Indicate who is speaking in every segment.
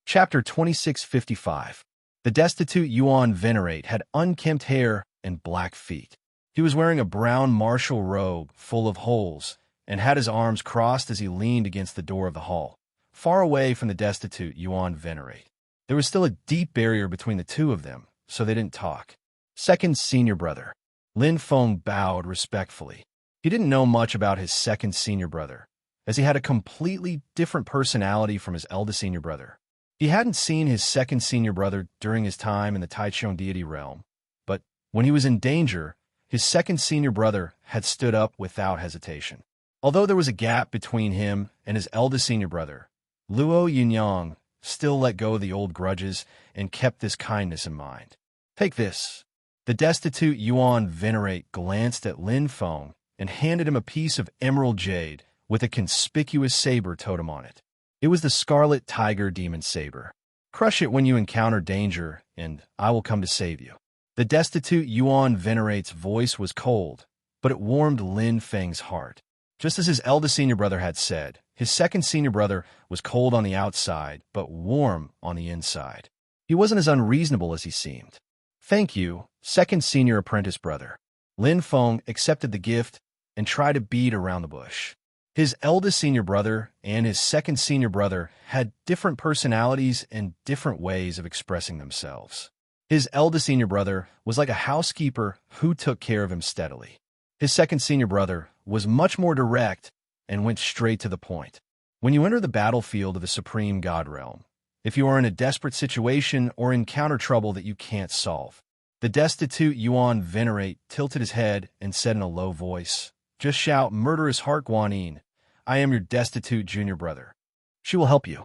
Speaker 1: Chapter 2655. The destitute Yuan Venerate had unkempt hair and black feet. He was wearing a brown martial robe full of holes and had his arms crossed as he leaned against the door of the hall, far away from the destitute Yuan Venerate. There was still a deep barrier between the two of them, so they didn't talk. Second senior brother. Lin Feng bowed respectfully. He didn't know much about his second senior brother, as he had a completely different personality from his eldest senior brother. He hadn't seen his second senior brother during his time in the Taichung deity realm, but when he was in danger, his second senior brother had stood up without hesitation. Although there was a gap between him and his eldest senior brother, Luo Yunyang still let go of the old grudges and kept this kindness in mind. Take this. The destitute Yuan Venerate glanced at Lin Feng and handed him a piece of emerald jade with a conspicuous saber totem on it. It was the Scarlet Tiger Demon Saber. Crush it when you encounter danger, and I will come to save you. The destitute Yuan Venerate's voice was cold, but it warmed Lin Feng's heart. Just as his eldest senior brother had said, his second senior brother was cold on the outside, but warm on the inside. He wasn't as unreasonable as he seemed. Thank you, second senior apprentice brother. Lin Feng accepted the gift and tried to beat around the bush. His eldest senior brother and his second senior brother had different personalities and different ways of expressing themselves. His eldest senior brother was like a housekeeper who took care of him steadily. His second senior brother was much more direct and went straight to the point. When you enter the battlefield of the Supreme God Realm, if you are in a desperate situation or encounter trouble that you can't solve, the destitute Yuan Venerate tilted his head and said in a low voice, "Just shout, murderous Heart Guanyin. I am your destitute junior brother. She will help you."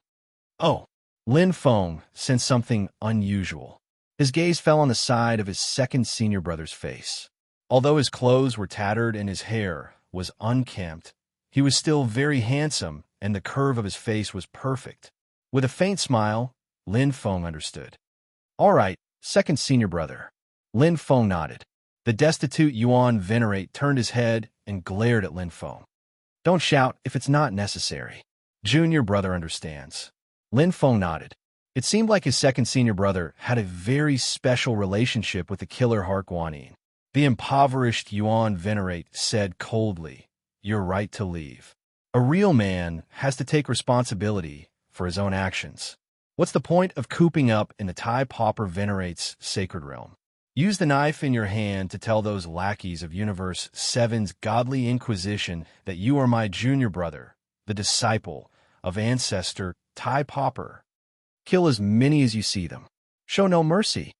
Speaker 1: Oh, Lin Feng sensed something unusual. His gaze fell on the side of his second senior brother's face. Although his clothes were tattered and his hair was unkempt, he was still very handsome and the curve of his face was perfect. With a faint smile, Lin Feng understood. All right, second senior brother. Lin Feng nodded. The destitute Yuan Venerate turned his head and glared at Lin Feng. Don't shout if it's not necessary. Junior brother understands. Lin Feng nodded. It seemed like his second senior brother had a very special relationship with the killer Heart Guanyin. The impoverished Yuan Venerate said coldly, "You're right to leave. A real man has to take responsibility for his own actions. What's the point of cooping up in the Tai Pauper Venerate's sacred realm? Use the knife in your hand to tell those lackeys of Universe 7's godly inquisition that you are my junior brother, the disciple of ancestor Tai Pauper. Kill as many as you see them. Show no mercy."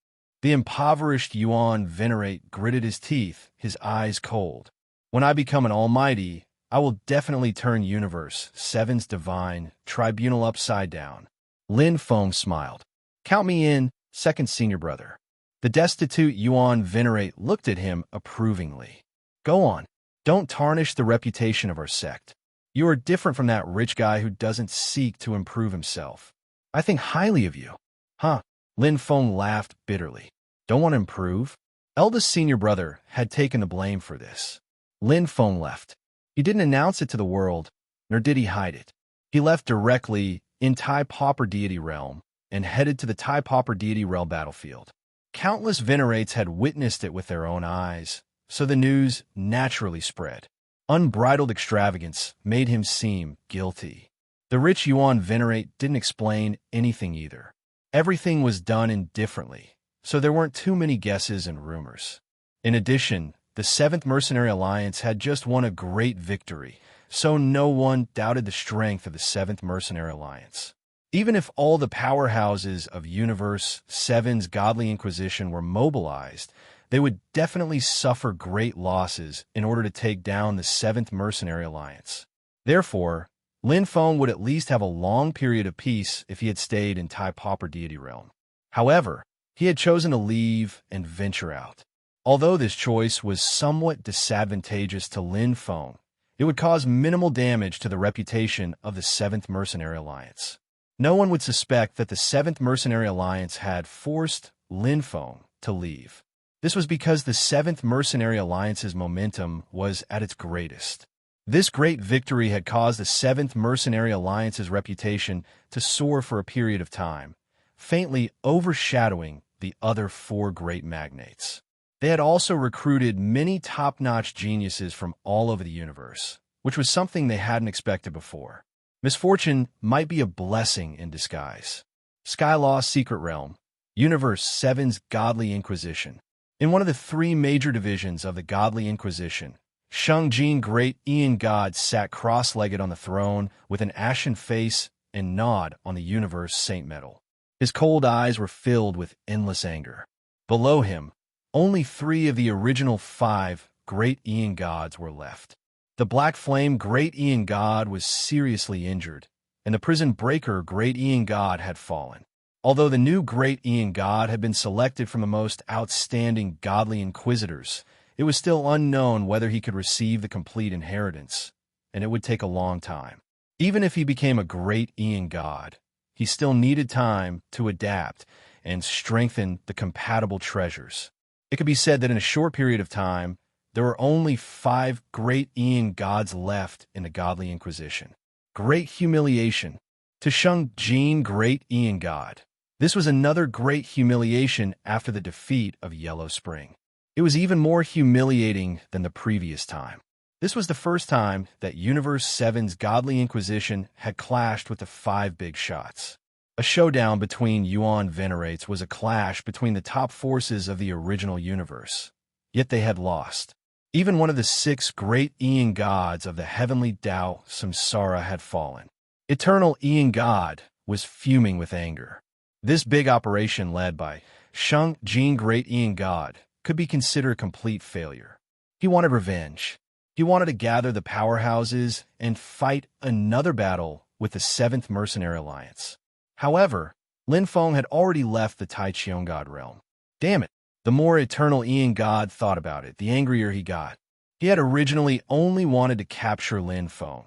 Speaker 1: The impoverished Yuan Venerate gritted his teeth, his eyes cold. "When I become an almighty, I will definitely turn Universe 7's divine tribunal upside down." Lin Feng smiled. "Count me in, second senior brother." The destitute Yuan Venerate looked at him approvingly. "Go on. Don't tarnish the reputation of our sect. You are different from that rich guy who doesn't seek to improve himself. I think highly of you." Huh? Lin Feng laughed bitterly. "Don't want to improve?" Eldest senior brother had taken the blame for this. Lin Feng left. He didn't announce it to the world, nor did he hide it. He left directly in Tai Pauper deity realm and headed to the Tai Pauper deity realm battlefield. Countless Venerates had witnessed it with their own eyes, so the news naturally spread. Unbridled extravagance made him seem guilty. The rich Yuan Venerate didn't explain anything either. Everything was done indifferently, so there weren't too many guesses and rumors. In addition, the 7th Mercenary Alliance had just won a great victory, so no one doubted the strength of the 7th Mercenary Alliance. Even if all the powerhouses of Universe 7's Godly Inquisition were mobilized, they would definitely suffer great losses in order to take down the 7th Mercenary Alliance. Therefore, Lin Feng would at least have a long period of peace if he had stayed in Tai Pauper deity realm. However, he had chosen to leave and venture out. Although this choice was somewhat disadvantageous to Lin Feng, it would cause minimal damage to the reputation of the 7th Mercenary Alliance. No one would suspect that the 7th Mercenary Alliance had forced Lin Feng to leave. This was because the 7th Mercenary Alliance's momentum was at its greatest. This great victory had caused the Seventh Mercenary Alliance's reputation to soar for a period of time, faintly overshadowing the other four great magnates. They had also recruited many top-notch geniuses from all over the universe, which was something they hadn't expected before. Misfortune might be a blessing in disguise. Skylaw's Secret Realm, Universe 7's Godly Inquisition. In one of the three major divisions of the Godly Inquisition, Shang Jin Great Ian God sat cross-legged on the throne with an ashen face and gnawed on the Universe Saint Metal. His cold eyes were filled with endless anger. Below him, only 3 of the original 5 Great Ian Gods were left. The Black Flame Great Ian God was seriously injured, and the Prison Breaker Great Ian God had fallen. Although the new Great Ian God had been selected from the most outstanding godly inquisitors, it was still unknown whether he could receive the complete inheritance, and it would take a long time. Even if he became a Great Ian God, he still needed time to adapt and strengthen the compatible treasures. It could be said that in a short period of time, there were only 5 Great Ian Gods left in the Godly Inquisition. Great humiliation to Shang Jin Great Ian God. This was another great humiliation after the defeat of Yellow Spring. It was even more humiliating than the previous time. This was the first time that Universe 7's Godly Inquisition had clashed with the 5 big shots. A showdown between Yuan Venerates was a clash between the top forces of the original universe. Yet they had lost. Even one of the 6 great Ian Gods of the heavenly Tao Samsara had fallen. Eternal Ian God was fuming with anger. This big operation led by Shang Jin Great Ian God could be considered a complete failure. He wanted revenge. He wanted to gather the powerhouses and fight another battle with the 7th Mercenary Alliance. However, Lin Feng had already left the Tai Chiong God realm. Damn it! The more Eternal Ian God thought about it, the angrier he got. He had originally only wanted to capture Lin Feng,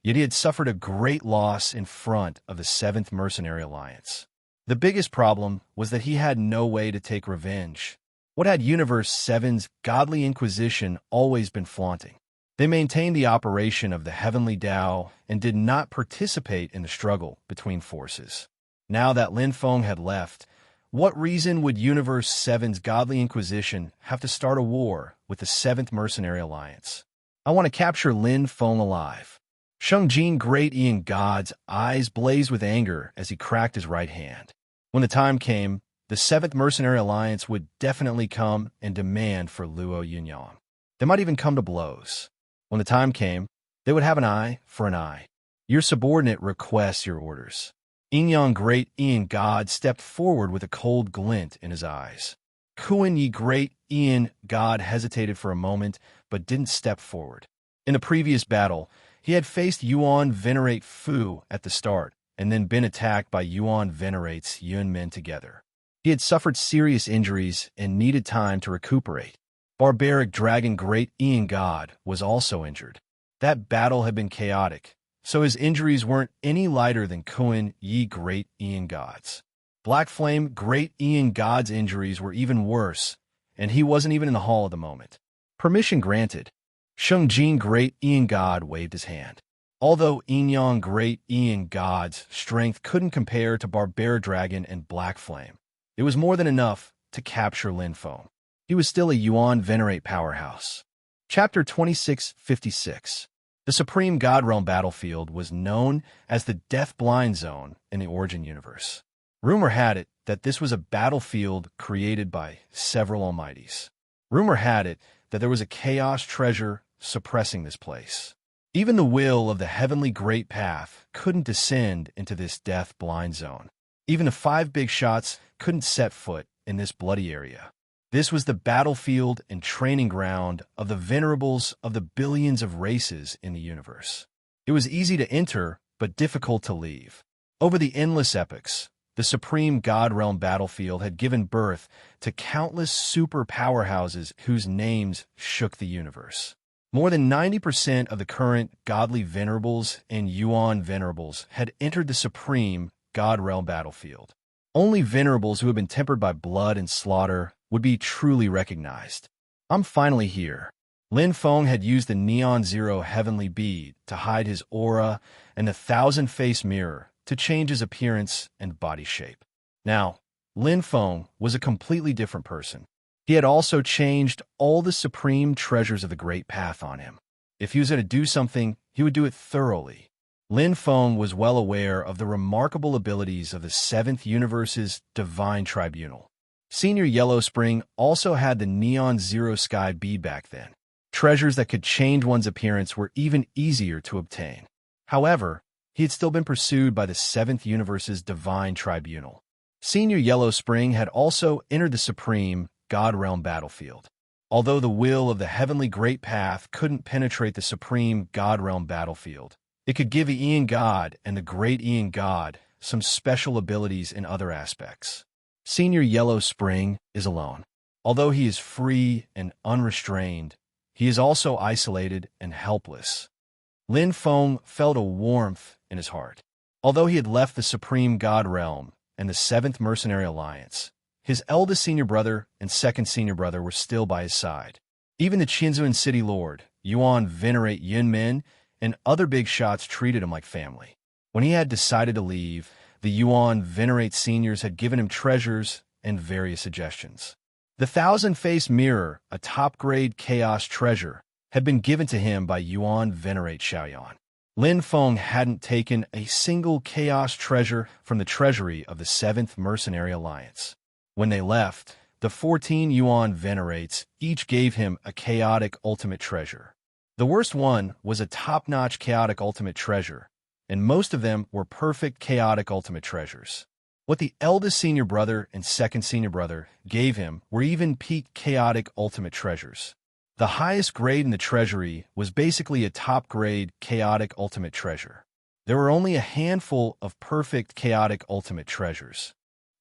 Speaker 1: yet he had suffered a great loss in front of the 7th Mercenary Alliance. The biggest problem was that he had no way to take revenge. What had Universe 7's Godly Inquisition always been flaunting? They maintained the operation of the Heavenly Tao and did not participate in the struggle between forces. Now that Lin Feng had left, what reason would Universe 7's Godly Inquisition have to start a war with the 7th Mercenary Alliance? I want to capture Lin Feng alive. Shang Jin Great Ian God's eyes blazed with anger as he cracked his right hand. When the time came, the 7th Mercenary Alliance would definitely come and demand for Luo Yunyang. They might even come to blows. When the time came, they would have an eye for an eye. Your subordinate requests your orders. Yunyang Great Ian God stepped forward with a cold glint in his eyes. Kuan Yi Great Ian God hesitated for a moment, but didn't step forward. In the previous battle, he had faced Yuan Venerate Fu at the start, and then been attacked by Yuan Venerate's Yunmen together. He had suffered serious injuries and needed time to recuperate. Barbaric Dragon Great Ian God was also injured. That battle had been chaotic, so his injuries weren't any lighter than Kuan Yi Great Ian God's. Black Flame Great Ian God's injuries were even worse, and he wasn't even in the hall at the moment. Permission granted. Shang Jin Great Ian God waved his hand. Although Yunyang Great Ian God's strength couldn't compare to Barbaric Dragon and Black Flame, it was more than enough to capture Lin Feng. He was still a Yuan Venerate powerhouse. Chapter 2656. The Supreme God Realm battlefield was known as the Death Blind Zone in the Origin universe. Rumor had it that this was a battlefield created by several almighties. Rumor had it that there was a chaos treasure suppressing this place. Even the will of the Heavenly Great Path couldn't descend into this Death Blind Zone. Even the 5 big shots couldn't set foot in this bloody area. This was the battlefield and training ground of the venerables of the billions of races in the universe. It was easy to enter, but difficult to leave. Over the endless epochs, the Supreme God Realm battlefield had given birth to countless super powerhouses whose names shook the universe. More than 90% of the current godly venerables and Yuan venerables had entered the Supreme God Realm battlefield. Only venerables who had been tempered by blood and slaughter would be truly recognized. I'm finally here. Lin Feng had used the Neon Zero heavenly bead to hide his aura and the thousand-face mirror to change his appearance and body shape. Now, Lin Feng was a completely different person. He had also changed all the supreme treasures of the Great Path on him. If he was going to do something, he would do it thoroughly. Lin Feng was well aware of the remarkable abilities of the Seventh Universe's Divine Tribunal. Senior Yellow Spring also had the Neon Zero Sky bead back then. Treasures that could change one's appearance were even easier to obtain. However, he had still been pursued by the Seventh Universe's Divine Tribunal. Senior Yellow Spring had also entered the Supreme God Realm battlefield. Although the will of the Heavenly Great Path couldn't penetrate the Supreme God Realm battlefield, it could give the Ian God and the Great Ian God some special abilities in other aspects. Senior Yellow Spring is alone. Although he is free and unrestrained, he is also isolated and helpless. Lin Feng felt a warmth in his heart. Although he had left the Supreme God Realm and the Seventh Mercenary Alliance, his eldest senior brother and second senior brother were still by his side. Even the Qinzuan City Lord, Yuan Venerate Yunmin, and other big shots treated him like family. When he had decided to leave, the Yuan Venerate seniors had given him treasures and various suggestions. The thousand-face mirror, a top-grade chaos treasure, had been given to him by Yuan Venerate Xiaoyan. Lin Feng hadn't taken a single chaos treasure from the treasury of the Seventh Mercenary Alliance. When they left, the 14 Yuan Venerates each gave him a chaotic ultimate treasure. The worst one was a top-notch chaotic ultimate treasure, and most of them were perfect chaotic ultimate treasures. What the eldest senior brother and second senior brother gave him were even peak chaotic ultimate treasures. The highest grade in the treasury was basically a top-grade chaotic ultimate treasure. There were only a handful of perfect chaotic ultimate treasures.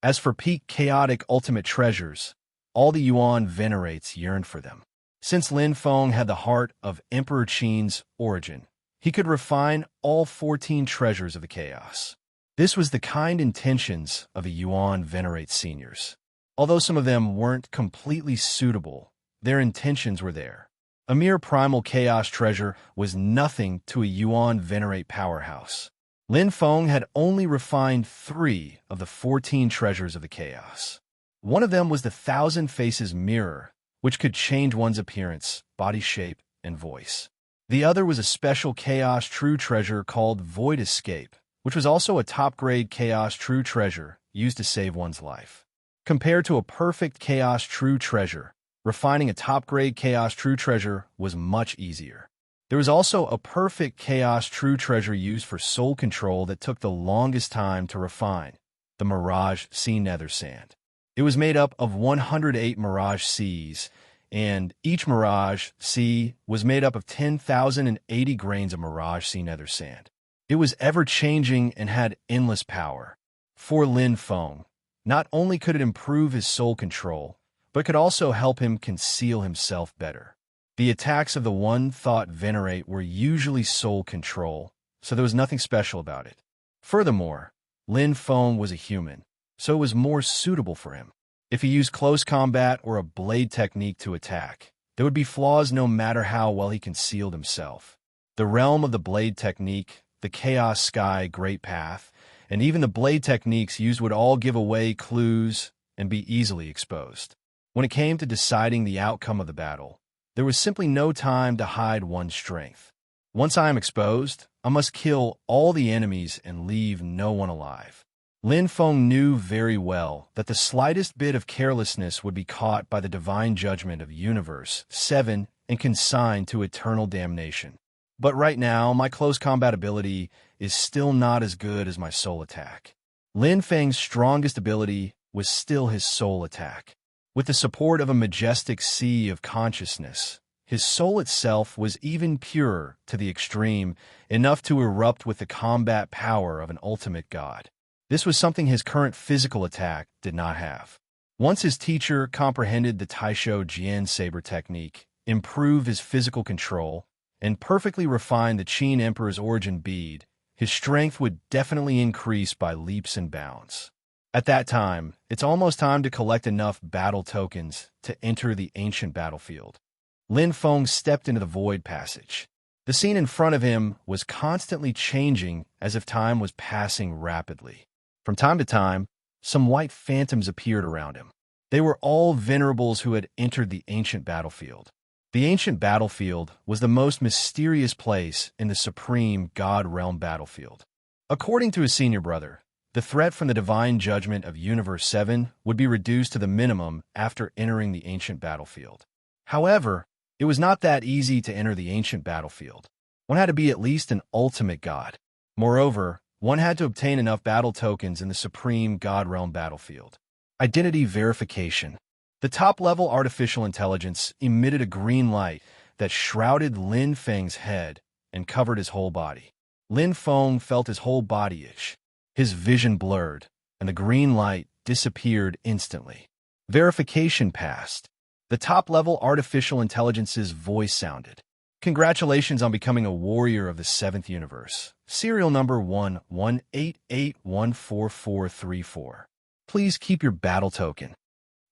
Speaker 1: As for peak chaotic ultimate treasures, all the Yuan Venerates yearned for them. Since Lin Feng had the heart of Emperor Qin's origin, he could refine all 14 treasures of the chaos. This was the kind intentions of the Yuan Venerate seniors. Although some of them weren't completely suitable, their intentions were there. A mere primal chaos treasure was nothing to a Yuan Venerate powerhouse. Lin Feng had only refined 3 of the 14 treasures of the chaos. One of them was the Thousand Faces mirror, which could change one's appearance, body shape, and voice. The other was a special chaos true treasure called Void Escape, which was also a top-grade chaos true treasure used to save one's life. Compared to a perfect chaos true treasure, refining a top-grade chaos true treasure was much easier. There was also a perfect chaos true treasure used for soul control that took the longest time to refine, the Mirage Sea Nether Sand. It was made up of 108 Mirage Seas, and each Mirage Sea was made up of 10,080 grains of Mirage Sea Nether Sand. It was ever-changing and had endless power. For Lin Feng, not only could it improve his soul control, but could also help him conceal himself better. The attacks of the One Thought Venerate were usually soul control, so there was nothing special about it. Furthermore, Lin Feng was a human, so it was more suitable for him. If he used close combat or a blade technique to attack, there would be flaws no matter how well he concealed himself. The realm of the blade technique, the Chaos Sky Great Path, and even the blade techniques used would all give away clues and be easily exposed. When it came to deciding the outcome of the battle, there was simply no time to hide one's strength. Once I am exposed, I must kill all the enemies and leave no one alive. Lin Feng knew very well that the slightest bit of carelessness would be caught by the divine judgment of Universe 7 and consigned to eternal damnation. But right now, my close combat ability is still not as good as my soul attack. Lin Feng's strongest ability was still his soul attack. With the support of a majestic sea of consciousness, his soul itself was even purer to the extreme, enough to erupt with the combat power of an ultimate god. This was something his current physical attack did not have. Once his teacher comprehended the Taisho Jian saber technique, improved his physical control, and perfectly refined the Qin Emperor's origin bead, his strength would definitely increase by leaps and bounds. At that time, it's almost time to collect enough battle tokens to enter the ancient battlefield. Lin Feng stepped into the void passage. The scene in front of him was constantly changing as if time was passing rapidly. From time to time, some white phantoms appeared around him. They were all venerables who had entered the ancient battlefield. The ancient battlefield was the most mysterious place in the supreme God realm battlefield. According to his senior brother, the threat from the divine judgment of Universe 7 would be reduced to the minimum after entering the ancient battlefield. However, it was not that easy to enter the ancient battlefield. One had to be at least an ultimate god. Moreover, one had to obtain enough battle tokens in the supreme God realm battlefield. Identity verification. The top-level artificial intelligence emitted a green light that shrouded Lin Feng's head and covered his whole body. Lin Feng felt his whole body itch. His vision blurred, and the green light disappeared instantly. Verification passed. The top-level artificial intelligence's voice sounded. Congratulations on becoming a warrior of the 7th universe. Serial number 1188144434. Please keep your battle token.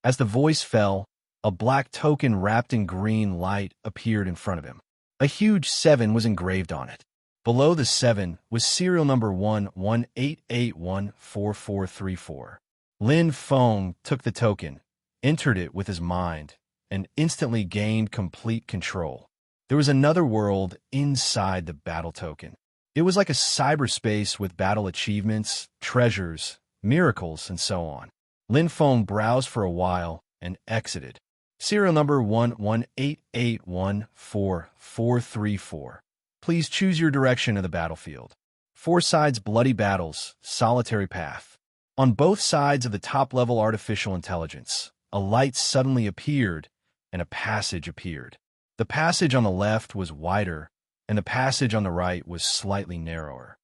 Speaker 1: As the voice fell, a black token wrapped in green light appeared in front of him. A huge 7 was engraved on it. Below the 7 was serial number 1188144434. Lin Feng took the token, entered it with his mind, and instantly gained complete control. There was another world inside the battle token. It was like a cyberspace with battle achievements, treasures, miracles, and so on. Lin Feng browsed for a while and exited. Serial number 1188144434. Please choose your direction of the battlefield. 4 sides bloody battles, solitary path. On both sides of the top-level artificial intelligence, a light suddenly appeared and a passage appeared. The passage on the left was wider, and the passage on the right was slightly narrower.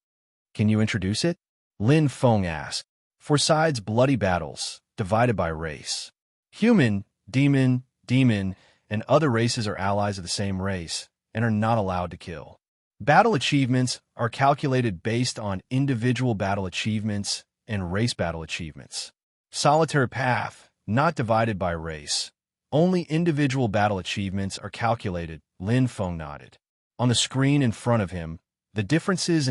Speaker 1: Can you introduce it? Lin Feng asked. 4 sides bloody battles, divided by race. Human, demon, and other races are allies of the same race and are not allowed to kill. Battle achievements are calculated based on individual battle achievements and race battle achievements. Solitary path, not divided by race. Only individual battle achievements are calculated. Lin Feng nodded. On the screen in front of him, the differences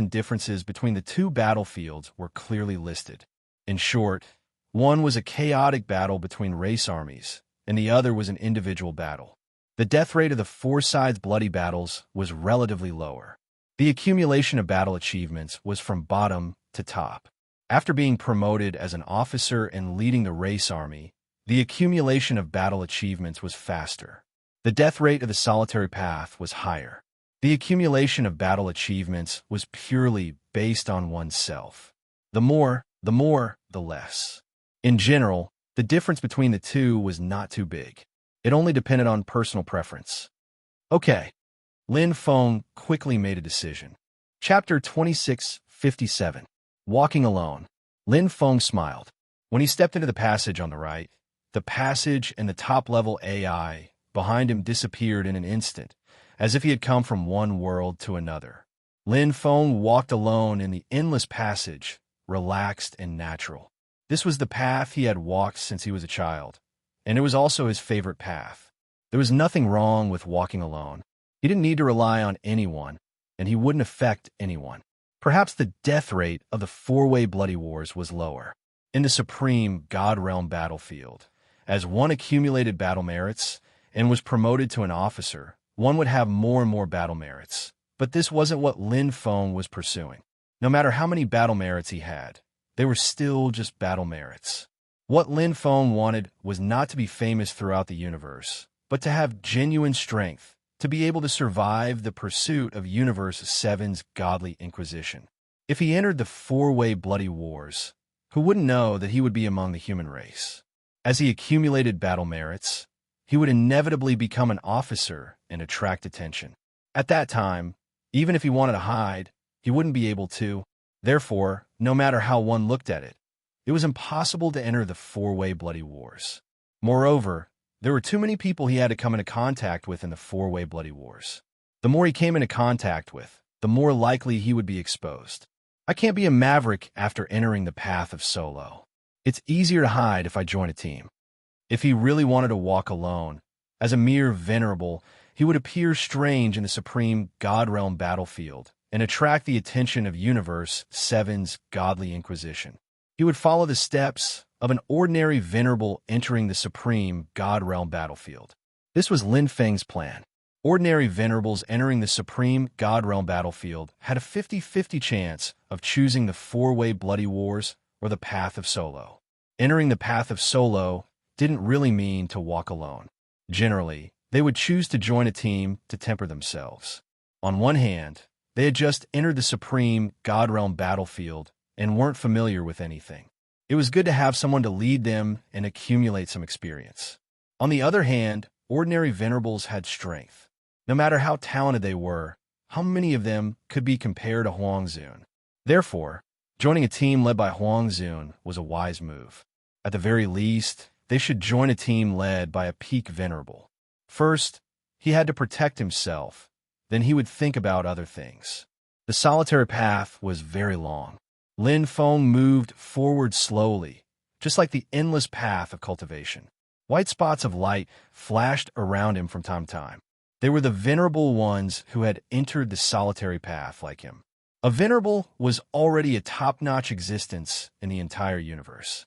Speaker 1: between the 2 battlefields were clearly listed. In short, one was a chaotic battle between race armies, and the other was an individual battle. The death rate of the 4 sides bloody battles was relatively lower. The accumulation of battle achievements was from bottom to top. After being promoted as an officer and leading the race army, the accumulation of battle achievements was faster. The death rate of the solitary path was higher. The accumulation of battle achievements was purely based on oneself. The more, the less. In general, the difference between the 2 was not too big. It only depended on personal preference. Okay. Lin Feng quickly made a decision. Chapter 2657. Walking Alone. Lin Feng smiled. When he stepped into the passage on the right, the passage and the top-level AI behind him disappeared in an instant, as if he had come from one world to another. Lin Feng walked alone in the endless passage, relaxed and natural. This was the path he had walked since he was a child, and it was also his favorite path. There was nothing wrong with walking alone. He didn't need to rely on anyone, and he wouldn't affect anyone. Perhaps the death rate of the 4-way bloody wars was lower. In the supreme God realm battlefield, as one accumulated battle merits and was promoted to an officer, one would have more and more battle merits. But this wasn't what Lin Feng was pursuing. No matter how many battle merits he had, they were still just battle merits. What Lin Feng wanted was not to be famous throughout the universe, but to have genuine strength, to be able to survive the pursuit of Universe 7's godly inquisition. If he entered the 4-way bloody wars, who wouldn't know that he would be among the human race? As he accumulated battle merits, he would inevitably become an officer and attract attention. At that time, even if he wanted to hide, he wouldn't be able to. Therefore, no matter how one looked at it, it was impossible to enter the 4-way bloody wars. Moreover, there were too many people he had to come into contact with in the 4-way bloody wars. The more he came into contact with, the more likely he would be exposed. I can't be a maverick after entering the path of solo. It's easier to hide if I join a team. If he really wanted to walk alone, as a mere venerable, he would appear strange in the supreme God realm battlefield and attract the attention of Universe 7's godly inquisition. He would follow the steps of an ordinary venerable entering the supreme God realm battlefield. This was Lin Feng's plan. Ordinary venerables entering the supreme God realm battlefield had a 50-50 chance of choosing the four-way bloody wars or the path of solo. Entering the path of solo didn't really mean to walk alone. Generally, they would choose to join a team to temper themselves. On one hand, they had just entered the supreme God realm battlefield and weren't familiar with anything. It was good to have someone to lead them and accumulate some experience. On the other hand, ordinary venerables had strength. No matter how talented they were, how many of them could be compared to Huang Zun? Therefore, joining a team led by Huang Zun was a wise move. At the very least, they should join a team led by a peak venerable. First, he had to protect himself, then he would think about other things. The solitary path was very long. Lin Feng moved forward slowly, just like the endless path of cultivation. White spots of light flashed around him from time to time. They were the venerable ones who had entered the solitary path like him. A venerable was already a top-notch existence in the entire universe.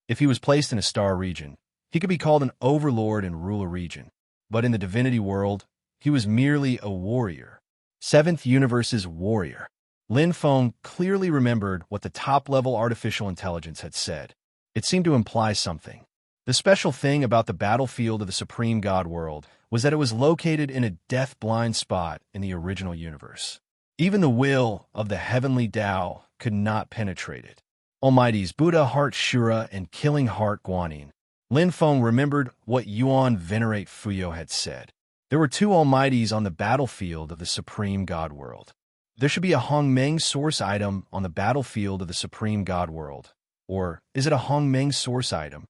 Speaker 1: If he was placed in a star region, he could be called an overlord and rule a region. But in the divinity world, he was merely a warrior. Seventh Universe's warrior. Lin Feng clearly remembered what the top-level artificial intelligence had said. It seemed to imply something. The special thing about the battlefield of the Supreme God world was that it was located in a death-blind spot in the original universe. Even the will of the heavenly Tao could not penetrate it. Almighty's Buddha Heart Shura and Killing Heart Guanyin. Lin Feng remembered what Yuan Venerate Fuyo had said. There were two Almighties on the battlefield of the Supreme God world. There should be a Hongmeng source item on the battlefield of the Supreme God world. Or is it a Hongmeng source item?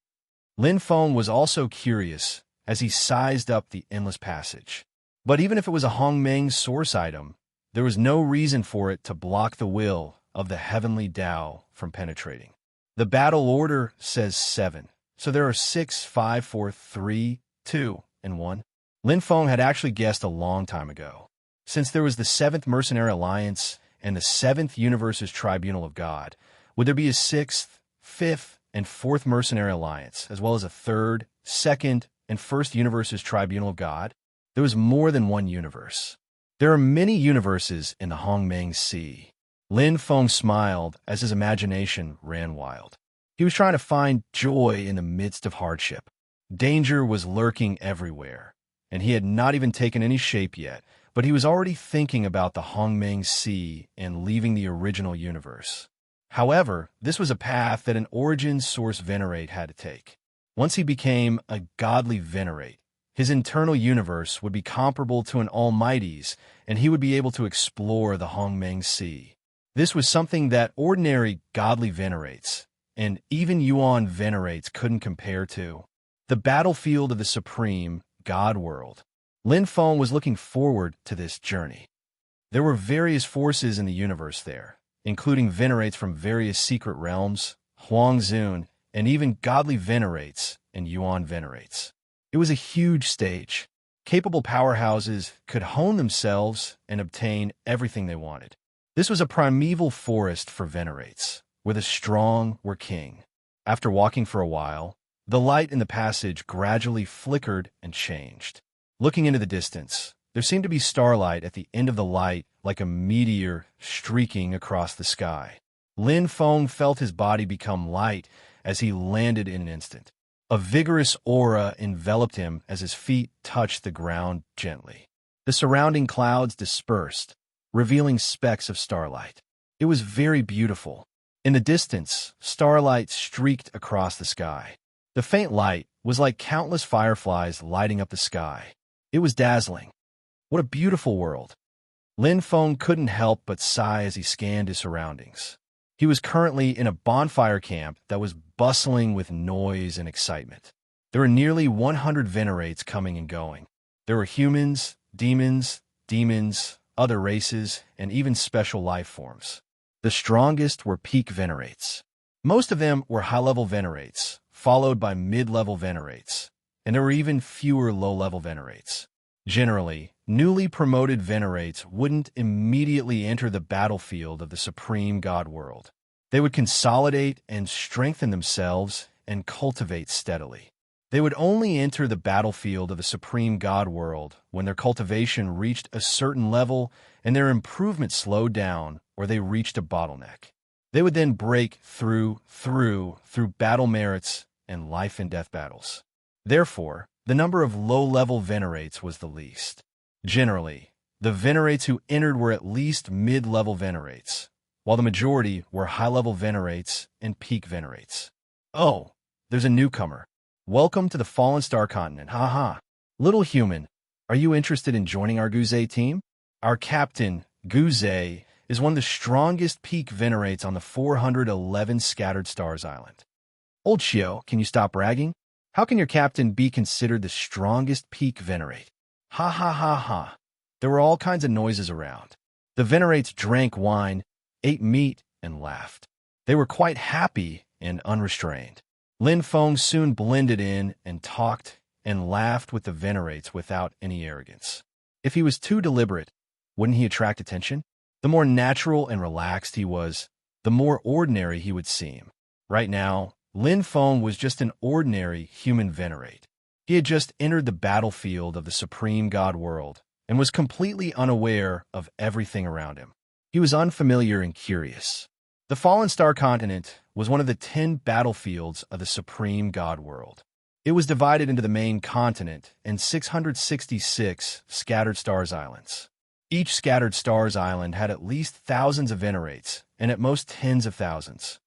Speaker 1: Lin Feng was also curious as he sized up the endless passage. But even if it was a Hongmeng source item, there was no reason for it to block the will of the heavenly Tao from penetrating. The battle order says 7, so there are 6, 5, 4, 3, 2, and 1. Lin Feng had actually guessed a long time ago. Since there was the 7th Mercenary Alliance and the 7th Universe's Tribunal of God, would there be a 6th, 5th, and 4th Mercenary Alliance, as well as a 3rd, 2nd, and 1st Universe's Tribunal of God? There was more than one universe. There are many universes in the Hongmeng Sea. Lin Feng smiled as his imagination ran wild. He was trying to find joy in the midst of hardship. Danger was lurking everywhere, and he had not even taken any shape yet, but he was already thinking about the Hongmeng Sea and leaving the original universe. However, this was a path that an origin source venerate had to take. Once he became a godly venerate, his internal universe would be comparable to an almighty's, and he would be able to explore the Hongmeng Sea. This was something that ordinary godly venerates, and even Yuan venerates, couldn't compare to. The battlefield of the supreme God world. Lin Feng was looking forward to this journey. There were various forces in the universe there, including venerates from various secret realms, Huang Zun, and even godly venerates and Yuan venerates. It was a huge stage. Capable powerhouses could hone themselves and obtain everything they wanted. This was a primeval forest for venerates, where the strong were king. After walking for a while, the light in the passage gradually flickered and changed. Looking into the distance, there seemed to be starlight at the end of the light, like a meteor streaking across the sky. Lin Feng felt his body become light as he landed in an instant. A vigorous aura enveloped him as his feet touched the ground gently. The surrounding clouds dispersed, revealing specks of starlight. It was very beautiful. In the distance, starlight streaked across the sky. The faint light was like countless fireflies lighting up the sky. It was dazzling. What a beautiful world. Lin Feng couldn't help but sigh as he scanned his surroundings. He was currently in a bonfire camp that was bustling with noise and excitement. There were nearly 100 venerates coming and going. There were humans, demons, other races, and even special life forms. The strongest were peak venerates. Most of them were high-level venerates, followed by mid-level venerates, and there were even fewer low-level venerates. Generally, newly promoted venerates wouldn't immediately enter the battlefield of the supreme god world. They would consolidate and strengthen themselves and cultivate steadily. They would only enter the battlefield of the supreme god world when their cultivation reached a certain level and their improvement slowed down or they reached a bottleneck. They would then break through battle merits and life and death battles. Therefore, the number of low-level venerates was the least. Generally, the venerates who entered were at least mid-level venerates, while the majority were high-level venerates and peak venerates. Oh, there's a newcomer. Welcome to the Fallen Star Continent, haha. Little human, are you interested in joining our Guze team? Our captain, Guze, is one of the strongest peak venerates on the 411 Scattered Stars Island. Old Shio, can you stop bragging? How can your captain be considered the strongest peak venerate? Ha ha ha ha. There were all kinds of noises around. The venerates drank wine, ate meat, and laughed. They were quite happy and unrestrained. Lin Feng soon blended in and talked and laughed with the venerates without any arrogance. If he was too deliberate, wouldn't he attract attention? The more natural and relaxed he was, the more ordinary he would seem. Right now, Lin Feng was just an ordinary human venerate. He had just entered the battlefield of the supreme god world and was completely unaware of everything around him. He was unfamiliar and curious. The Fallen Star Continent was one of the 10 battlefields of the supreme god world. It was divided into the main continent and 666 Scattered Stars Islands. Each Scattered Stars Island had at least thousands of venerates, and at most tens of thousands.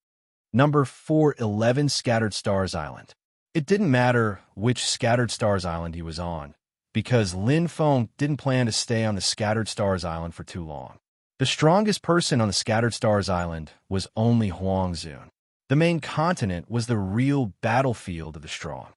Speaker 1: Number 411 Scattered Stars Island. It didn't matter which Scattered Stars Island he was on, because Lin Feng didn't plan to stay on the Scattered Stars Island for too long. The strongest person on the Scattered Stars Island was only Huangzun. The main continent was the real battlefield of the strong.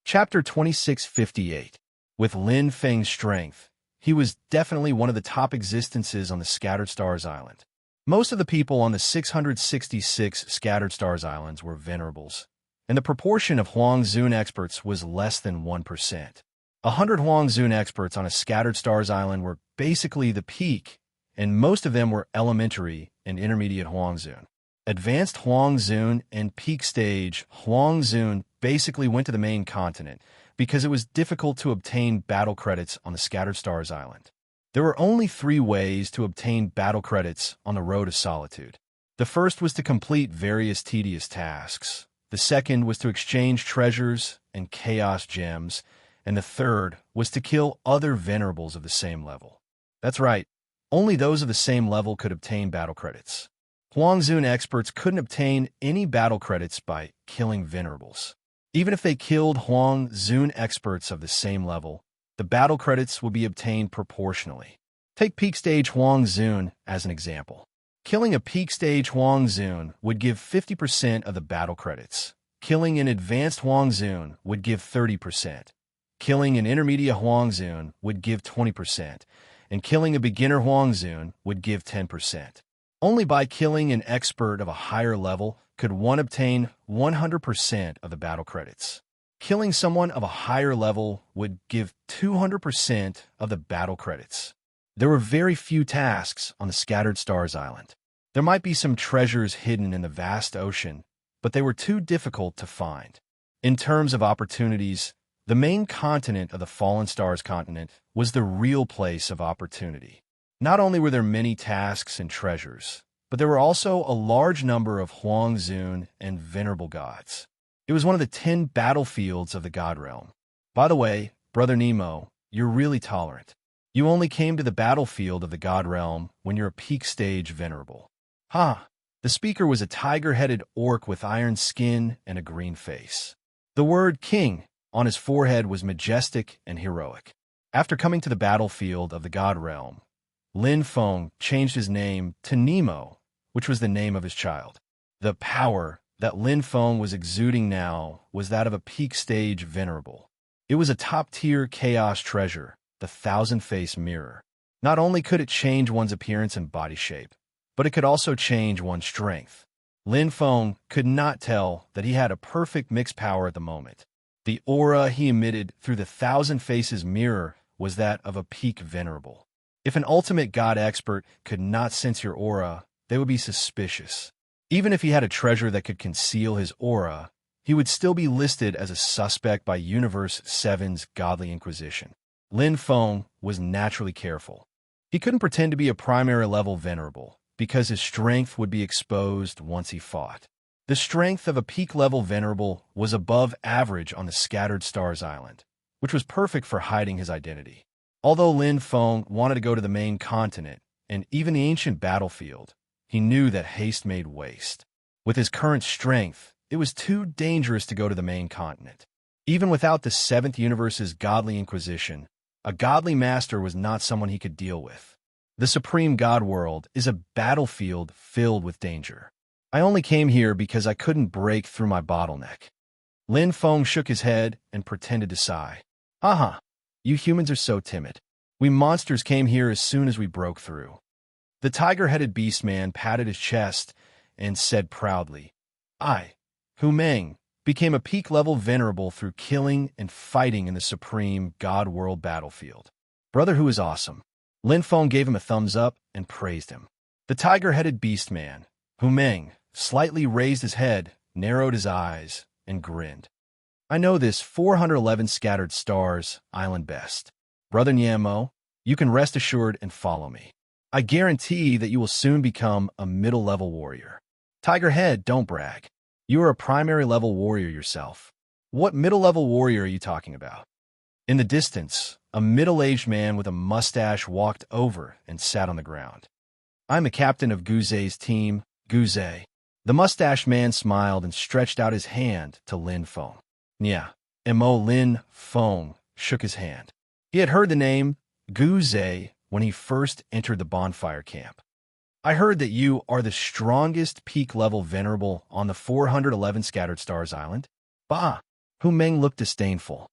Speaker 1: Chapter 2658. With Lin Feng's strength, he was definitely one of the top existences on the Scattered Stars Island. Most of the people on the 666 Scattered Stars Islands were venerables, and the proportion of Huangzun experts was less than 1%. 100 Huangzun experts on a Scattered Stars Island were basically the peak, and most of them were elementary and intermediate Huangzun. Advanced Huangzun and peak stage Huangzun basically went to the main continent because it was difficult to obtain battle credits on the Scattered Stars Island. There were only 3 ways to obtain battle credits on the Road of Solitude. The first was to complete various tedious tasks. The second was to exchange treasures and chaos gems. And the third was to kill other venerables of the same level. That's right, only those of the same level could obtain battle credits. Huangzun experts couldn't obtain any battle credits by killing venerables. Even if they killed Huangzun experts of the same level, the battle credits would be obtained proportionally. Take peak stage Huangzun as an example. Killing a peak stage Huangzun would give 50% of the battle credits. Killing an advanced Huangzun would give 30%. Killing an intermediate Huangzun would give 20%, and killing a beginner Huangzun would give 10%. Only by killing an expert of a higher level could one obtain 100% of the battle credits. Killing someone of a higher level would give 200% of the battle credits. There were very few tasks on the Scattered Stars Island. There might be some treasures hidden in the vast ocean, but they were too difficult to find. In terms of opportunities, the main continent of the Fallen Stars Continent was the real place of opportunity. Not only were there many tasks and treasures, but there were also a large number of Huangzun and venerable gods. It was one of the 10 battlefields of the God Realm. By the way, Brother Nemo, you're really tolerant. You only came to the battlefield of the God Realm when you're a peak stage venerable. The speaker was a tiger-headed orc with iron skin and a green face. The word king on his forehead was majestic and heroic. After coming to the battlefield of the God Realm, Lin Feng changed his name to Nemo, which was the name of his child. The power that Lin Feng was exuding now was that of a peak stage venerable. It was a top-tier chaos treasure, the thousand-face mirror. Not only could it change one's appearance and body shape, but it could also change one's strength. Lin Feng could not tell that he had a perfect mixed power at the moment. The aura he emitted through the thousand faces mirror was that of a peak venerable. If an ultimate god expert could not sense your aura, they would be suspicious. Even if he had a treasure that could conceal his aura, he would still be listed as a suspect by Universe 7's Godly Inquisition. Lin Feng was naturally careful. He couldn't pretend to be a primary level venerable, because his strength would be exposed once he fought. The strength of a peak level venerable was above average on the Scattered Stars Island, which was perfect for hiding his identity. Although Lin Feng wanted to go to the main continent, and even the ancient battlefield, he knew that haste made waste. With his current strength, it was too dangerous to go to the main continent. Even without the 7th Universe's Godly Inquisition, a godly master was not someone he could deal with. The Supreme God World is a battlefield filled with danger. I only came here because I couldn't break through my bottleneck. Lin Feng shook his head and pretended to sigh. Haha, you humans are so timid. We monsters came here as soon as we broke through. The tiger-headed beast man patted his chest and said proudly, I, Hu Meng, became a peak-level venerable through killing and fighting in the Supreme God World battlefield. Brother Hu is awesome. Lin Feng gave him a thumbs up and praised him. The tiger-headed beast man, Hu Meng, slightly raised his head, narrowed his eyes, and grinned. I know this 411 Scattered Stars Island best. Brother Niamo, you can rest assured and follow me. I guarantee that you will soon become a middle-level warrior. Tigerhead, don't brag. You are a primary-level warrior yourself. What middle-level warrior are you talking about? In the distance, a middle-aged man with a mustache walked over and sat on the ground. I'm a captain of Guzei's team, Guzei. The mustached man smiled and stretched out his hand to Lin Feng. Yeah, Mo Lin Feng shook his hand. He had heard the name Guzei when he first entered the bonfire camp. I heard that you are the strongest peak-level venerable on the 411 Scattered Stars Island. Bah! Hu Meng looked disdainful.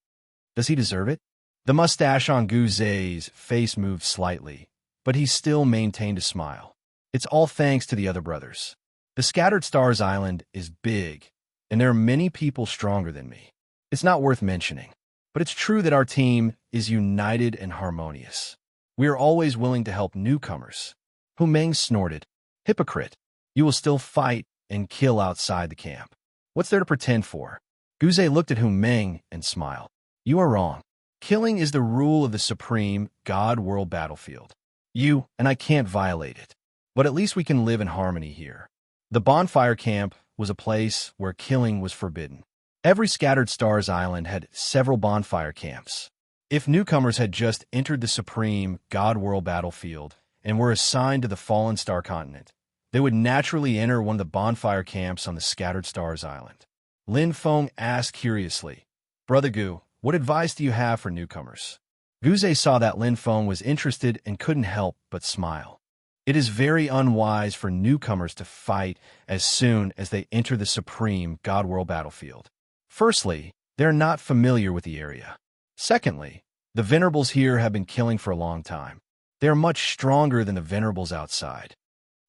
Speaker 1: Does he deserve it? The mustache on Guzei's face moved slightly, but he still maintained a smile. It's all thanks to the other brothers. The Scattered Stars Island is big, and there are many people stronger than me. It's not worth mentioning, but it's true that our team is united and harmonious. We are always willing to help newcomers. Hu Meng snorted. Hypocrite, you will still fight and kill outside the camp. What's there to pretend for? Guzei looked at Hu Meng and smiled. You are wrong. Killing is the rule of the Supreme God World battlefield. You and I can't violate it. But at least we can live in harmony here. The bonfire camp was a place where killing was forbidden. Every Scattered Stars Island had several bonfire camps. If newcomers had just entered the Supreme God World battlefield and were assigned to the Fallen Star continent, they would naturally enter one of the bonfire camps on the Scattered Stars Island. Lin Feng asked curiously, Brother Gu, what advice do you have for newcomers? Guzei saw that Lin Feng was interested and couldn't help but smile. It is very unwise for newcomers to fight as soon as they enter the Supreme God World battlefield. Firstly, they're not familiar with the area. Secondly, the venerables here have been killing for a long time. They are much stronger than the venerables outside.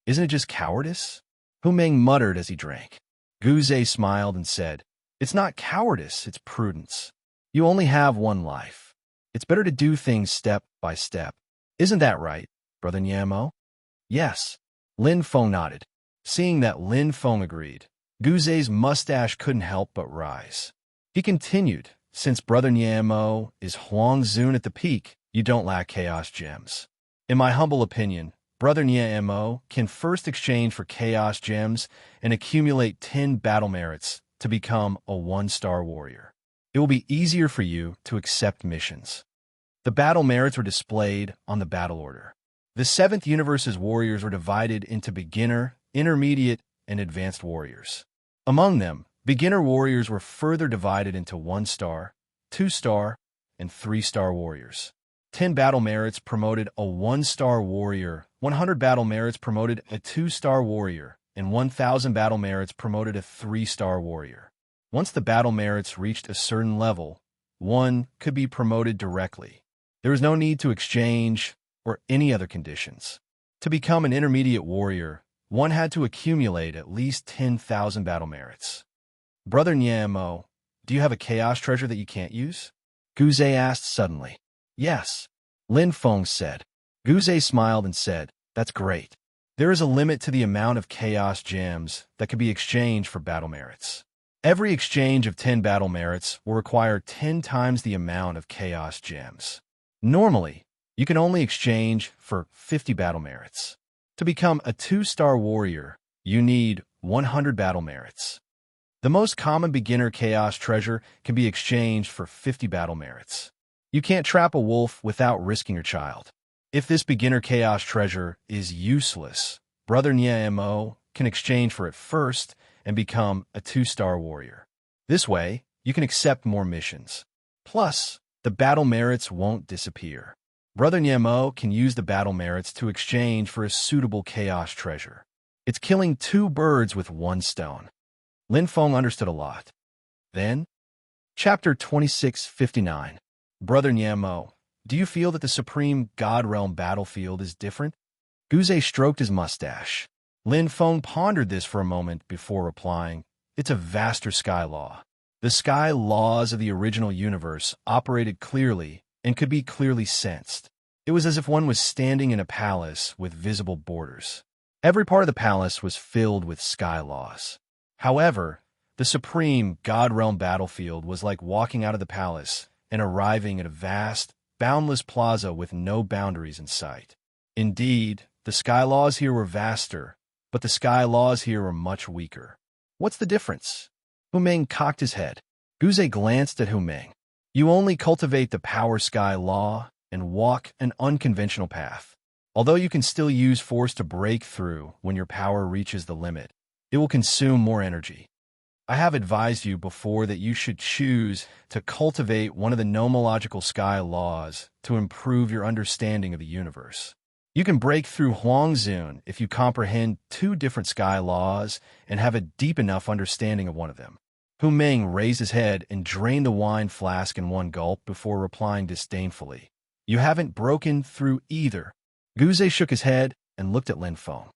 Speaker 1: Isn't it just cowardice? Hu Meng muttered as he drank. Guzei smiled and said, It's not cowardice, it's prudence. You only have one life. It's better to do things step by step. Isn't that right, Brother Niamo? Yes. Lin Feng nodded. Seeing that Lin Feng agreed, Guzei's mustache couldn't help but rise. He continued, Since Brother Niamo is Huang Zun at the peak, you don't lack chaos gems. In my humble opinion, Brother Niamo can first exchange for chaos gems and accumulate 10 battle merits to become a 1-star warrior. It will be easier for you to accept missions. The battle merits were displayed on the battle order. The 7th Universe's warriors were divided into beginner, intermediate, and advanced warriors. Among them, beginner warriors were further divided into 1-star, 2-star, and 3-star warriors. 10 battle merits promoted a 1-star warrior, 100 battle merits promoted a 2-star warrior, and 1,000 battle merits promoted a 3-star warrior. Once the battle merits reached a certain level, one could be promoted directly. There was no need to exchange or any other conditions. To become an intermediate warrior, one had to accumulate at least 10,000 battle merits. Brother Niamo, do you have a chaos treasure that you can't use? Guzei asked suddenly. Yes, Lin Feng said. Guze smiled and said, that's great. There is a limit to the amount of chaos gems that can be exchanged for battle merits. Every exchange of 10 battle merits will require 10 times the amount of chaos gems. Normally, you can only exchange for 50 battle merits. To become a 2-star warrior, you need 100 battle merits. The most common beginner chaos treasure can be exchanged for 50 battle merits. You can't trap a wolf without risking your child. If this beginner chaos treasure is useless, Brother Mo can exchange for it first and become a 2-star warrior. This way, you can accept more missions. Plus, the battle merits won't disappear. Brother Mo can use the battle merits to exchange for a suitable chaos treasure. It's killing 2 birds with 1 stone. Lin Feng understood a lot. Then, Chapter 2659. Brother Mo, do you feel that the Supreme God Realm battlefield is different? Guze stroked his mustache. Lin Feng pondered this for a moment before replying, it's a vaster sky law. The sky laws of the original universe operated clearly and could be clearly sensed. It was as if one was standing in a palace with visible borders. Every part of the palace was filled with sky laws. However, the Supreme God Realm battlefield was like walking out of the palace and arriving at a vast, boundless plaza with no boundaries in sight. Indeed, the sky laws here were vaster, but the sky laws here were much weaker. What's the difference? Hu Meng cocked his head. Guze glanced at Hu Meng. You only cultivate the power sky law and walk an unconventional path. Although you can still use force to break through when your power reaches the limit, it will consume more energy. I have advised you before that you should choose to cultivate one of the nomological sky laws to improve your understanding of the universe. You can break through Huangzun if you comprehend 2 different sky laws and have a deep enough understanding of one of them. Hu Meng raised his head and drained the wine flask in one gulp before replying disdainfully. You haven't broken through either. Guze shook his head and looked at Lin Feng.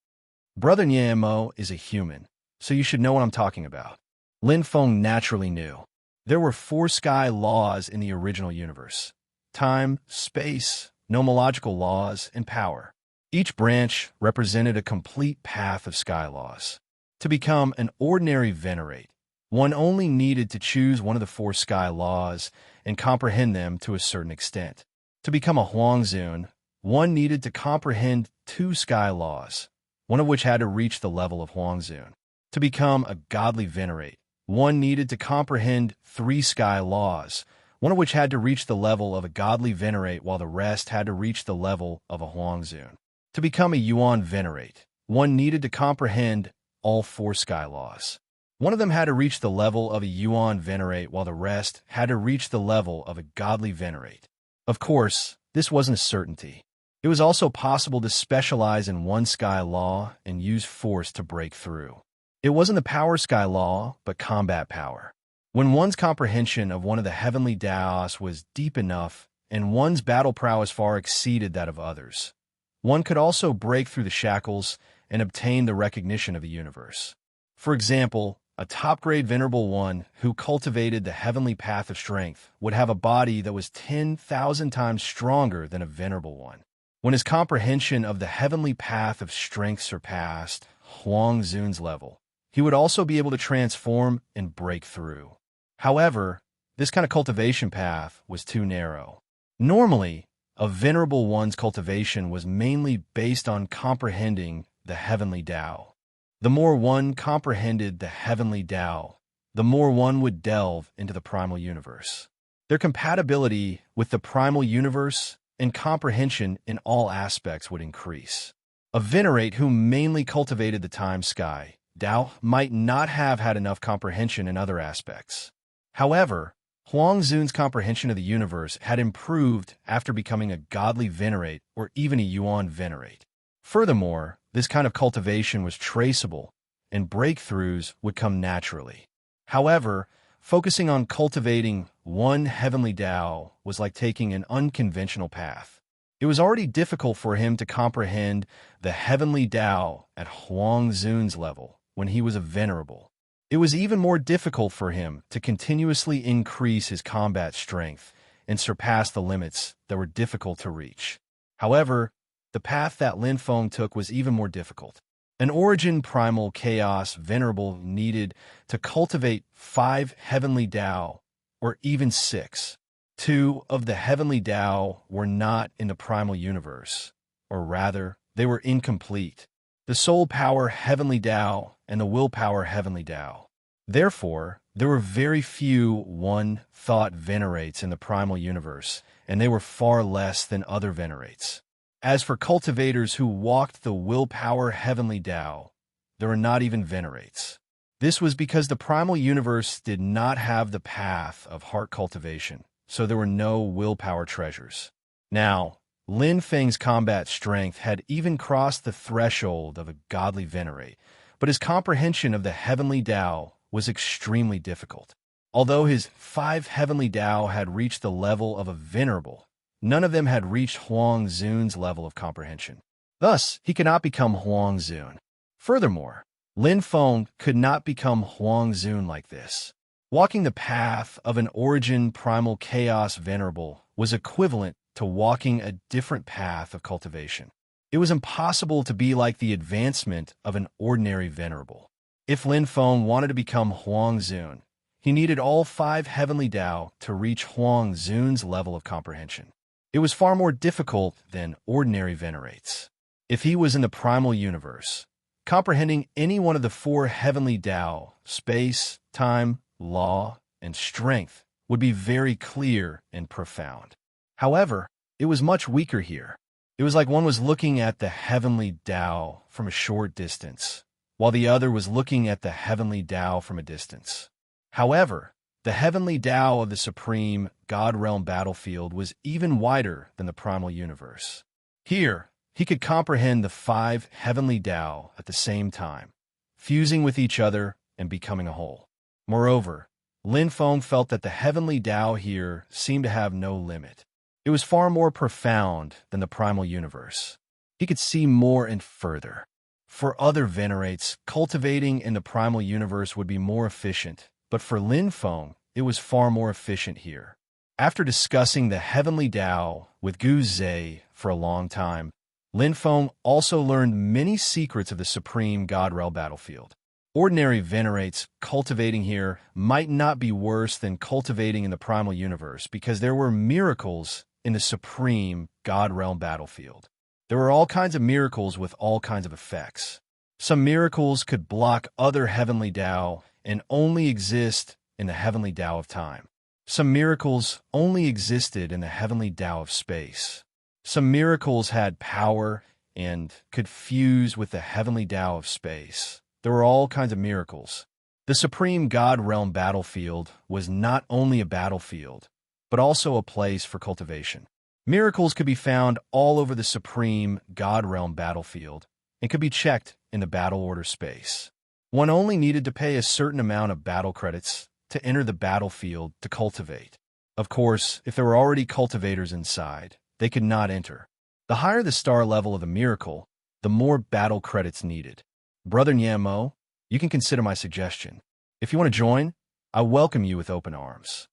Speaker 1: Brother Mo is a human, so you should know what I'm talking about. Lin Feng naturally knew. There were 4 sky laws in the original universe: time, space, nomological laws, and power. Each branch represented a complete path of sky laws. To become an ordinary venerate, one only needed to choose one of the 4 sky laws and comprehend them to a certain extent. To become a Huangzun, one needed to comprehend 2 sky laws, one of which had to reach the level of Huangzun. To become a godly venerate, one needed to comprehend 3 sky laws, one of which had to reach the level of a godly venerate while the rest had to reach the level of a Huangzun. To become a Yuan venerate, one needed to comprehend all 4 sky laws. One of them had to reach the level of a Yuan venerate while the rest had to reach the level of a godly venerate. Of course, this wasn't a certainty. It was also possible to specialize in one sky law and use force to break through. It wasn't the power sky law, but combat power. When one's comprehension of one of the heavenly Daos was deep enough and one's battle prowess far exceeded that of others, one could also break through the shackles and obtain the recognition of the universe. For example, a top-grade Venerable One who cultivated the heavenly path of strength would have a body that was 10,000 times stronger than a Venerable One. When his comprehension of the heavenly path of strength surpassed Huangzun's level, he would also be able to transform and break through. However, this kind of cultivation path was too narrow. Normally, a Venerable One's cultivation was mainly based on comprehending the heavenly Tao. The more one comprehended the heavenly Tao, the more one would delve into the primal universe. Their compatibility with the primal universe and comprehension in all aspects would increase. A venerate who mainly cultivated the time sky, Tao, might not have had enough comprehension in other aspects. However, Huangzun's comprehension of the universe had improved after becoming a godly venerate or even a Yuan venerate. Furthermore, this kind of cultivation was traceable, and breakthroughs would come naturally. However, focusing on cultivating one heavenly Tao was like taking an unconventional path. It was already difficult for him to comprehend the heavenly Tao at Huangzun's level when he was a venerable. It was even more difficult for him to continuously increase his combat strength and surpassed the limits that were difficult to reach. However, the path that Lin Feng took was even more difficult. An origin primal chaos venerable needed to cultivate 5 heavenly Tao, or even 6. 2 of the heavenly Tao were not in the primal universe, or rather, they were incomplete. The soul power heavenly Tao and the willpower heavenly Tao. Therefore, there were very few one-thought venerates in the primal universe, and they were far less than other venerates. As for cultivators who walked the willpower heavenly Tao, there were not even venerates. This was because the primal universe did not have the path of heart cultivation, so there were no willpower treasures. Now, Lin Feng's combat strength had even crossed the threshold of a godly venerate, but his comprehension of the heavenly Tao was extremely difficult. Although his 5 heavenly Tao had reached the level of a venerable, none of them had reached Huang Zun's level of comprehension. Thus, he could not become Huang Zun. Furthermore, Lin Feng could not become Huang Zun like this. Walking the path of an origin primal chaos venerable was equivalent to walking a different path of cultivation. It was impossible to be like the advancement of an ordinary venerable. If Lin Feng wanted to become Huang Zun, he needed all 5 heavenly Tao to reach Huang Zun's level of comprehension. It was far more difficult than ordinary venerates. If he was in the primal universe, comprehending any one of the 4 heavenly Tao, space, time, law, and strength, would be very clear and profound. However, it was much weaker here. It was like one was looking at the heavenly Tao from a short distance, while the other was looking at the heavenly Tao from a distance. However, the heavenly Tao of the supreme God realm battlefield was even wider than the primal universe. Here, he could comprehend the 5 heavenly Tao at the same time, fusing with each other and becoming a whole. Moreover, Lin Feng felt that the heavenly Tao here seemed to have no limit. It was far more profound than the primal universe. He could see more and further. For other venerates, cultivating in the primal universe would be more efficient, but for Lin Feng, it was far more efficient here. After discussing the heavenly Tao with Gu Zhe for a long time, Lin Feng also learned many secrets of the supreme God realm battlefield. Ordinary venerates cultivating here might not be worse than cultivating in the primal universe because there were miracles in the supreme God realm battlefield. There were all kinds of miracles with all kinds of effects. Some miracles could block other heavenly Tao and only exist in the heavenly Tao of time. Some miracles only existed in the heavenly Tao of space. Some miracles had power and could fuse with the heavenly Tao of space. There were all kinds of miracles. The supreme God realm battlefield was not only a battlefield, but also a place for cultivation. Miracles could be found all over the supreme God realm battlefield and could be checked in the battle order space. One only needed to pay a certain amount of battle credits to enter the battlefield to cultivate. Of course, if there were already cultivators inside, they could not enter. The higher the star level of the miracle, the more battle credits needed. Brother Nyamo, you can consider my suggestion. If you want to join, I welcome you with open arms.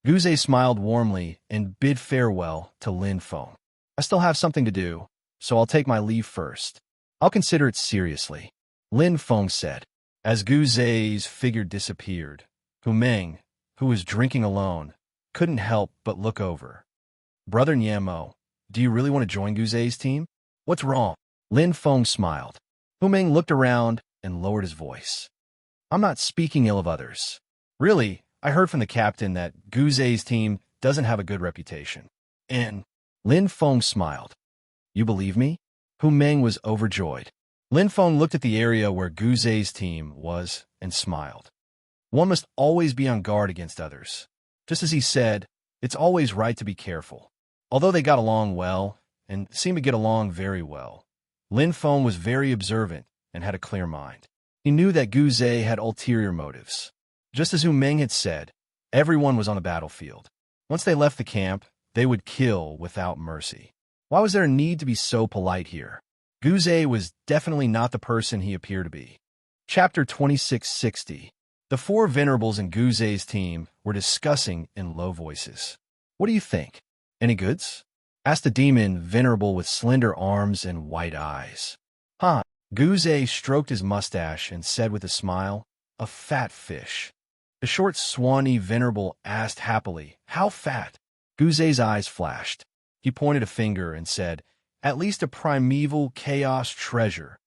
Speaker 1: Guze smiled warmly and bid farewell to Lin Feng. I still have something to do, so I'll take my leave first. I'll consider it seriously, Lin Feng said. As Guze's figure disappeared, Humeng, who was drinking alone, couldn't help but look over. Brother Nyamo, do you really want to join Guze's team? What's wrong? Lin Feng smiled. Humeng looked around and lowered his voice. I'm not speaking ill of others. Really, I heard from the captain that Guze's team doesn't have a good reputation. And Lin Feng smiled. You believe me? Humeng was overjoyed. Lin Feng looked at the area where Guze's team was and smiled. One must always be on guard against others. Just as he said, it's always right to be careful. Although they got along well and seemed to get along very well, Lin Feng was very observant and had a clear mind. He knew that Guze had ulterior motives. Just as Humeng had said, everyone was on the battlefield. Once they left the camp, they would kill without mercy. Why was there a need to be so polite here? Guze was definitely not the person he appeared to be. Chapter 2660. The 4 venerables in Guze's team were discussing in low voices. What do you think? Any goods? Asked the demon, venerable with slender arms and white eyes. Huh. Guze stroked his mustache and said with a smile, a fat fish. The short Swanee venerable asked happily, how fat? Guze's eyes flashed. He pointed a finger and said, at least a primeval chaos treasure.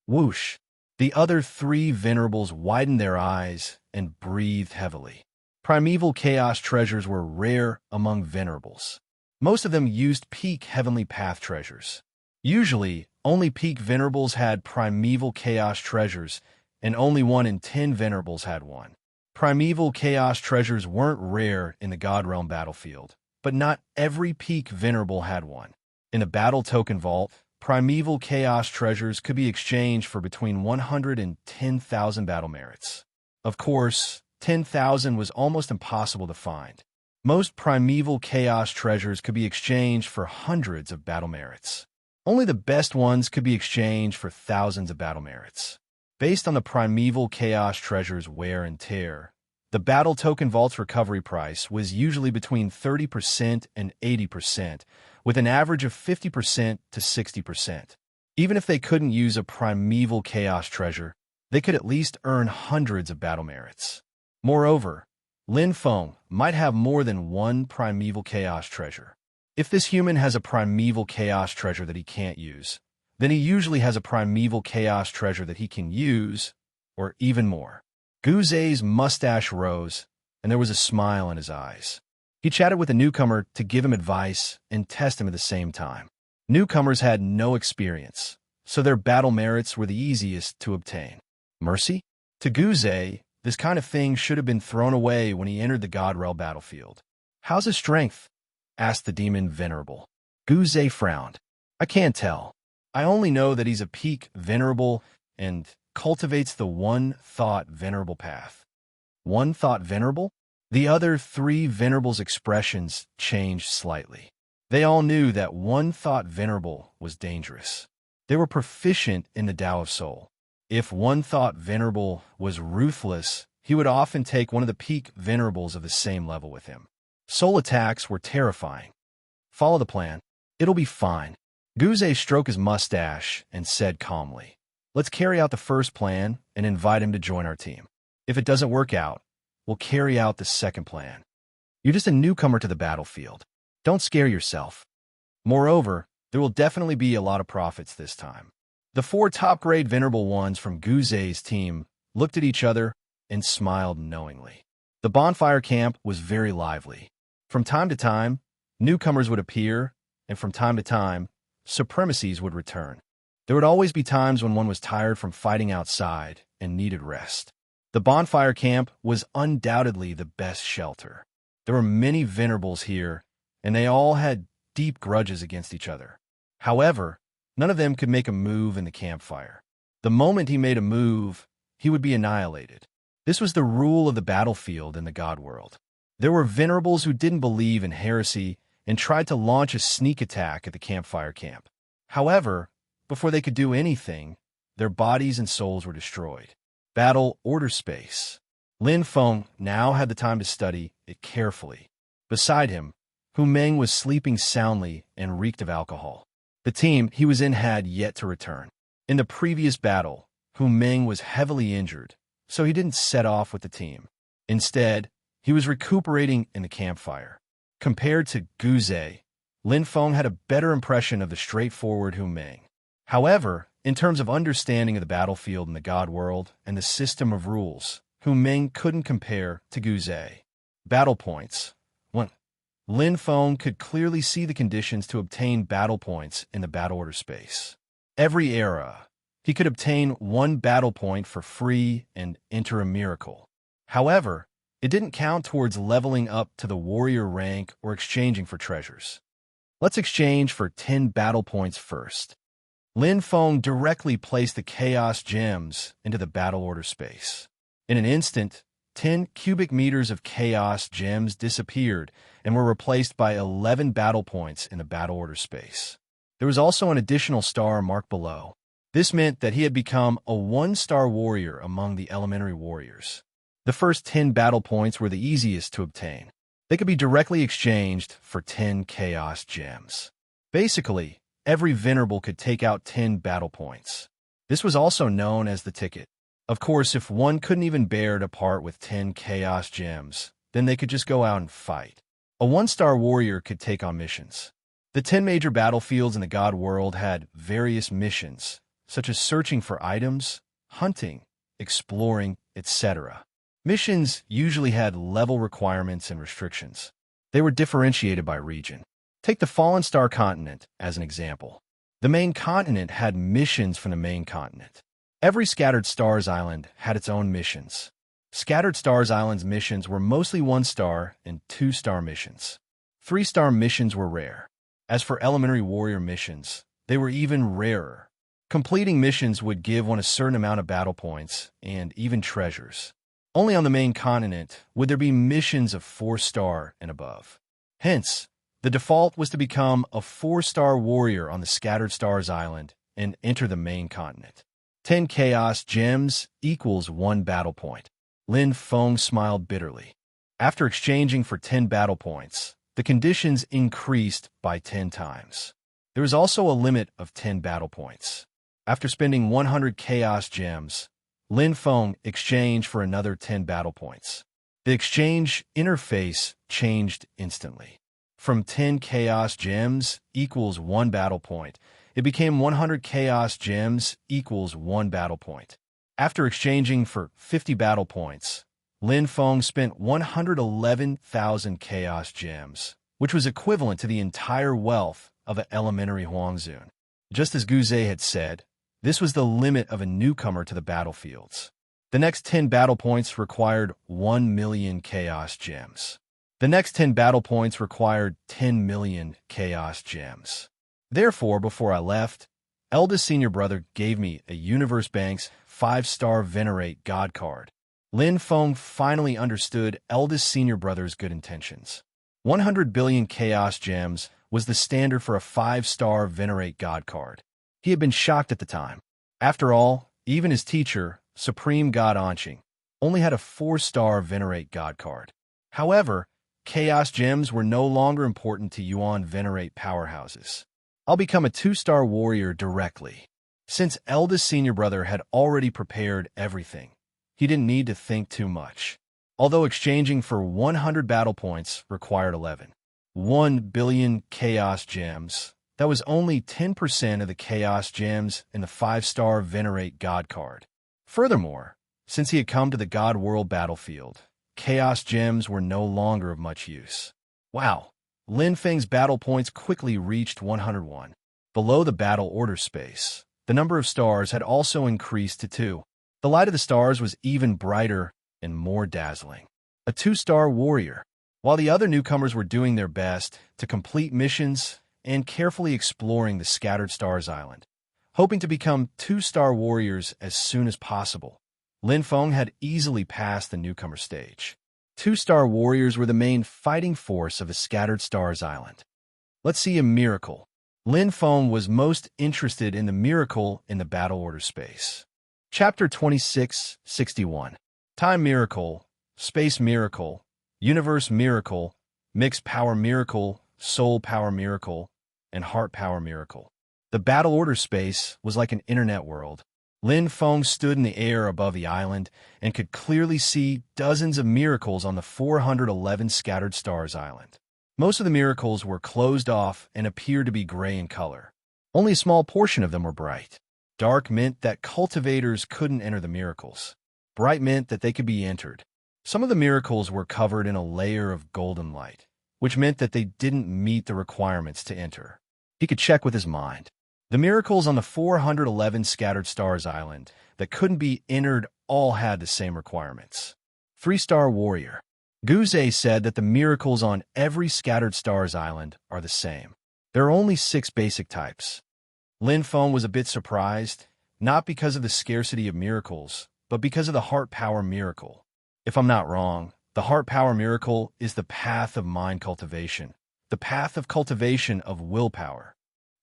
Speaker 1: Whoosh! The other three venerables widened their eyes and breathed heavily. Primeval chaos treasures were rare among venerables. Most of them used peak heavenly path treasures. Usually, only peak venerables had primeval chaos treasures, and only 1 in 10 venerables had one. Primeval chaos treasures weren't rare in the God Realm battlefield, but not every peak venerable had one. In the Battle Token Vault, primeval chaos treasures could be exchanged for between 100 and 10,000 battle merits. Of course, 10,000 was almost impossible to find. Most primeval chaos treasures could be exchanged for hundreds of battle merits. Only the best ones could be exchanged for thousands of battle merits. Based on the primeval chaos treasure's wear and tear, the Battle Token Vault's recovery price was usually between 30% and 80%, with an average of 50% to 60%. Even if they couldn't use a primeval chaos treasure, they could at least earn hundreds of battle merits. Moreover, Lin Feng might have more than one primeval chaos treasure. If this human has a primeval chaos treasure that he can't use, then he usually has a primeval chaos treasure that he can use, or even more. Guze's mustache rose, and there was a smile in his eyes. He chatted with the newcomer to give him advice and test him at the same time. Newcomers had no experience, so their battle merits were the easiest to obtain. Mercy? To Guze, this kind of thing should have been thrown away when he entered the God Realm battlefield. How's his strength? Asked the demon venerable. Guze frowned. I can't tell. I only know that he's a peak venerable and cultivates the one thought venerable path. One thought venerable? The other three venerables' expressions changed slightly. They all knew that one thought venerable was dangerous. They were proficient in the Tao of Soul. If one thought venerable was ruthless, he would often take one of the peak venerables of the same level with him. Soul attacks were terrifying. Follow the plan. It'll be fine. Guze stroked his mustache and said calmly, let's carry out the first plan and invite him to join our team. If it doesn't work out, we'll carry out the second plan. You're just a newcomer to the battlefield. Don't scare yourself. Moreover, there will definitely be a lot of profits this time. The 4 top-grade venerable ones from Guze's team looked at each other and smiled knowingly. The bonfire camp was very lively. From time to time, newcomers would appear, and from time to time, supremacies would return. There would always be times when one was tired from fighting outside and needed rest. The bonfire camp was undoubtedly the best shelter. There were many venerables here, and they all had deep grudges against each other. However, none of them could make a move in the campfire. The moment he made a move, he would be annihilated. This was the rule of the battlefield in the God world. There were venerables who didn't believe in heresy and tried to launch a sneak attack at the campfire camp. However, before they could do anything, their bodies and souls were destroyed. Battle order space. Lin Feng now had the time to study it carefully. Beside him, Hu Meng was sleeping soundly and reeked of alcohol. The team he was in had yet to return. In the previous battle, Hu Meng was heavily injured, so he didn't set off with the team. Instead, he was recuperating in the campfire. Compared to Guze, Lin Feng had a better impression of the straightforward Hu Meng. However, in terms of understanding of the battlefield in the God world and the system of rules, Hu Meng couldn't compare to Guze. Battle points. 1. Lin Feng could clearly see the conditions to obtain battle points in the battle order space. Every era, he could obtain 1 battle point for free and enter a miracle. However, it didn't count towards leveling up to the warrior rank or exchanging for treasures. Let's exchange for 10 battle points first. Lin Feng directly placed the chaos gems into the battle order space. In an instant, 10 cubic meters of chaos gems disappeared and were replaced by 11 battle points in the battle order space. There was also an additional star marked below. This meant that he had become a 1-star warrior among the elementary warriors. The first 10 battle points were the easiest to obtain. They could be directly exchanged for 10 chaos gems. Basically, every venerable could take out 10 battle points. This was also known as the ticket. Of course, if one couldn't even bear to part with 10 chaos gems, then they could just go out and fight. A one-star warrior could take on missions. The 10 major battlefields in the God world had various missions, such as searching for items, hunting, exploring, etc. Missions usually had level requirements and restrictions. They were differentiated by region. Take the Fallen Star continent as an example. The main continent had missions from the main continent. Every Scattered Stars island had its own missions. Scattered Stars Island's missions were mostly 1-star and 2-star missions. 3-star missions were rare. As for Elementary Warrior missions, they were even rarer. Completing missions would give one a certain amount of battle points and even treasures. Only on the main continent would there be missions of 4-star and above. Hence, the default was to become a 4-star warrior on the Scattered Stars Island and enter the main continent. 10 chaos gems equals 1 battle point. Lin Feng smiled bitterly. After exchanging for 10 battle points, the conditions increased by 10 times. There was also a limit of 10 battle points. After spending 100 chaos gems, Lin Feng exchanged for another 10 battle points. The exchange interface changed instantly. From 10 chaos gems equals 1 battle point, it became 100 chaos gems equals 1 battle point. After exchanging for 50 battle points, Lin Feng spent 111,000 chaos gems, which was equivalent to the entire wealth of an elementary Huangzun. Just as Guze had said, this was the limit of a newcomer to the battlefields. The next 10 battle points required 1 million chaos gems. The next 10 battle points required 10 million chaos gems. Therefore, before I left, eldest senior brother gave me a Universe Bank's 5-star Venerate God card. Lin Feng finally understood eldest senior brother's good intentions. 100 billion chaos gems was the standard for a 5-star Venerate God card. He had been shocked at the time. After all, even his teacher, Supreme God Anqing, only had a 4-star Venerate God card. However, chaos gems were no longer important to Yuan Venerate powerhouses. I'll become a 2-star warrior directly. Since eldest senior brother had already prepared everything, he didn't need to think too much. Although exchanging for 100 battle points required 1 billion chaos gems, that was only 10% of the chaos gems in the 5-star Venerate God card. Furthermore, since he had come to the God World battlefield, chaos gems were no longer of much use. Wow! Lin Feng's battle points quickly reached 101. Below the battle order space, the number of stars had also increased to 2. The light of the stars was even brighter and more dazzling. A 2-star warrior. While the other newcomers were doing their best to complete missions and carefully exploring the Scattered Stars Island, hoping to become 2-star warriors as soon as possible, Lin Feng had easily passed the newcomer stage. 2-star warriors were the main fighting force of the Scattered Stars Island. Let's see a miracle. Lin Feng was most interested in the miracle in the battle order space. Chapter 2661. Time Miracle, Space Miracle, Universe Miracle, Mixed Power Miracle, Soul Power Miracle, and Heart Power Miracle. The battle order space was like an internet world. Lin Feng stood in the air above the island and could clearly see dozens of miracles on the 411 Scattered Stars Island. Most of the miracles were closed off and appeared to be gray in color. Only a small portion of them were bright. Dark meant that cultivators couldn't enter the miracles. Bright meant that they could be entered. Some of the miracles were covered in a layer of golden light, which meant that they didn't meet the requirements to enter. He could check with his mind. The miracles on the 411 Scattered Stars Island that couldn't be entered all had the same requirements. 3-star warrior. Guze said that the miracles on every Scattered Stars Island are the same. There are only 6 basic types. Lin Feng was a bit surprised, not because of the scarcity of miracles, but because of the Heart Power Miracle. If I'm not wrong, the Heart Power Miracle is the path of mind cultivation, the path of cultivation of willpower.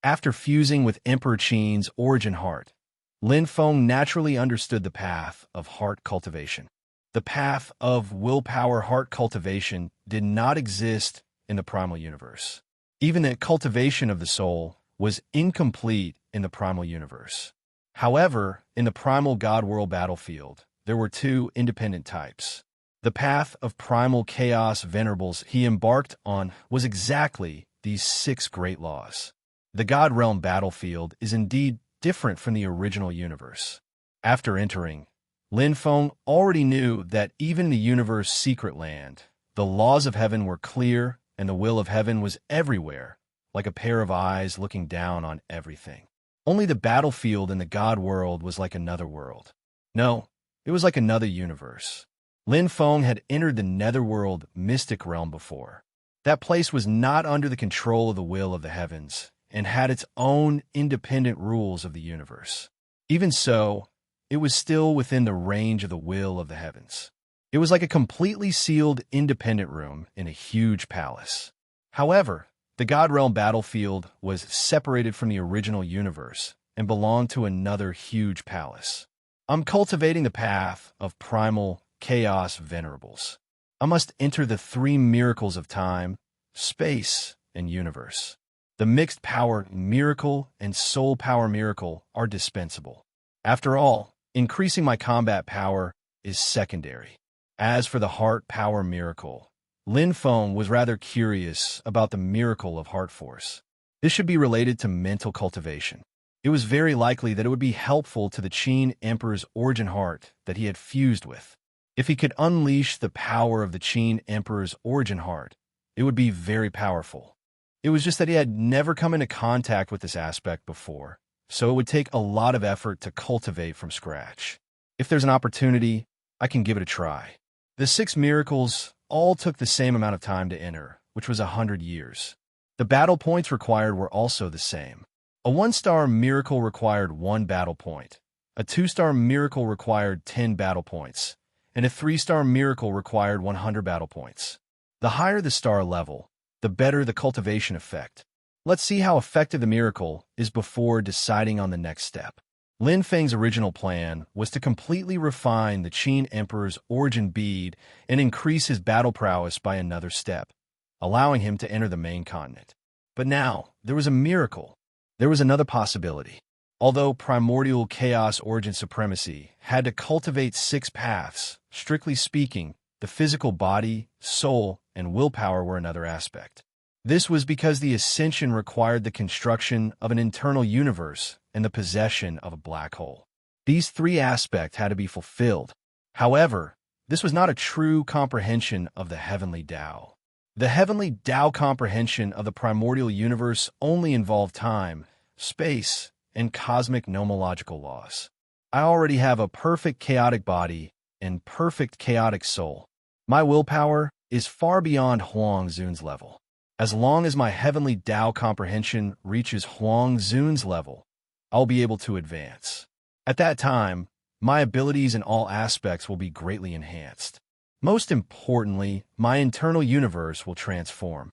Speaker 1: After fusing with Emperor Qin's origin heart, Lin Feng naturally understood the path of heart cultivation. The path of willpower heart cultivation did not exist in the primal universe. Even the cultivation of the soul was incomplete in the primal universe. However, in the primal God world battlefield, there were two independent types. The path of primal chaos venerables he embarked on was exactly these 6 great laws. The God realm battlefield is indeed different from the original universe. After entering, Lin Feng already knew that even in the universe's secret land, the laws of heaven were clear and the will of heaven was everywhere, like a pair of eyes looking down on everything. Only the battlefield in the God world was like another world. No, it was like another universe. Lin Feng had entered the netherworld mystic realm before. That place was not under the control of the will of the heavens and had its own independent rules of the universe. Even so, it was still within the range of the will of the heavens. It was like a completely sealed independent room in a huge palace. However, the God realm battlefield was separated from the original universe and belonged to another huge palace. I'm cultivating the path of primal chaos venerables. I must enter the 3 miracles of time, space, and universe. The mixed power miracle and soul power miracle are dispensable. After all, increasing my combat power is secondary. As for the heart power miracle, Lin Feng was rather curious about the miracle of heart force. This should be related to mental cultivation. It was very likely that it would be helpful to the Qin Emperor's origin heart that he had fused with. If he could unleash the power of the Qin Emperor's origin heart, it would be very powerful. It was just that he had never come into contact with this aspect before, so it would take a lot of effort to cultivate from scratch. If there's an opportunity, I can give it a try. The 6 miracles all took the same amount of time to enter, which was 100 years. The battle points required were also the same. A 1-star miracle required 1 battle point. A 2-star miracle required 10 battle points. And a 3-star miracle required 100 battle points. The higher the star level, the better the cultivation effect. Let's see how effective the miracle is before deciding on the next step. Lin Feng's original plan was to completely refine the Qin Emperor's origin bead and increase his battle prowess by another step, allowing him to enter the main continent. But now, there was a miracle. There was another possibility. Although primordial chaos origin supremacy had to cultivate 6 paths, strictly speaking, the physical body, soul, and willpower were another aspect. This was because the ascension required the construction of an internal universe and the possession of a black hole. These 3 aspects had to be fulfilled. However, this was not a true comprehension of the heavenly Tao. The heavenly Tao comprehension of the primordial universe only involved time, space, and cosmic nomological laws. I already have a perfect chaotic body and perfect chaotic soul. My willpower is far beyond Huang Zun's level. As long as my heavenly Tao comprehension reaches Huang Zun's level, I'll be able to advance. At that time, my abilities in all aspects will be greatly enhanced. Most importantly, my internal universe will transform.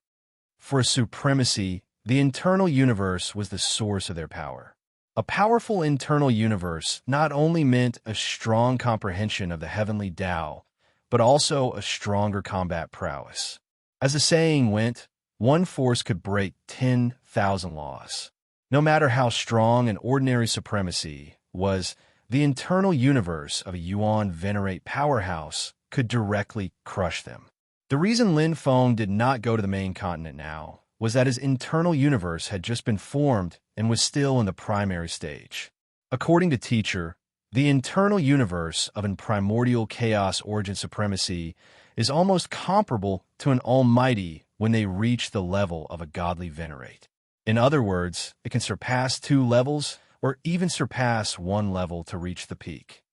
Speaker 1: For supremacy, the internal universe was the source of their power. A powerful internal universe not only meant a strong comprehension of the heavenly Tao, but also a stronger combat prowess. As the saying went, one force could break 10,000 laws. No matter how strong an ordinary supremacy was, the internal universe of a Yuan Venerate powerhouse could directly crush them. The reason Lin Feng did not go to the main continent now was that his internal universe had just been formed and was still in the primary stage. According to Teacher, the internal universe of an primordial chaos origin supremacy is almost comparable to an almighty when they reach the level of a godly venerate. In other words, it can surpass 2 levels or even surpass 1 level to reach the peak.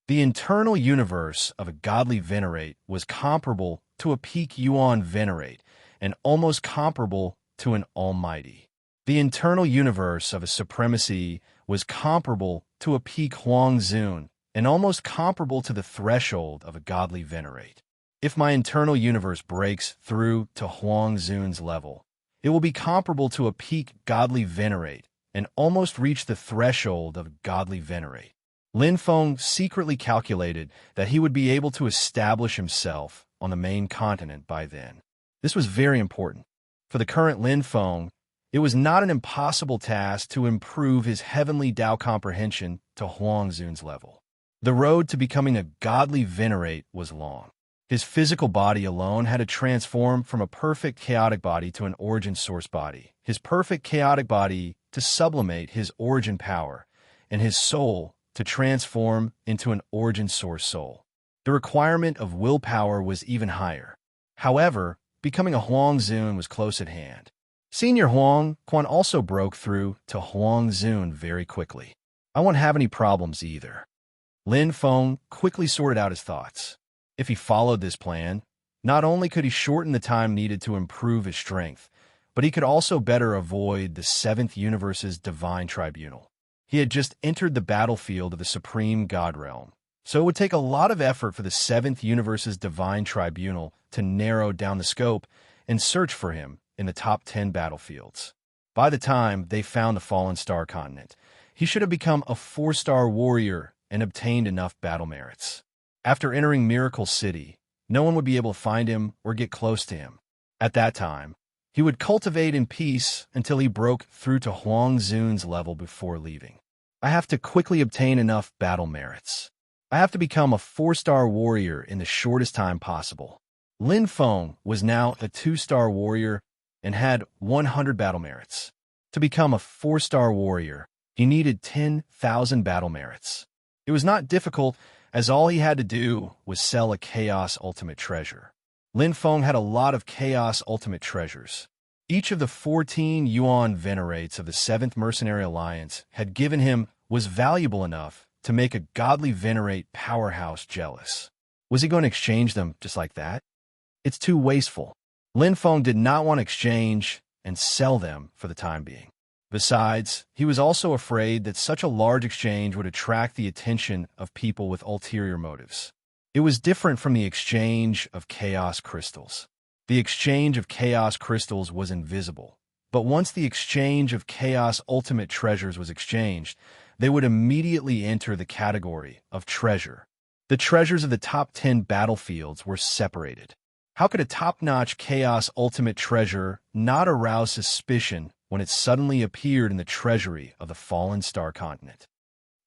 Speaker 1: The internal universe of a godly venerate was comparable to a peak Yuan venerate and almost comparable to an almighty. The internal universe of a supremacy was comparable to a peak Huang Zun and almost comparable to the threshold of a godly venerate. If my internal universe breaks through to Huang Zun's level, it will be comparable to a peak godly venerate and almost reach the threshold of godly venerate. Lin Feng secretly calculated that he would be able to establish himself on the main continent by then. This was very important. For the current Lin Feng, it was not an impossible task to improve his heavenly Tao comprehension to Huangzun's level. The road to becoming a godly venerate was long. His physical body alone had to transform from a perfect chaotic body to an origin source body, his perfect chaotic body to sublimate his origin power, and his soul to transform into an origin source soul. The requirement of willpower was even higher. However, becoming a Huangzun was close at hand. Senior Huang Quan also broke through to Huangzun very quickly. I won't have any problems either. Lin Feng quickly sorted out his thoughts. If he followed this plan, not only could he shorten the time needed to improve his strength, but he could also better avoid the Seventh Universe's divine tribunal. He had just entered the battlefield of the Supreme God Realm, so it would take a lot of effort for the Seventh Universe's divine tribunal to narrow down the scope and search for him in the top 10 battlefields. By the time they found the fallen star continent, he should have become a 4-star warrior and obtained enough battle merits. After entering Miracle City, no one would be able to find him or get close to him. At that time, he would cultivate in peace until he broke through to Huangzun's level before leaving. I have to quickly obtain enough battle merits. I have to become a 4-star warrior in the shortest time possible. Lin Feng was now a 2-star warrior and had 100 battle merits. To become a 4-star warrior, he needed 10,000 battle merits. It was not difficult, as all he had to do was sell a Chaos Ultimate Treasure. Lin Feng had a lot of Chaos Ultimate Treasures. Each of the 14 Yuan Venerates of the 7th Mercenary Alliance had given him was valuable enough to make a godly Venerate powerhouse jealous. Was he going to exchange them just like that? It's too wasteful. Lin Feng did not want to exchange and sell them for the time being. Besides, he was also afraid that such a large exchange would attract the attention of people with ulterior motives. It was different from the exchange of chaos crystals. The exchange of chaos crystals was invisible, but once the exchange of chaos ultimate treasures was exchanged, they would immediately enter the category of treasure. The treasures of the top 10 battlefields were separated. How could a top-notch chaos ultimate treasure not arouse suspicion when it suddenly appeared in the treasury of the fallen star continent?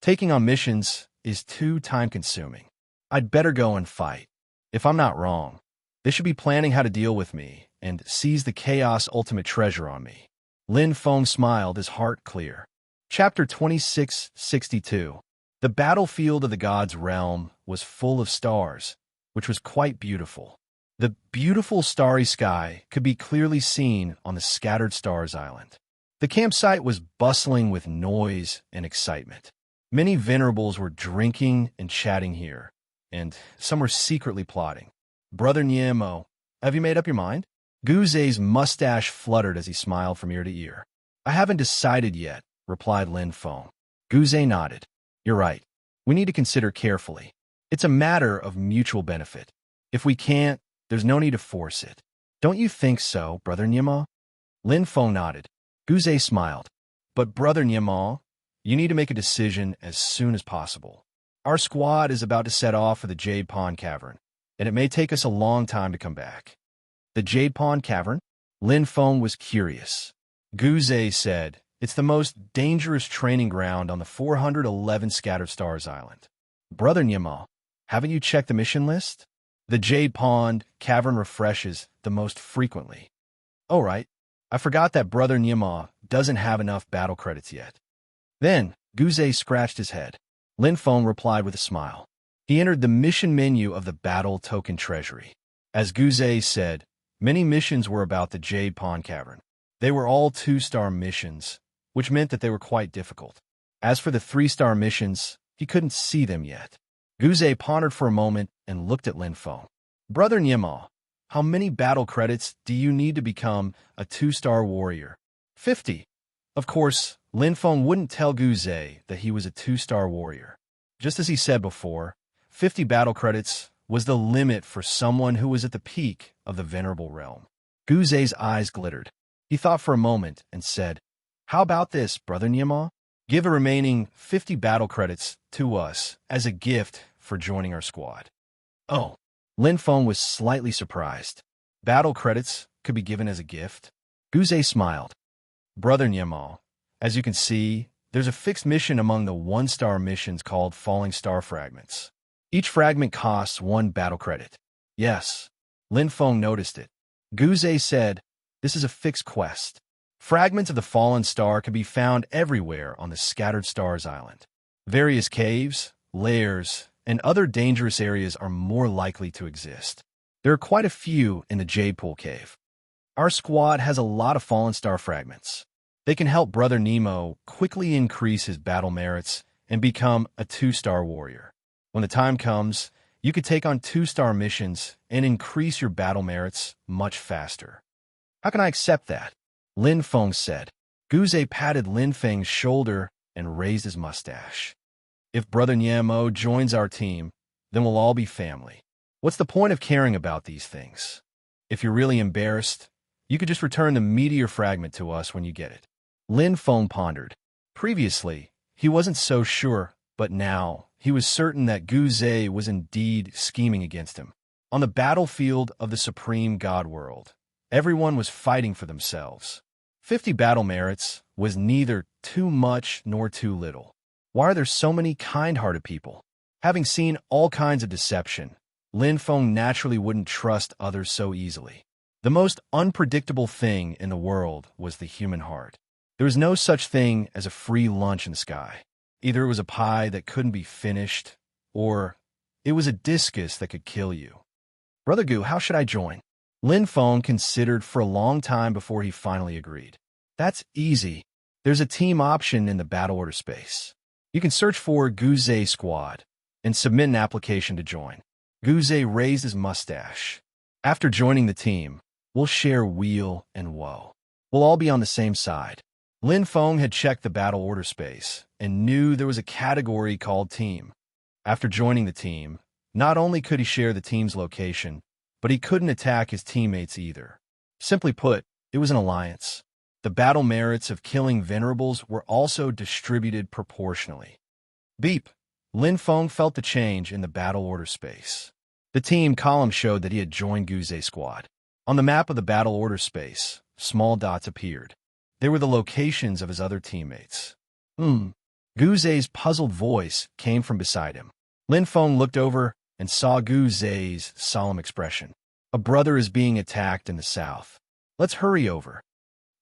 Speaker 1: Taking on missions is too time-consuming. I'd better go and fight. If I'm not wrong, they should be planning how to deal with me and seize the chaos ultimate treasure on me. Lin Feng smiled, his heart clear. Chapter 2662. The battlefield of the gods' realm was full of stars, which was quite beautiful. The beautiful starry sky could be clearly seen on the scattered stars island. The campsite was bustling with noise and excitement. Many venerables were drinking and chatting here, and some were secretly plotting. Brother Niemo, have you made up your mind? Guzei's mustache fluttered as he smiled from ear to ear. I haven't decided yet, replied Lin Feng. Guzei nodded. You're right. We need to consider carefully. It's a matter of mutual benefit. If we can't, there's no need to force it. Don't you think so, Brother Niemo? Lin Feng nodded. Guzei smiled. But Brother Niemo, you need to make a decision as soon as possible. Our squad is about to set off for the Jade Pond Cavern, and it may take us a long time to come back. The Jade Pond Cavern? Lin Feng was curious. Guzei said, it's the most dangerous training ground on the 411 Scattered Stars Island. Brother Niemo, haven't you checked the mission list? The Jade Pond Cavern refreshes the most frequently. Oh, right. I forgot that Brother Niemo doesn't have enough battle credits yet. Then, Guzei scratched his head. Lin Feng replied with a smile. He entered the mission menu of the Battle Token Treasury. As Guzei said, many missions were about the Jade Pond Cavern. They were all 2-star missions, which meant that they were quite difficult. As for the 3-star missions, he couldn't see them yet. Guzei pondered for a moment and looked at Lin Feng. Brother Niemo, how many battle credits do you need to become a 2-star warrior? 50. Of course, Lin Feng wouldn't tell Guzei that he was a 2-star warrior. Just as he said before, 50 battle credits was the limit for someone who was at the peak of the Venerable Realm. Guzei's eyes glittered. He thought for a moment and said, How about this, Brother Niemo? Give a remaining 50 battle credits to us as a gift for joining our squad. Oh, Lin Feng was slightly surprised. Battle credits could be given as a gift? Guze smiled. Brother Nyemo, as you can see, there's a fixed mission among the one-star missions called Falling Star Fragments. Each fragment costs 1 battle credit. Yes, Lin Feng noticed it. Guze said, this is a fixed quest. Fragments of the fallen star can be found everywhere on the Scattered Stars Island. Various caves, lairs, and other dangerous areas are more likely to exist. There are quite a few in the Jade Pool Cave. Our squad has a lot of fallen star fragments. They can help Brother Nemo quickly increase his battle merits and become a 2-star warrior. When the time comes, you could take on 2-star missions and increase your battle merits much faster. How can I accept that? Lin Feng said. Guze patted Lin Feng's shoulder and raised his mustache. If Brother Nyemo joins our team, then we'll all be family. What's the point of caring about these things? If you're really embarrassed, you could just return the meteor fragment to us when you get it. Lin Feng pondered. Previously, he wasn't so sure, but now he was certain that Guze was indeed scheming against him. On the battlefield of the Supreme God World, everyone was fighting for themselves. 50 battle merits was neither too much nor too little. Why are there so many kind-hearted people? Having seen all kinds of deception, Lin Feng naturally wouldn't trust others so easily. The most unpredictable thing in the world was the human heart. There was no such thing as a free lunch in the sky. Either it was a pie that couldn't be finished, or it was a discus that could kill you. Brother Gu, how should I join? Lin Feng considered for a long time before he finally agreed. That's easy. There's a team option in the battle order space. You can search for Guze Squad and submit an application to join. Guze raised his mustache. After joining the team, we'll share weal and woe. We'll all be on the same side. Lin Feng had checked the battle order space and knew there was a category called team. After joining the team, not only could he share the team's location, but he couldn't attack his teammates either. Simply put, it was an alliance. The battle merits of killing venerables were also distributed proportionally. Beep! Lin Feng felt the change in the battle order space. The team column showed that he had joined Guze Squad. On the map of the battle order space, small dots appeared. They were the locations of his other teammates. Guze's puzzled voice came from beside him. Lin Feng looked over and saw Guze's solemn expression. A brother is being attacked in the south. Let's hurry over.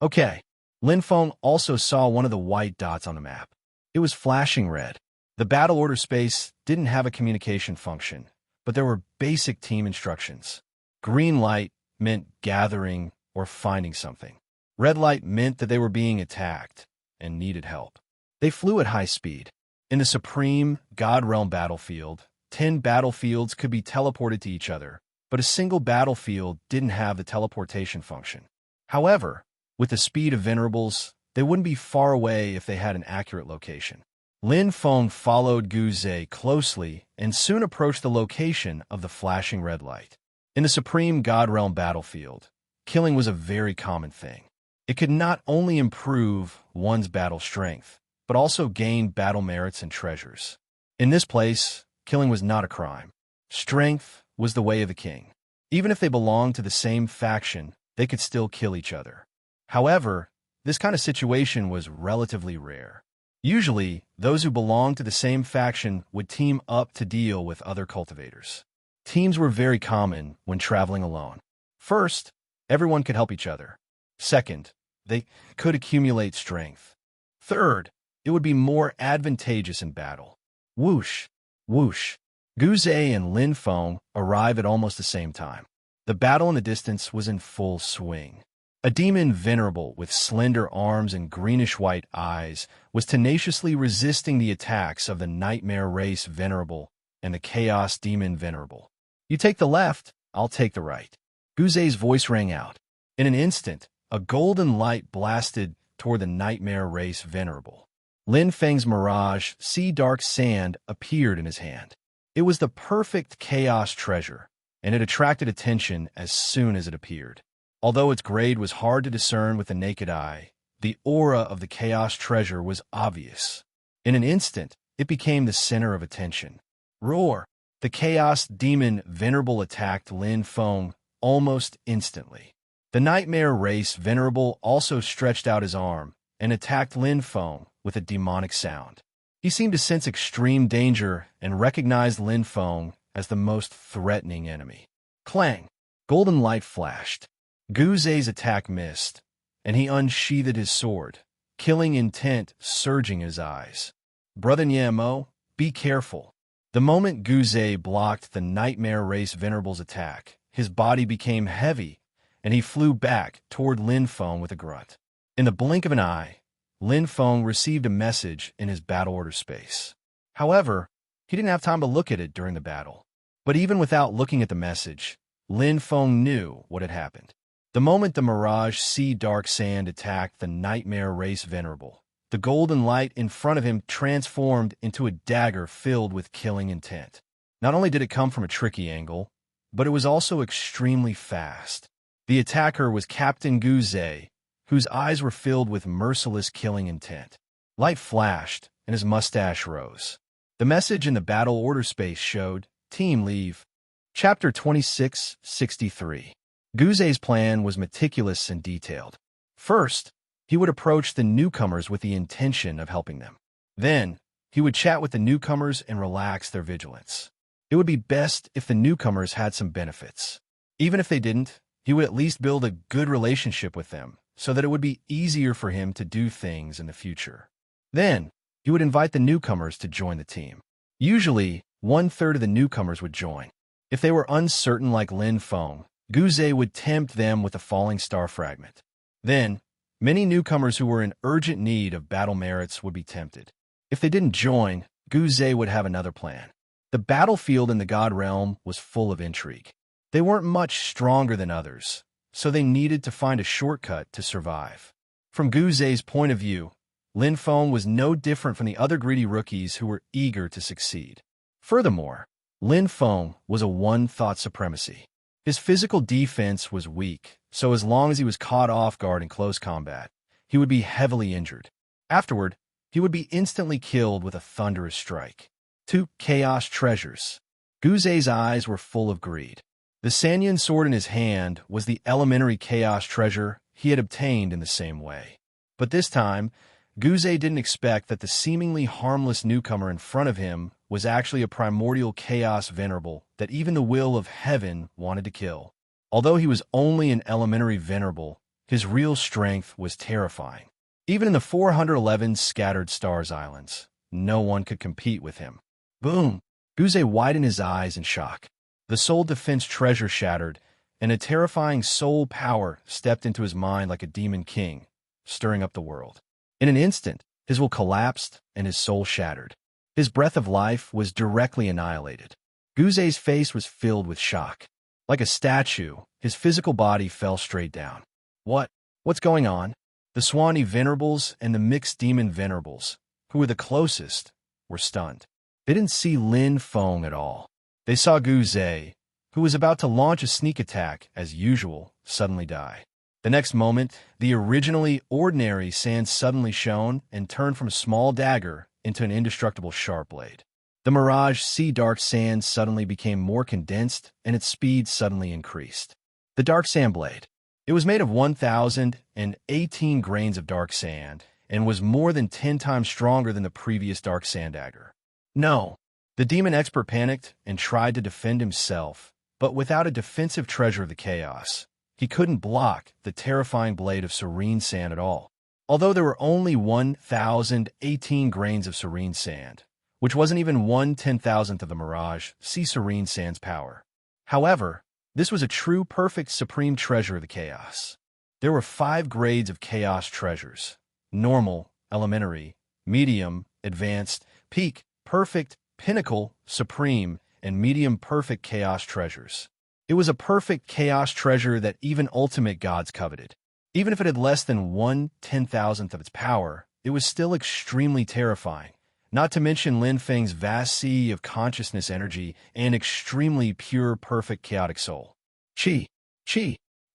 Speaker 1: Okay. Lin Feng also saw one of the white dots on the map. It was flashing red. The battle order space didn't have a communication function, but there were basic team instructions. Green light meant gathering or finding something. Red light meant that they were being attacked and needed help. They flew at high speed. In the Supreme God Realm battlefield, 10 battlefields could be teleported to each other, but a single battlefield didn't have the teleportation function. However, with the speed of venerables, they wouldn't be far away if they had an accurate location. Lin Feng followed Guze closely and soon approached the location of the flashing red light. In the Supreme God Realm battlefield, killing was a very common thing. It could not only improve one's battle strength, but also gain battle merits and treasures. In this place, killing was not a crime. Strength was the way of the king. Even if they belonged to the same faction, they could still kill each other. However, this kind of situation was relatively rare. Usually, those who belonged to the same faction would team up to deal with other cultivators. Teams were very common when traveling alone. First, everyone could help each other. Second, they could accumulate strength. Third, it would be more advantageous in battle. Whoosh, whoosh. Guze and Lin Feng arrived at almost the same time. The battle in the distance was in full swing. A demon venerable with slender arms and greenish-white eyes was tenaciously resisting the attacks of the Nightmare Race Venerable and the Chaos Demon Venerable. You take the left, I'll take the right. Guze's voice rang out. In an instant, a golden light blasted toward the Nightmare Race Venerable. Lin Feng's Mirage Sea Dark Sand appeared in his hand. It was the perfect chaos treasure, and it attracted attention as soon as it appeared. Although its grade was hard to discern with the naked eye, the aura of the Chaos Treasure was obvious. In an instant, it became the center of attention. Roar! The Chaos Demon Venerable attacked Lin Feng almost instantly. The Nightmare Race Venerable also stretched out his arm and attacked Lin Feng with a demonic sound. He seemed to sense extreme danger and recognized Lin Feng as the most threatening enemy. Clang! Golden light flashed. Gu Zei's attack missed, and he unsheathed his sword, killing intent surging in his eyes. Brother Niamo, be careful. The moment Gu Zei blocked the Nightmare Race Venerable's attack, his body became heavy, and he flew back toward Lin Feng with a grunt. In the blink of an eye, Lin Feng received a message in his battle order space. However, he didn't have time to look at it during the battle. But even without looking at the message, Lin Feng knew what had happened. The moment the Mirage Sea Dark Sand attacked the Nightmare Race Venerable, the golden light in front of him transformed into a dagger filled with killing intent. Not only did it come from a tricky angle, but it was also extremely fast. The attacker was Captain Gu Zei, whose eyes were filled with merciless killing intent. Light flashed, and his mustache rose. The message in the battle order space showed, Team Leave. Chapter 2663. Gu Zei's plan was meticulous and detailed. First, he would approach the newcomers with the intention of helping them. Then, he would chat with the newcomers and relax their vigilance. It would be best if the newcomers had some benefits. Even if they didn't, he would at least build a good relationship with them so that it would be easier for him to do things in the future. Then, he would invite the newcomers to join the team. Usually, 1/3 of the newcomers would join. If they were uncertain like Lin Feng, Gu Zei would tempt them with a falling star fragment. Then, many newcomers who were in urgent need of battle merits would be tempted. If they didn't join, Gu Zei would have another plan. The battlefield in the God Realm was full of intrigue. They weren't much stronger than others, so they needed to find a shortcut to survive. From Gu Zei's point of view, Lin Feng was no different from the other greedy rookies who were eager to succeed. Furthermore, Lin Feng was a one-thought supremacy. His physical defense was weak, so as long as he was caught off guard in close combat, he would be heavily injured. Afterward, he would be instantly killed with a thunderous strike. 2 Chaos Treasures. Gu Zei's eyes were full of greed. The Sanyan sword in his hand was the elementary Chaos Treasure he had obtained in the same way. But this time, Gu Zei didn't expect that the seemingly harmless newcomer in front of him was actually a primordial Chaos Venerable that even the will of heaven wanted to kill. Although he was only an elementary Venerable, his real strength was terrifying. Even in the 411 Scattered Stars Islands, no one could compete with him. Boom! Gu Zei widened his eyes in shock. The soul defense treasure shattered, and a terrifying soul power stepped into his mind like a demon king, stirring up the world. In an instant, his will collapsed and his soul shattered. His breath of life was directly annihilated. Gu Zei's face was filled with shock. Like a statue, his physical body fell straight down. What's going on? The Swanee Venerables and the Mixed Demon Venerables, who were the closest, were stunned. They didn't see Lin Feng at all. They saw Gu Zei, who was about to launch a sneak attack, as usual, suddenly die. The next moment, the originally ordinary sand suddenly shone and turned from a small dagger into an indestructible sharp blade. The Mirage Sea Dark Sand suddenly became more condensed, and its speed suddenly increased. The Dark Sand Blade. It was made of 1,018 grains of dark sand, and was more than 10 times stronger than the previous Dark Sand Dagger. No! The demon expert panicked and tried to defend himself, but without a defensive treasure of the chaos, he couldn't block the terrifying blade of serene sand at all. Although there were only 1,018 grains of serene sand, which wasn't even 1/10,000th of the Mirage Sea Serene Sand's power. However, this was a true perfect supreme treasure of the chaos. There were 5 grades of chaos treasures: normal, elementary, medium, advanced, peak, perfect, pinnacle, supreme, and medium perfect chaos treasures. It was a perfect chaos treasure that even ultimate gods coveted. Even if it had less than 1/10,000th of its power, it was still extremely terrifying, not to mention Lin Feng's vast sea of consciousness energy and extremely pure perfect chaotic soul. Chi.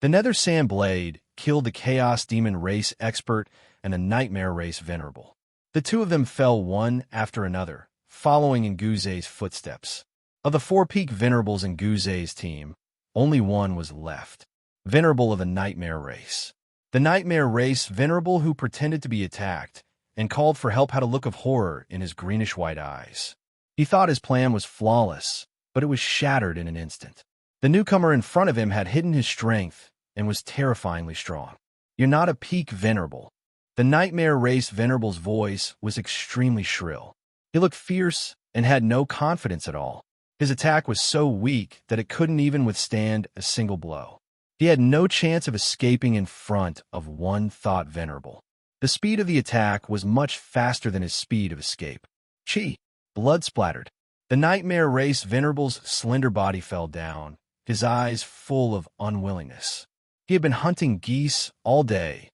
Speaker 1: The Nether Sand Blade killed the Chaos Demon Race Expert and the Nightmare Race Venerable. The two of them fell one after another, following in Guzé's footsteps. Of the 4 peak Venerables in Guzé's team, only one was left. Venerable of the Nightmare Race. The Nightmare Race Venerable who pretended to be attacked and called for help had a look of horror in his greenish-white eyes. He thought his plan was flawless, but it was shattered in an instant. The newcomer in front of him had hidden his strength and was terrifyingly strong. "You're not a peak Venerable." The Nightmare Race Venerable's voice was extremely shrill. He looked fierce and had no confidence at all. His attack was so weak that it couldn't even withstand a single blow. He had no chance of escaping in front of one thought Venerable. The speed of the attack was much faster than his speed of escape. Chi! Blood splattered. The Nightmare Race Venerable's slender body fell down, his eyes full of unwillingness. He had been hunting geese all day,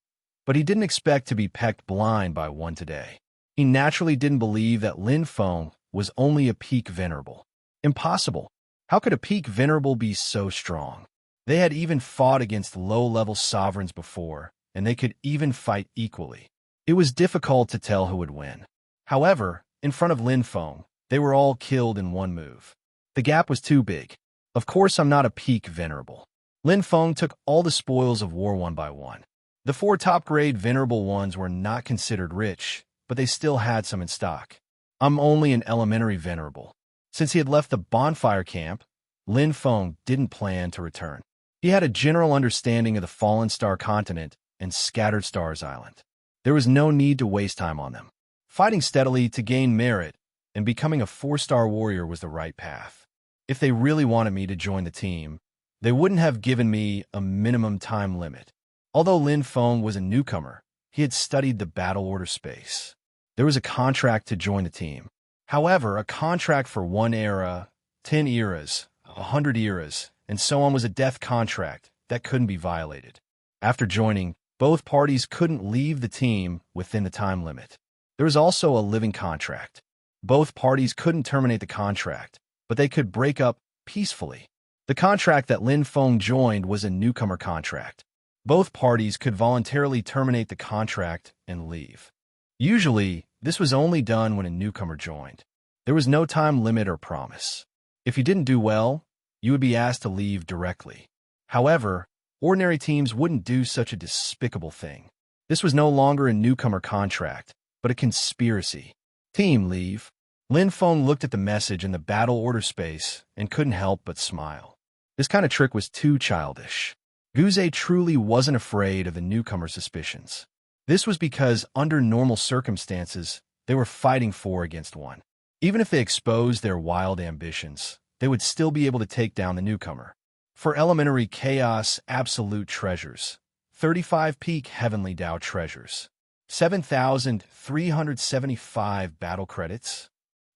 Speaker 1: but he didn't expect to be pecked blind by one today. He naturally didn't believe that Lin Feng was only a peak Venerable. Impossible. How could a peak Venerable be so strong? They had even fought against low-level sovereigns before, and they could even fight equally. It was difficult to tell who would win. However, in front of Lin Feng, they were all killed in one move. The gap was too big. Of course I'm not a peak Venerable. Lin Feng took all the spoils of war one by one. The 4 top-grade Venerable ones were not considered rich, but they still had some in stock. I'm only an elementary Venerable. Since he had left the bonfire camp, Lin Feng didn't plan to return. He had a general understanding of the Fallen Star Continent and Scattered Stars Island. There was no need to waste time on them. Fighting steadily to gain merit and becoming a 4-star warrior was the right path. If they really wanted me to join the team, they wouldn't have given me a minimum time limit. Although Lin Feng was a newcomer, he had studied the battle order space. There was a contract to join the team. However, a contract for 1 era, 10 eras, 100 eras, and so on was a death contract that couldn't be violated. After joining, both parties couldn't leave the team within the time limit. There was also a living contract. Both parties couldn't terminate the contract, but they could break up peacefully. The contract that Lin Feng joined was a newcomer contract. Both parties could voluntarily terminate the contract and leave. Usually, this was only done when a newcomer joined. There was no time limit or promise. If you didn't do well, you would be asked to leave directly. However, ordinary teams wouldn't do such a despicable thing. This was no longer a newcomer contract, but a conspiracy. Team leave. Lin Feng looked at the message in the battle order space and couldn't help but smile. This kind of trick was too childish. Guzé truly wasn't afraid of the newcomer's suspicions. This was because, under normal circumstances, they were fighting 4 against 1. Even if they exposed their wild ambitions, they would still be able to take down the newcomer. For elementary chaos absolute treasures, 35 peak heavenly Dao treasures, 7,375 battle credits.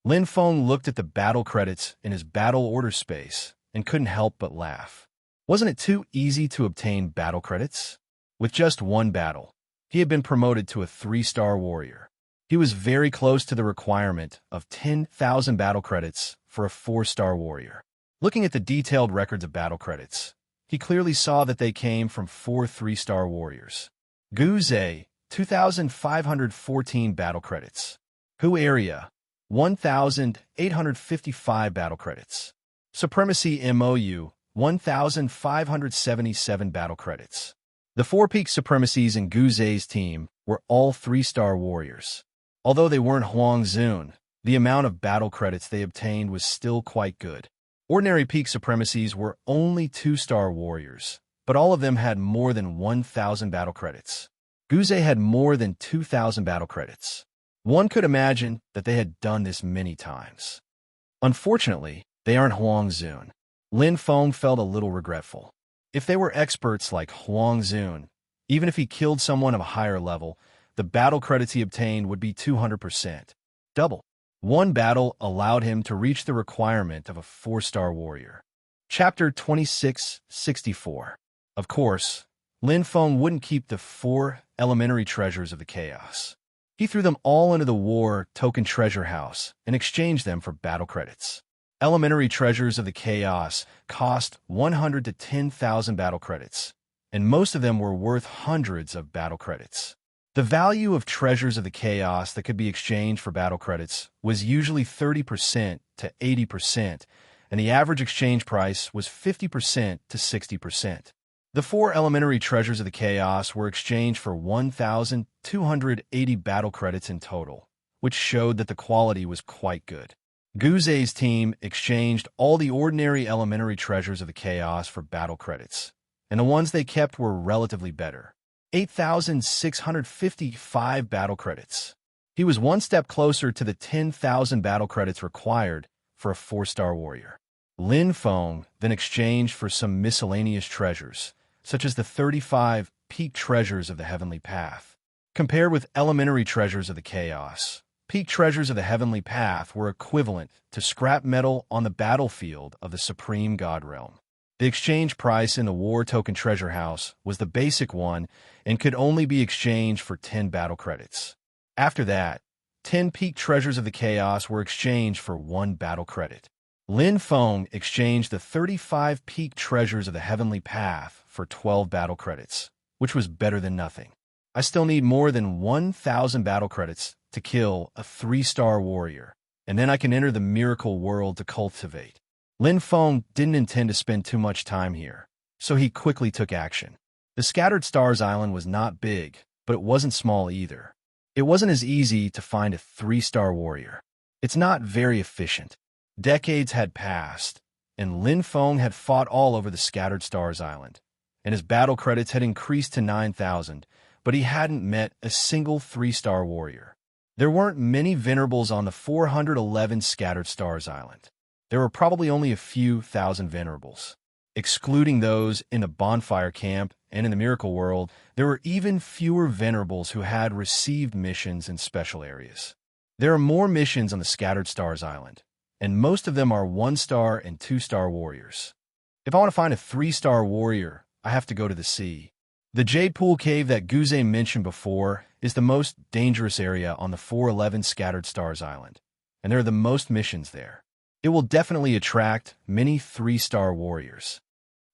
Speaker 1: Lin Feng looked at the battle credits in his battle order space and couldn't help but laugh. Wasn't it too easy to obtain battle credits? With just 1 battle, he had been promoted to a 3-star warrior. He was very close to the requirement of 10,000 battle credits for a 4-star warrior. Looking at the detailed records of battle credits, he clearly saw that they came from 4 3-star warriors. Guzé, 2,514 battle credits. Hu area, 1,855 battle credits. Supremacy MOU, 1,577 battle credits. The 4 peak supremacies in Guzé's team were all 3-star warriors. Although they weren't Huang Zun, the amount of battle credits they obtained was still quite good. Ordinary peak supremacies were only 2-star warriors, but all of them had more than 1,000 battle credits. Guzé had more than 2,000 battle credits. One could imagine that they had done this many times. Unfortunately, they aren't Huang Zun. Lin Feng felt a little regretful. If they were experts like Huang Zun, even if he killed someone of a higher level, the battle credits he obtained would be 200%. Double. 1 battle allowed him to reach the requirement of a 4-star warrior. Chapter 2664. Of course, Lin Feng wouldn't keep the 4 elementary treasures of the chaos. He threw them all into the war token treasure house and exchanged them for battle credits. Elementary treasures of the chaos cost 100 to 10,000 battle credits, and most of them were worth hundreds of battle credits. The value of treasures of the chaos that could be exchanged for battle credits was usually 30% to 80%, and the average exchange price was 50% to 60%. The 4 elementary treasures of the chaos were exchanged for 1,280 battle credits in total, which showed that the quality was quite good. Guzei's team exchanged all the ordinary elementary treasures of the chaos for battle credits, and the ones they kept were relatively better. 8,655 battle credits. He was one step closer to the 10,000 battle credits required for a 4-star warrior. Lin Feng then exchanged for some miscellaneous treasures, such as the 35 peak treasures of the heavenly path. Compared with elementary treasures of the chaos, peak treasures of the heavenly path were equivalent to scrap metal on the battlefield of the supreme god realm. The exchange price in the War Token Treasure House was the basic one and could only be exchanged for 10 battle credits. After that, 10 peak treasures of the chaos were exchanged for 1 battle credit. Lin Feng exchanged the 35 peak treasures of the heavenly path for 12 battle credits, which was better than nothing. I still need more than 1,000 battle credits to kill a 3-star warrior, and then I can enter the miracle world to cultivate. Lin Feng didn't intend to spend too much time here, so he quickly took action. The Scattered Stars Island was not big, but it wasn't small either. It wasn't as easy to find a 3-star warrior. It's not very efficient. Decades had passed, and Lin Feng had fought all over the Scattered Stars Island, and his battle credits had increased to 9,000, but he hadn't met a single 3-star warrior. There weren't many venerables on the 411 Scattered Stars Island. There were probably only a few thousand venerables. Excluding those in the bonfire camp and in the miracle world, there were even fewer venerables who had received missions in special areas. There are more missions on the Scattered Stars Island, and most of them are 1-star and 2-star warriors. If I want to find a 3-star warrior, I have to go to the sea. The Jade Pool Cave that Guzei mentioned before is the most dangerous area on the 411 Scattered Stars Island, and there are the most missions there. It will definitely attract many 3-star warriors.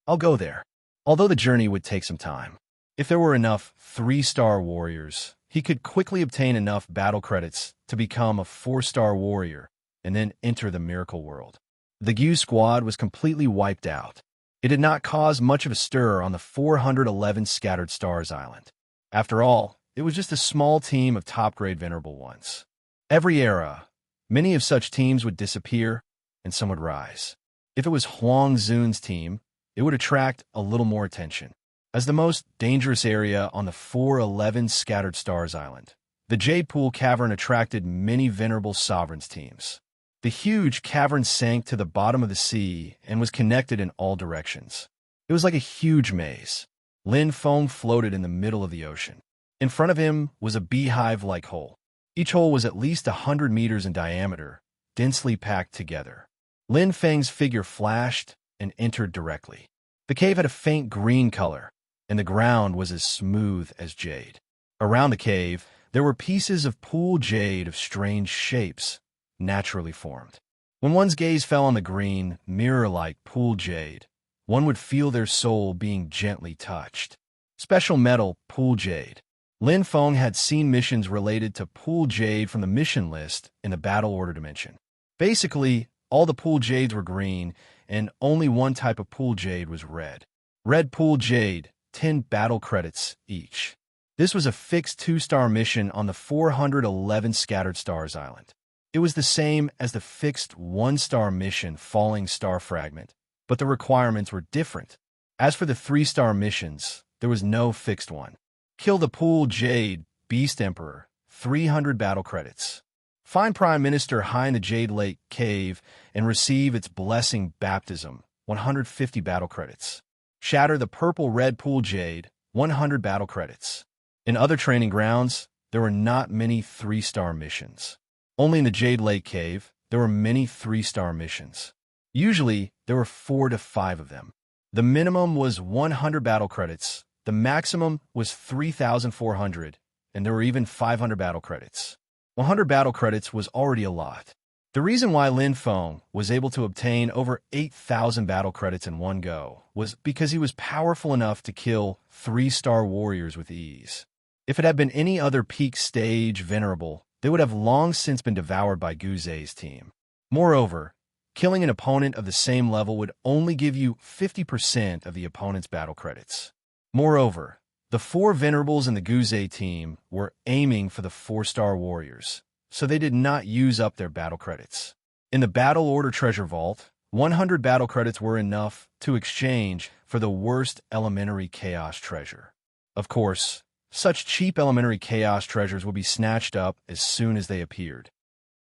Speaker 1: I'll go there, although the journey would take some time. If there were enough 3-star warriors, he could quickly obtain enough battle credits to become a 4-star warrior and then enter the miracle world. The Gu squad was completely wiped out. It did not cause much of a stir on the 411 Scattered Stars Island. After all, it was just a small team of top-grade venerable ones. Every era, many of such teams would disappear, and some would rise. If it was Huang Zun's team, it would attract a little more attention. As the most dangerous area on the 411 Scattered Stars Island, the Jade Pool Cavern attracted many venerable sovereigns' teams. The huge cavern sank to the bottom of the sea and was connected in all directions. It was like a huge maze. Lin Feng floated in the middle of the ocean. In front of him was a beehive-like hole. Each hole was at least 100 meters in diameter, densely packed together. Lin Feng's figure flashed and entered directly. The cave had a faint green color, and the ground was as smooth as jade. Around the cave, there were pieces of pool jade of strange shapes, naturally formed. When one's gaze fell on the green, mirror-like pool jade, one would feel their soul being gently touched. Special metal pool jade. Lin Feng had seen missions related to pool jade from the mission list in the battle order dimension. Basically, all the pool jades were green, and only one type of pool jade was red. Red pool jade, 10 battle credits each. This was a fixed 2-star mission on the 411 Scattered Stars Island. It was the same as the fixed 1-star mission Falling Star Fragment, but the requirements were different. As for the 3-star missions, there was no fixed one. Kill the pool jade, Beast Emperor, 300 battle credits. Find Prime Minister high in the Jade Lake Cave and receive its blessing baptism, 150 battle credits. Shatter the purple-red pool jade, 100 battle credits. In other training grounds, there were not many 3-star missions. Only in the Jade Lake Cave, there were many 3-star missions. Usually, there were 4 to 5 of them. The minimum was 100 battle credits, the maximum was 3,400, and there were even 500 battle credits. 100 battle credits was already a lot. The reason why Lin Feng was able to obtain over 8,000 battle credits in one go was because he was powerful enough to kill 3-star warriors with ease. If it had been any other peak stage venerable, they would have long since been devoured by Guzei's team. Moreover, killing an opponent of the same level would only give you 50% of the opponent's battle credits. Moreover, the 4 venerables in the Guzei team were aiming for the 4-star warriors, so they did not use up their battle credits. In the Battle Order Treasure Vault, 100 battle credits were enough to exchange for the worst elementary chaos treasure. Of course, such cheap elementary chaos treasures would be snatched up as soon as they appeared.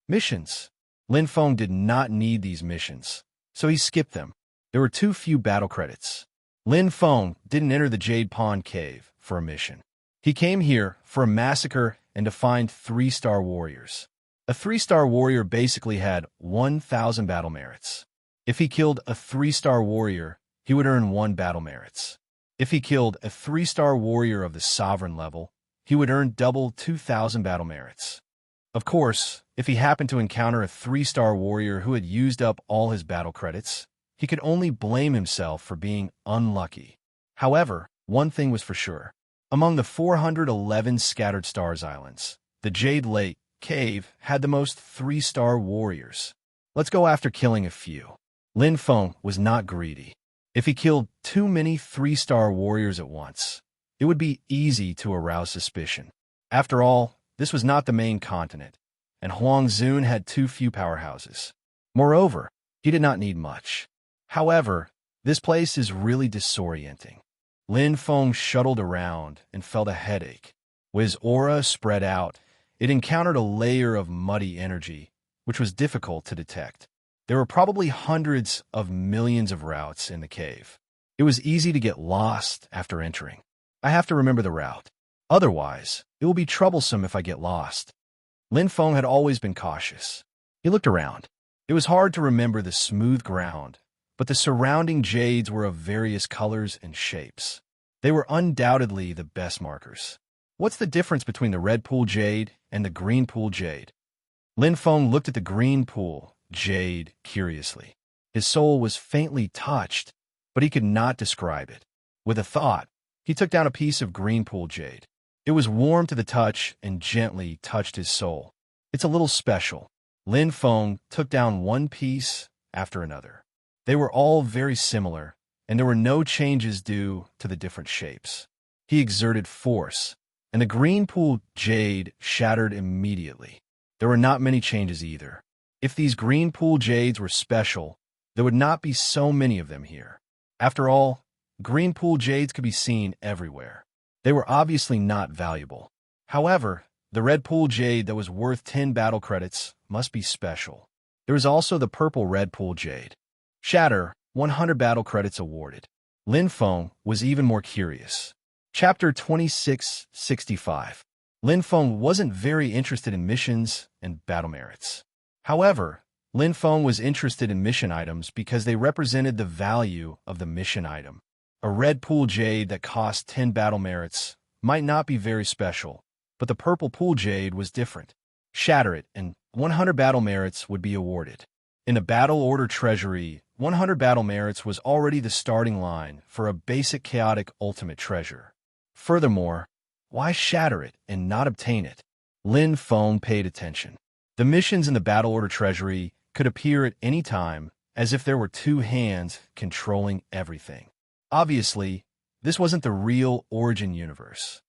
Speaker 1: Missions. Lin Feng did not need these missions, so he skipped them. There were too few battle credits. Lin Feng didn't enter the Jade Pond Cave for a mission. He came here for a massacre and to find 3-star warriors. A 3-star warrior basically had 1,000 battle merits. If he killed a 3-star warrior, he would earn 1 battle merits. If he killed a 3-star warrior of the sovereign level, he would earn double 2,000 battle merits. Of course, if he happened to encounter a 3-star warrior who had used up all his battle credits, he could only blame himself for being unlucky. However, one thing was for sure. Among the 411 Scattered Stars Islands, the Jade Lake Cave had the most 3-star warriors. Let's go after killing a few. Lin Feng was not greedy. If he killed too many 3-star warriors at once, it would be easy to arouse suspicion. After all, this was not the main continent, and Huangzhun had too few powerhouses. Moreover, he did not need much. However, this place is really disorienting. Lin Feng shuttled around and felt a headache. With his aura spread out, it encountered a layer of muddy energy, which was difficult to detect. There were probably hundreds of millions of routes in the cave. It was easy to get lost after entering. I have to remember the route. Otherwise, it will be troublesome if I get lost. Lin Feng had always been cautious. He looked around. It was hard to remember the smooth ground, but the surrounding jades were of various colors and shapes. They were undoubtedly the best markers. What's the difference between the red pool jade and the green pool jade? Lin Feng looked at the green pool jade curiously. His soul was faintly touched, but he could not describe it. With a thought, he took down a piece of green pool jade. It was warm to the touch and gently touched his soul. It's a little special. Lin Feng took down one piece after another. They were all very similar, and there were no changes due to the different shapes. He exerted force, and the green pool jade shattered immediately. There were not many changes either. If these green pool jades were special, there would not be so many of them here. After all, green pool jades could be seen everywhere. They were obviously not valuable. However, the red pool jade that was worth 10 battle credits must be special. There was also the purple red pool jade. Shatter, 100 battle credits awarded. Lin Feng was even more curious. Chapter 2665. Lin Feng wasn't very interested in missions and battle merits. However, Lin Feng was interested in mission items because they represented the value of the mission item. A red pool jade that cost 10 battle merits might not be very special, but the purple pool jade was different. Shatter it, and 100 battle merits would be awarded. In the Battle Order Treasury, 100 battle merits was already the starting line for a basic chaotic ultimate treasure. Furthermore, why shatter it and not obtain it? Lin Feng paid attention. The missions in the Battle Order Treasury could appear at any time, as if there were 2 hands controlling everything. Obviously, this wasn't the real origin universe.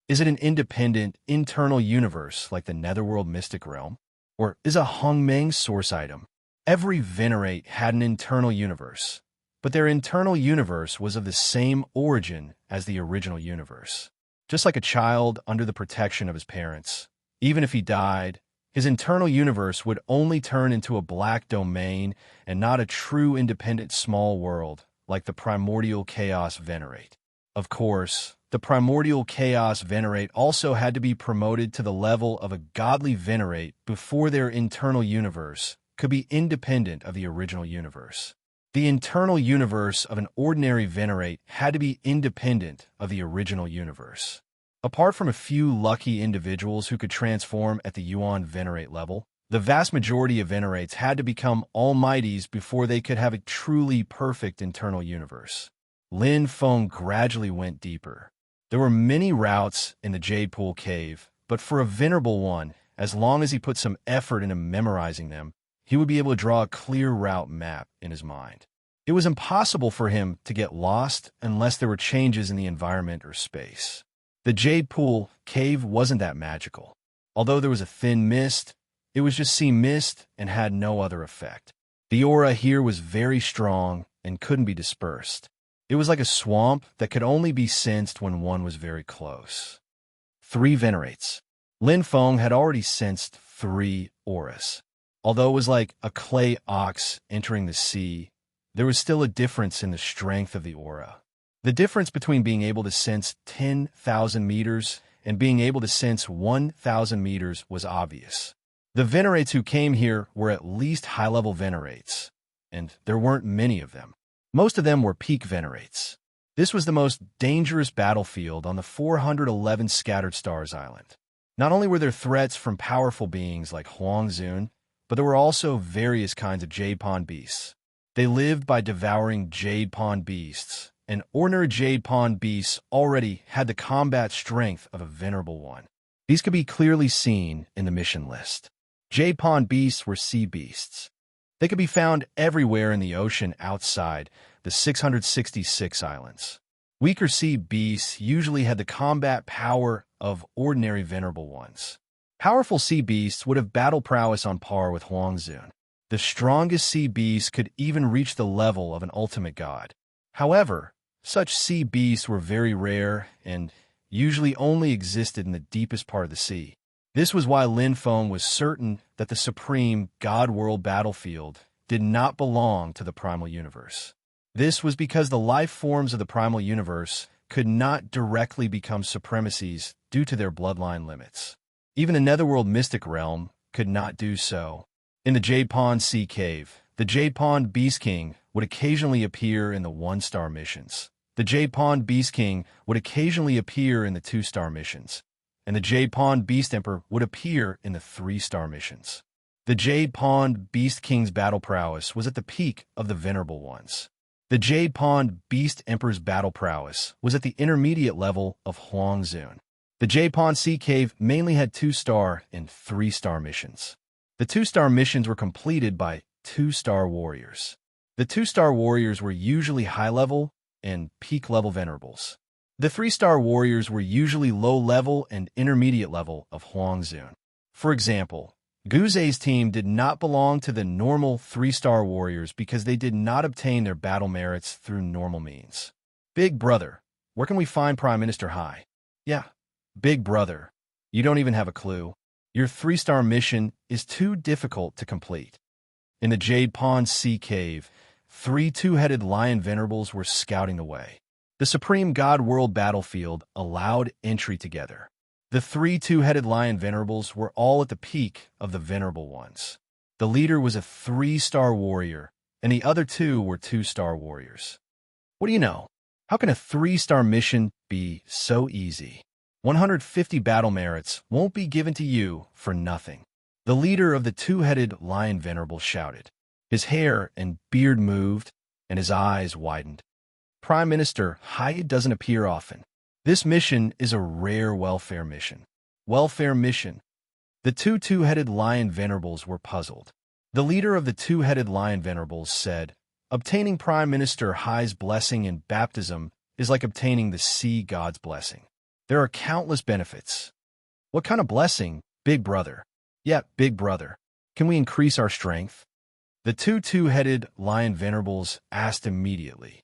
Speaker 1: Is it an independent, internal universe like the Netherworld Mystic Realm? Or is a Hongmeng source item? Every Venerate had an internal universe, but their internal universe was of the same origin as the original universe. Just like a child under the protection of his parents, even if he died, his internal universe would only turn into a black domain and not a true independent small world like the Primordial Chaos Venerate. Of course, the Primordial Chaos Venerate also had to be promoted to the level of a godly Venerate before their internal universe could be independent of the original universe. The internal universe of an ordinary Venerate had to be independent of the original universe. Apart from a few lucky individuals who could transform at the Yuan Venerate level, The vast majority of venerates had to become almighties before they could have a truly perfect internal universe. Lin Feng gradually went deeper. There were many routes in the Jade Pool Cave, but for a venerable one, as long as he put some effort into memorizing them, he would be able to draw a clear route map in his mind. It was impossible for him to get lost unless there were changes in the environment or space. The Jade Pool Cave wasn't that magical. Although there was a thin mist, it was just sea mist and had no other effect. The aura here was very strong and couldn't be dispersed. It was like a swamp that could only be sensed when one was very close. 3 venerates. Lin Feng had already sensed 3 auras. Although it was like a clay ox entering the sea, there was still a difference in the strength of the aura. The difference between being able to sense 10,000 meters and being able to sense 1,000 meters was obvious. The venerates who came here were at least high-level venerates, and there weren't many of them. Most of them were peak venerates. This was the most dangerous battlefield on the 411 Scattered Stars Island. Not only were there threats from powerful beings like Huangzun, but there were also various kinds of Jade Pond beasts. They lived by devouring Jade Pond beasts, and ordinary Jade Pond beasts already had the combat strength of a venerable one. These could be clearly seen in the mission list. Jade Pond beasts were sea beasts. They could be found everywhere in the ocean outside the 666 islands. Weaker sea beasts usually had the combat power of ordinary venerable ones. Powerful sea beasts would have battle prowess on par with Huangzun. The strongest sea beasts could even reach the level of an ultimate god. However, such sea beasts were very rare and usually only existed in the deepest part of the sea. This was why Lin Feng was certain that the supreme God-world battlefield did not belong to the primal universe. This was because the life forms of the primal universe could not directly become supremacies due to their bloodline limits. Even the netherworld mystic realm could not do so. In the Jade Pond Sea Cave, the Jade Pond Beast King would occasionally appear in the 1-star missions. The Jade Pond Beast King would occasionally appear in the 2-star missions, and the Jade Pond Beast Emperor would appear in the 3-star missions. The Jade Pond Beast King's battle prowess was at the peak of the venerable ones. The Jade Pond Beast Emperor's battle prowess was at the intermediate level of Huangzun. The Jade Pond Sea Cave mainly had 2-star and 3-star missions. The 2-star missions were completed by 2-star warriors. The 2-star warriors were usually high-level and peak-level venerables. The 3-star warriors were usually low-level and intermediate level of Huangzun. For example, Guzei's team did not belong to the normal 3-star warriors because they did not obtain their battle merits through normal means. Big brother, where can we find Prime Minister Hai? Yeah, big brother, you don't even have a clue. Your 3-star mission is too difficult to complete. In the Jade Pond Sea Cave, 3 2-headed lion venerables were scouting the way. The Supreme God World battlefield allowed entry together. The 3 2-headed lion venerables were all at the peak of the venerable ones. The leader was a 3-star warrior, and the other 2 were 2-star warriors. What do you know? How can a 3-star mission be so easy? 150 battle merits won't be given to you for nothing. The leader of the 2-headed lion venerable shouted. His hair and beard moved, and his eyes widened. Prime Minister Hai doesn't appear often. This mission is a rare welfare mission. Welfare mission. The 2 2-headed lion venerables were puzzled. The leader of the 2-headed lion venerables said, obtaining Prime Minister Hai's blessing in baptism is like obtaining the sea god's blessing. There are countless benefits. What kind of blessing, big brother? Yeah, big brother. Can we increase our strength? The 2 2-headed lion venerables asked immediately.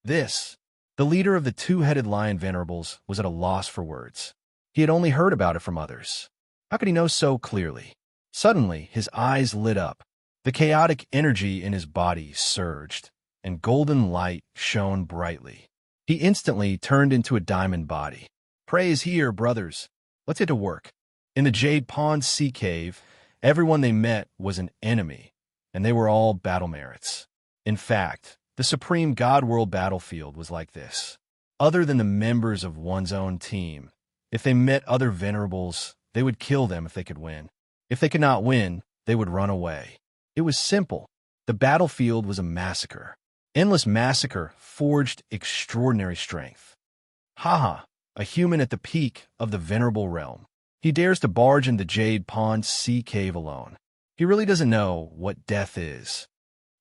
Speaker 1: The leader of the 2-headed lion venerables was at a loss for words. He had only heard about it from others. How could he know so clearly? Suddenly, his eyes lit up. The chaotic energy in his body surged, and golden light shone brightly. He instantly turned into a diamond body. Praise here, brothers. Let's get to work. In the Jade Pond Sea Cave, everyone they met was an enemy, and they were all battle merits. In fact, the Supreme God World battlefield was like this. Other than the members of one's own team, if they met other venerables, they would kill them if they could win. If they could not win, they would run away. It was simple. The battlefield was a massacre. Endless massacre forged extraordinary strength. Haha, a human at the peak of the venerable realm. He dares to barge into Jade Pond's sea cave alone. He really doesn't know what death is.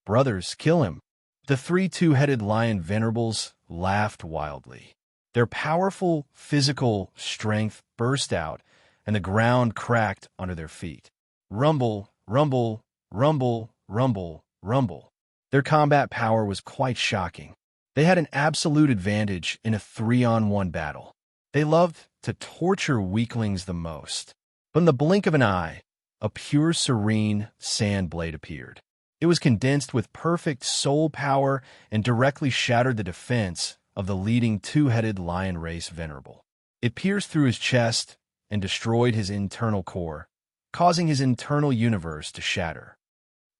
Speaker 1: Brothers, kill him. The three two-headed lion venerables laughed wildly. Their powerful physical strength burst out, and the ground cracked under their feet. Rumble, rumble, rumble, rumble, rumble. Their combat power was quite shocking. They had an absolute advantage in a 3-on-1 battle. They loved to torture weaklings the most. But in the blink of an eye, a pure serene sand blade appeared. It was condensed with perfect soul power and directly shattered the defense of the leading two-headed lion race venerable. It pierced through his chest and destroyed his internal core, causing his internal universe to shatter.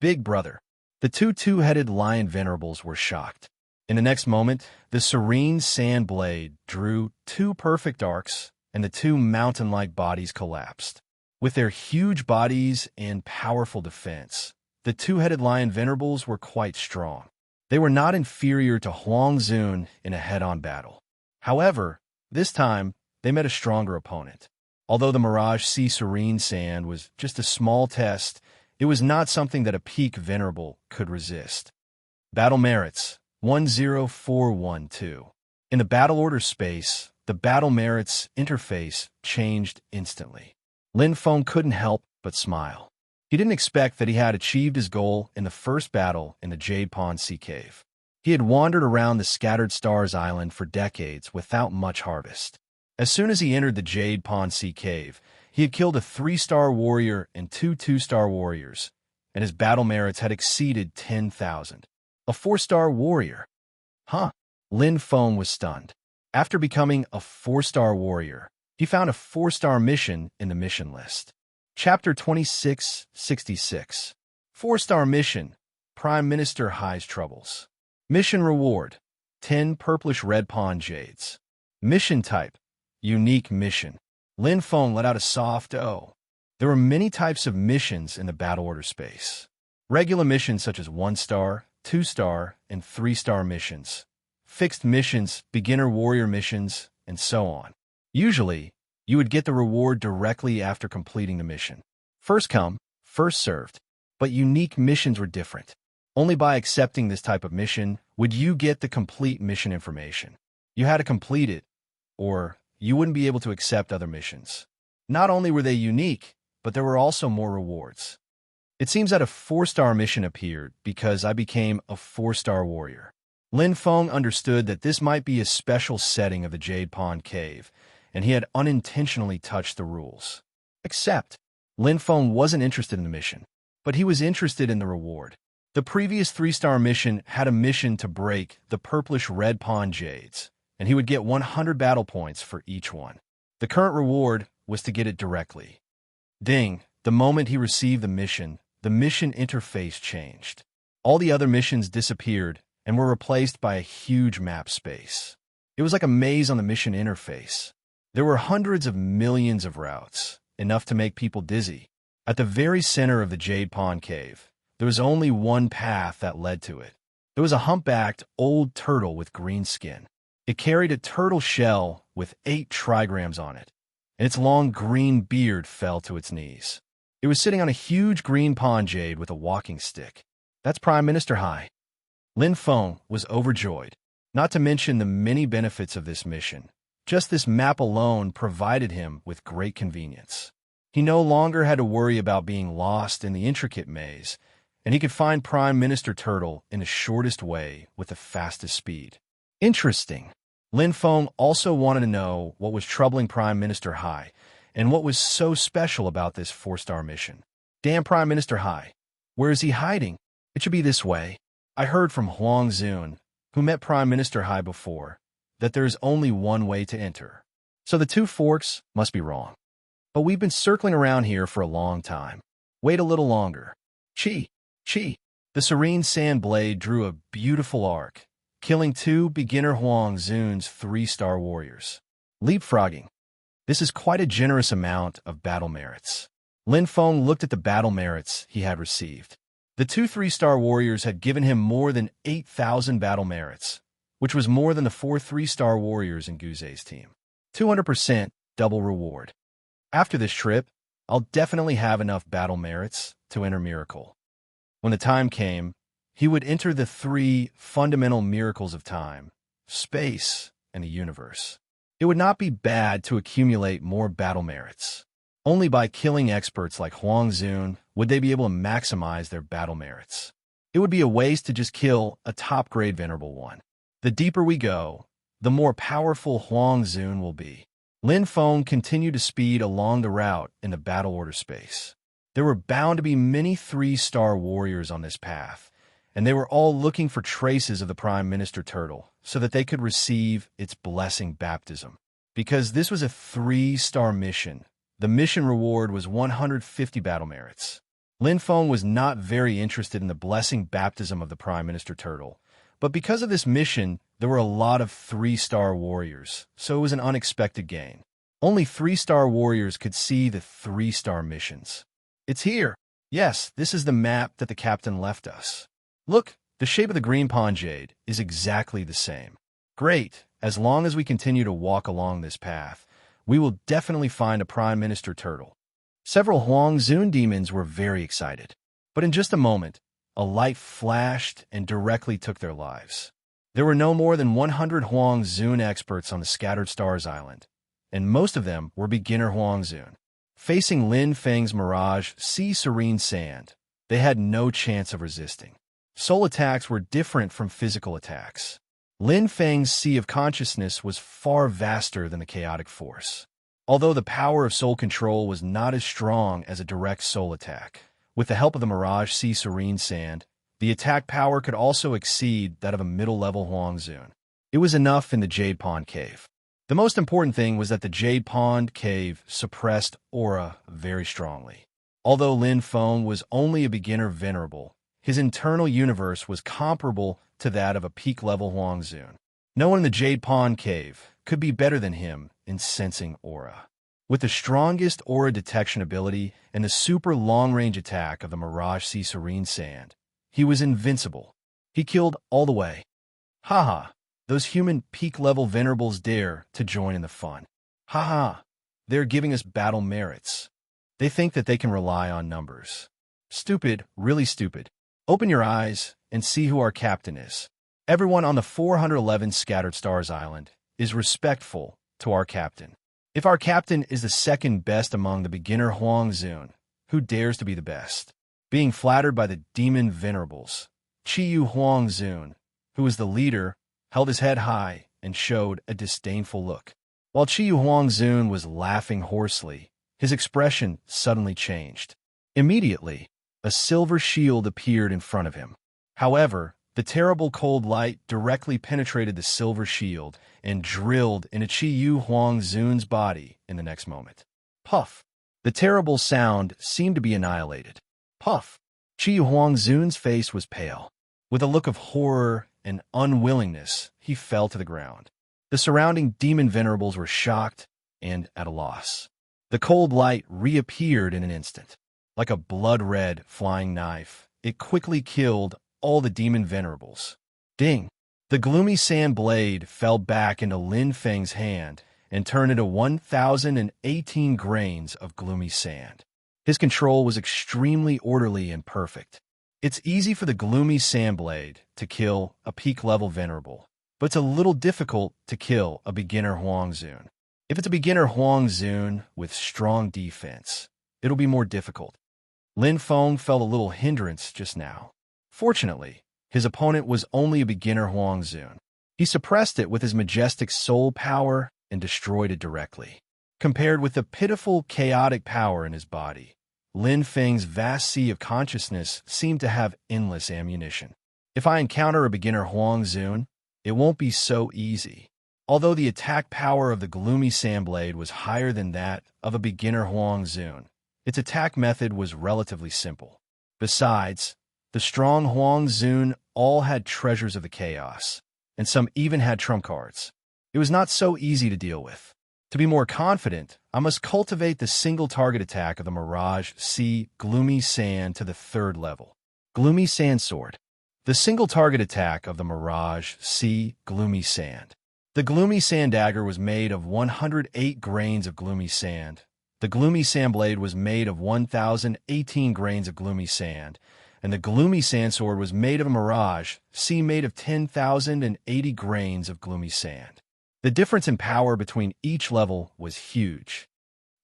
Speaker 1: Big brother. The two-headed lion venerables were shocked. In the next moment, the serene sand blade drew 2 perfect arcs, and the 2 mountain-like bodies collapsed. With their huge bodies and powerful defense, the two-headed lion venerables were quite strong. They were not inferior to Huang Zun in a head-on battle. However, this time, they met a stronger opponent. Although the Mirage Sea Serene Sand was just a small test, it was not something that a peak venerable could resist. Battle merits 10412. In the battle order space, the battle merits interface changed instantly. Lin Feng couldn't help but smile. He didn't expect that he had achieved his goal in the first battle in the Jade Pond Sea Cave. He had wandered around the Scattered Stars Island for decades without much harvest. As soon as he entered the Jade Pond Sea Cave, he had killed a 3-star warrior and 2 2-star warriors, and his battle merits had exceeded 10,000. A 4-star warrior? Huh? Lin Feng was stunned. After becoming a 4-star warrior, he found a 4-star mission in the mission list. Chapter 2666. 4-star mission. Prime Minister Hai's Troubles. Mission reward. 10 purplish red pond jades. Mission type. Unique mission. Lin Feng let out a soft "oh." There were many types of missions in the battle order space. Regular missions such as 1-star, 2-star, and 3-star missions. Fixed missions, beginner warrior missions, and so on. Usually, you would get the reward directly after completing the mission. First come, first served. But unique missions were different. Only by accepting this type of mission would you get the complete mission information. You had to complete it, or you wouldn't be able to accept other missions. Not only were they unique, but there were also more rewards. It seems that a 4-star mission appeared because I became a 4-star warrior. Lin Feng understood that this might be a special setting of the Jade Pond Cave, and he had unintentionally touched the rules. Except, Lin Feng wasn't interested in the mission, but he was interested in the reward. The previous 3-star mission had a mission to break the purplish red pond jades, and he would get 100 battle points for each one. The current reward was to get it directly. Ding! The moment he received the mission interface changed. All the other missions disappeared and were replaced by a huge map space. It was like a maze on the mission interface. There were hundreds of millions of routes, enough to make people dizzy. At the very center of the Jade Pond Cave, there was only one path that led to it. There was a humpbacked old turtle with green skin. It carried a turtle shell with 8 trigrams on it, and its long green beard fell to its knees. It was sitting on a huge green pond jade with a walking stick. That's Prime Minister Hai. Lin Feng was overjoyed, not to mention the many benefits of this mission. Just this map alone provided him with great convenience. He no longer had to worry about being lost in the intricate maze, and he could find Prime Minister Turtle in the shortest way with the fastest speed. Interesting. Lin Feng also wanted to know what was troubling Prime Minister Hai, and what was so special about this 4-star mission. Damn Prime Minister Hai. Where is he hiding? It should be this way. I heard from Huang Zun, who met Prime Minister Hai before, that there is only one way to enter. So the 2 forks must be wrong. But we've been circling around here for a long time. Wait a little longer. Chi! Chi! The serene sand blade drew a beautiful arc, killing 2 beginner Huang Zun's 3-star warriors. Leapfrogging. This is quite a generous amount of battle merits. Lin Feng looked at the battle merits he had received. The two 3-star warriors had given him more than 8,000 battle merits, which was more than the 4 3-star warriors in Guzei's team. 200% double reward. After this trip, I'll definitely have enough battle merits to enter Miracle. When the time came, he would enter the 3 fundamental miracles of time, space, and the universe. It would not be bad to accumulate more battle merits. Only by killing experts like Huang Zun would they be able to maximize their battle merits. It would be a waste to just kill a top-grade Venerable One. The deeper we go, the more powerful Huang Zun will be. Lin Feng continued to speed along the route in the battle order space. There were bound to be many 3-star warriors on this path, and they were all looking for traces of the Prime Minister Turtle so that they could receive its blessing baptism. Because this was a 3-star mission, the mission reward was 150 battle merits. Lin Feng was not very interested in the blessing baptism of the Prime Minister Turtle, but because of this mission, there were a lot of 3-star warriors, so it was an unexpected gain. Only 3-star warriors could see the 3-star missions. It's here. Yes, this is the map that the captain left us. Look, the shape of the green pond jade is exactly the same. Great, as long as we continue to walk along this path, we will definitely find a Prime Minister Turtle. Several Huang Zun demons were very excited. But in just a moment, a light flashed and directly took their lives. There were no more than 100 Huang Zun experts on the Scattered Stars Island, and most of them were beginner Huang Zun. Facing Lin Feng's Mirage Sea Serene Sand, they had no chance of resisting. Soul attacks were different from physical attacks. Lin Feng's Sea of Consciousness was far vaster than the chaotic force. Although the power of soul control was not as strong as a direct soul attack, with the help of the Mirage Sea Serene Sand, the attack power could also exceed that of a middle-level Huang Zun. It was enough in the Jade Pond Cave. The most important thing was that the Jade Pond Cave suppressed aura very strongly. Although Lin Feng was only a beginner venerable, his internal universe was comparable to that of a peak-level Huang Zun. No one in the Jade Pond Cave could be better than him in sensing aura. With the strongest aura detection ability and the super long-range attack of the Mirage Sea Serene Sand, he was invincible. He killed all the way. Haha, those human peak-level venerables dare to join in the fun. Haha, they're giving us battle merits. They think that they can rely on numbers. Stupid, really stupid. Open your eyes and see who our captain is. Everyone on the 411 Scattered Stars Island is respectful to our captain. If our captain is the second best among the beginner Huang Zun, who dares to be the best? Being flattered by the demon venerables, Qiyu Huang Zun, who was the leader, held his head high and showed a disdainful look. While Qiyu Huang Zun was laughing hoarsely, his expression suddenly changed. Immediately, a silver shield appeared in front of him. However, the terrible cold light directly penetrated the silver shield and drilled into Qiyu Huang Zun's body in the next moment. Puff! The terrible sound seemed to be annihilated. Puff! Qiyu Huang Zun's face was pale. With a look of horror and unwillingness, he fell to the ground. The surrounding demon venerables were shocked and at a loss. The cold light reappeared in an instant. Like a blood-red flying knife, it quickly killed all the demon venerables. Ding! The gloomy sand blade fell back into Lin Feng's hand and turned into 1,018 grains of gloomy sand. His control was extremely orderly and perfect. It's easy for the gloomy sand blade to kill a peak-level venerable, but it's a little difficult to kill a beginner Huang Zun. If it's a beginner Huang Zun with strong defense, it'll be more difficult. Lin Feng felt a little hindrance just now. Fortunately, his opponent was only a beginner Huang Zun. He suppressed it with his majestic soul power and destroyed it directly. Compared with the pitiful, chaotic power in his body, Lin Feng's vast sea of consciousness seemed to have endless ammunition. If I encounter a beginner Huang Zun, it won't be so easy. Although the attack power of the gloomy sandblade was higher than that of a beginner Huang Zun, its attack method was relatively simple. Besides, the strong Huang Zun all had treasures of the chaos, and some even had trump cards. It was not so easy to deal with. To be more confident, I must cultivate the single target attack of the Mirage C Gloomy Sand to the 3rd level. Gloomy Sand Sword. The single target attack of the Mirage C Gloomy Sand. The Gloomy Sand Dagger was made of 108 grains of gloomy sand. The Gloomy Sand Blade was made of 1,018 grains of gloomy sand, and the Gloomy Sand Sword was made of a Mirage C made of 10,080 grains of gloomy sand. The difference in power between each level was huge.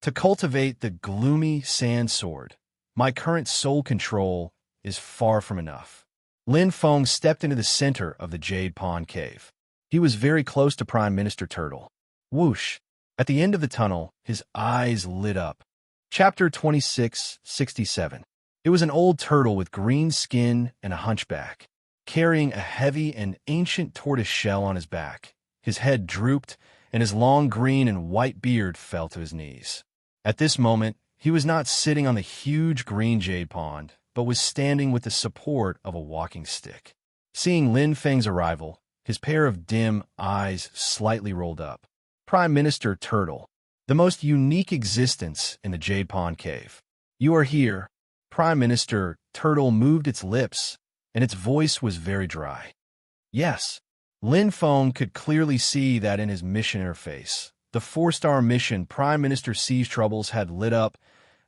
Speaker 1: To cultivate the Gloomy Sand Sword, my current soul control is far from enough. Lin Feng stepped into the center of the Jade Pond Cave. He was very close to Prime Minister Turtle. Whoosh! At the end of the tunnel, his eyes lit up. Chapter 2667. It was an old turtle with green skin and a hunchback, carrying a heavy and ancient tortoise shell on his back. His head drooped, and his long green and white beard fell to his knees. At this moment, he was not sitting on the huge green jade pond, but was standing with the support of a walking stick. Seeing Lin Feng's arrival, his pair of dim eyes slightly rolled up. Prime Minister Turtle, the most unique existence in the Jade Pond Cave. You are here. Prime Minister Turtle moved its lips, and its voice was very dry. Yes. Lin Feng could clearly see that in his mission interface. The 4-star mission Prime Minister C's troubles had lit up,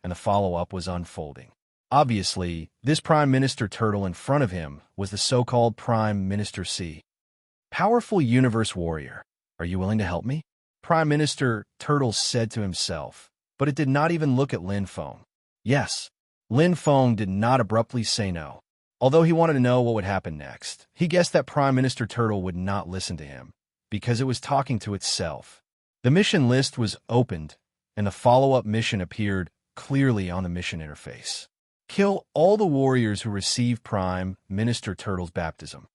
Speaker 1: and the follow-up was unfolding. Obviously, this Prime Minister Turtle in front of him was the so-called Prime Minister C. Powerful Universe Warrior, are you willing to help me? Prime Minister Turtle said to himself, but it did not even look at Lin Feng. Yes. Lin Feng did not abruptly say no. Although he wanted to know what would happen next, he guessed that Prime Minister Turtle would not listen to him, because it was talking to itself. The mission list was opened, and the follow-up mission appeared clearly on the mission interface. Kill all the warriors who receive Prime Minister Turtle's baptism.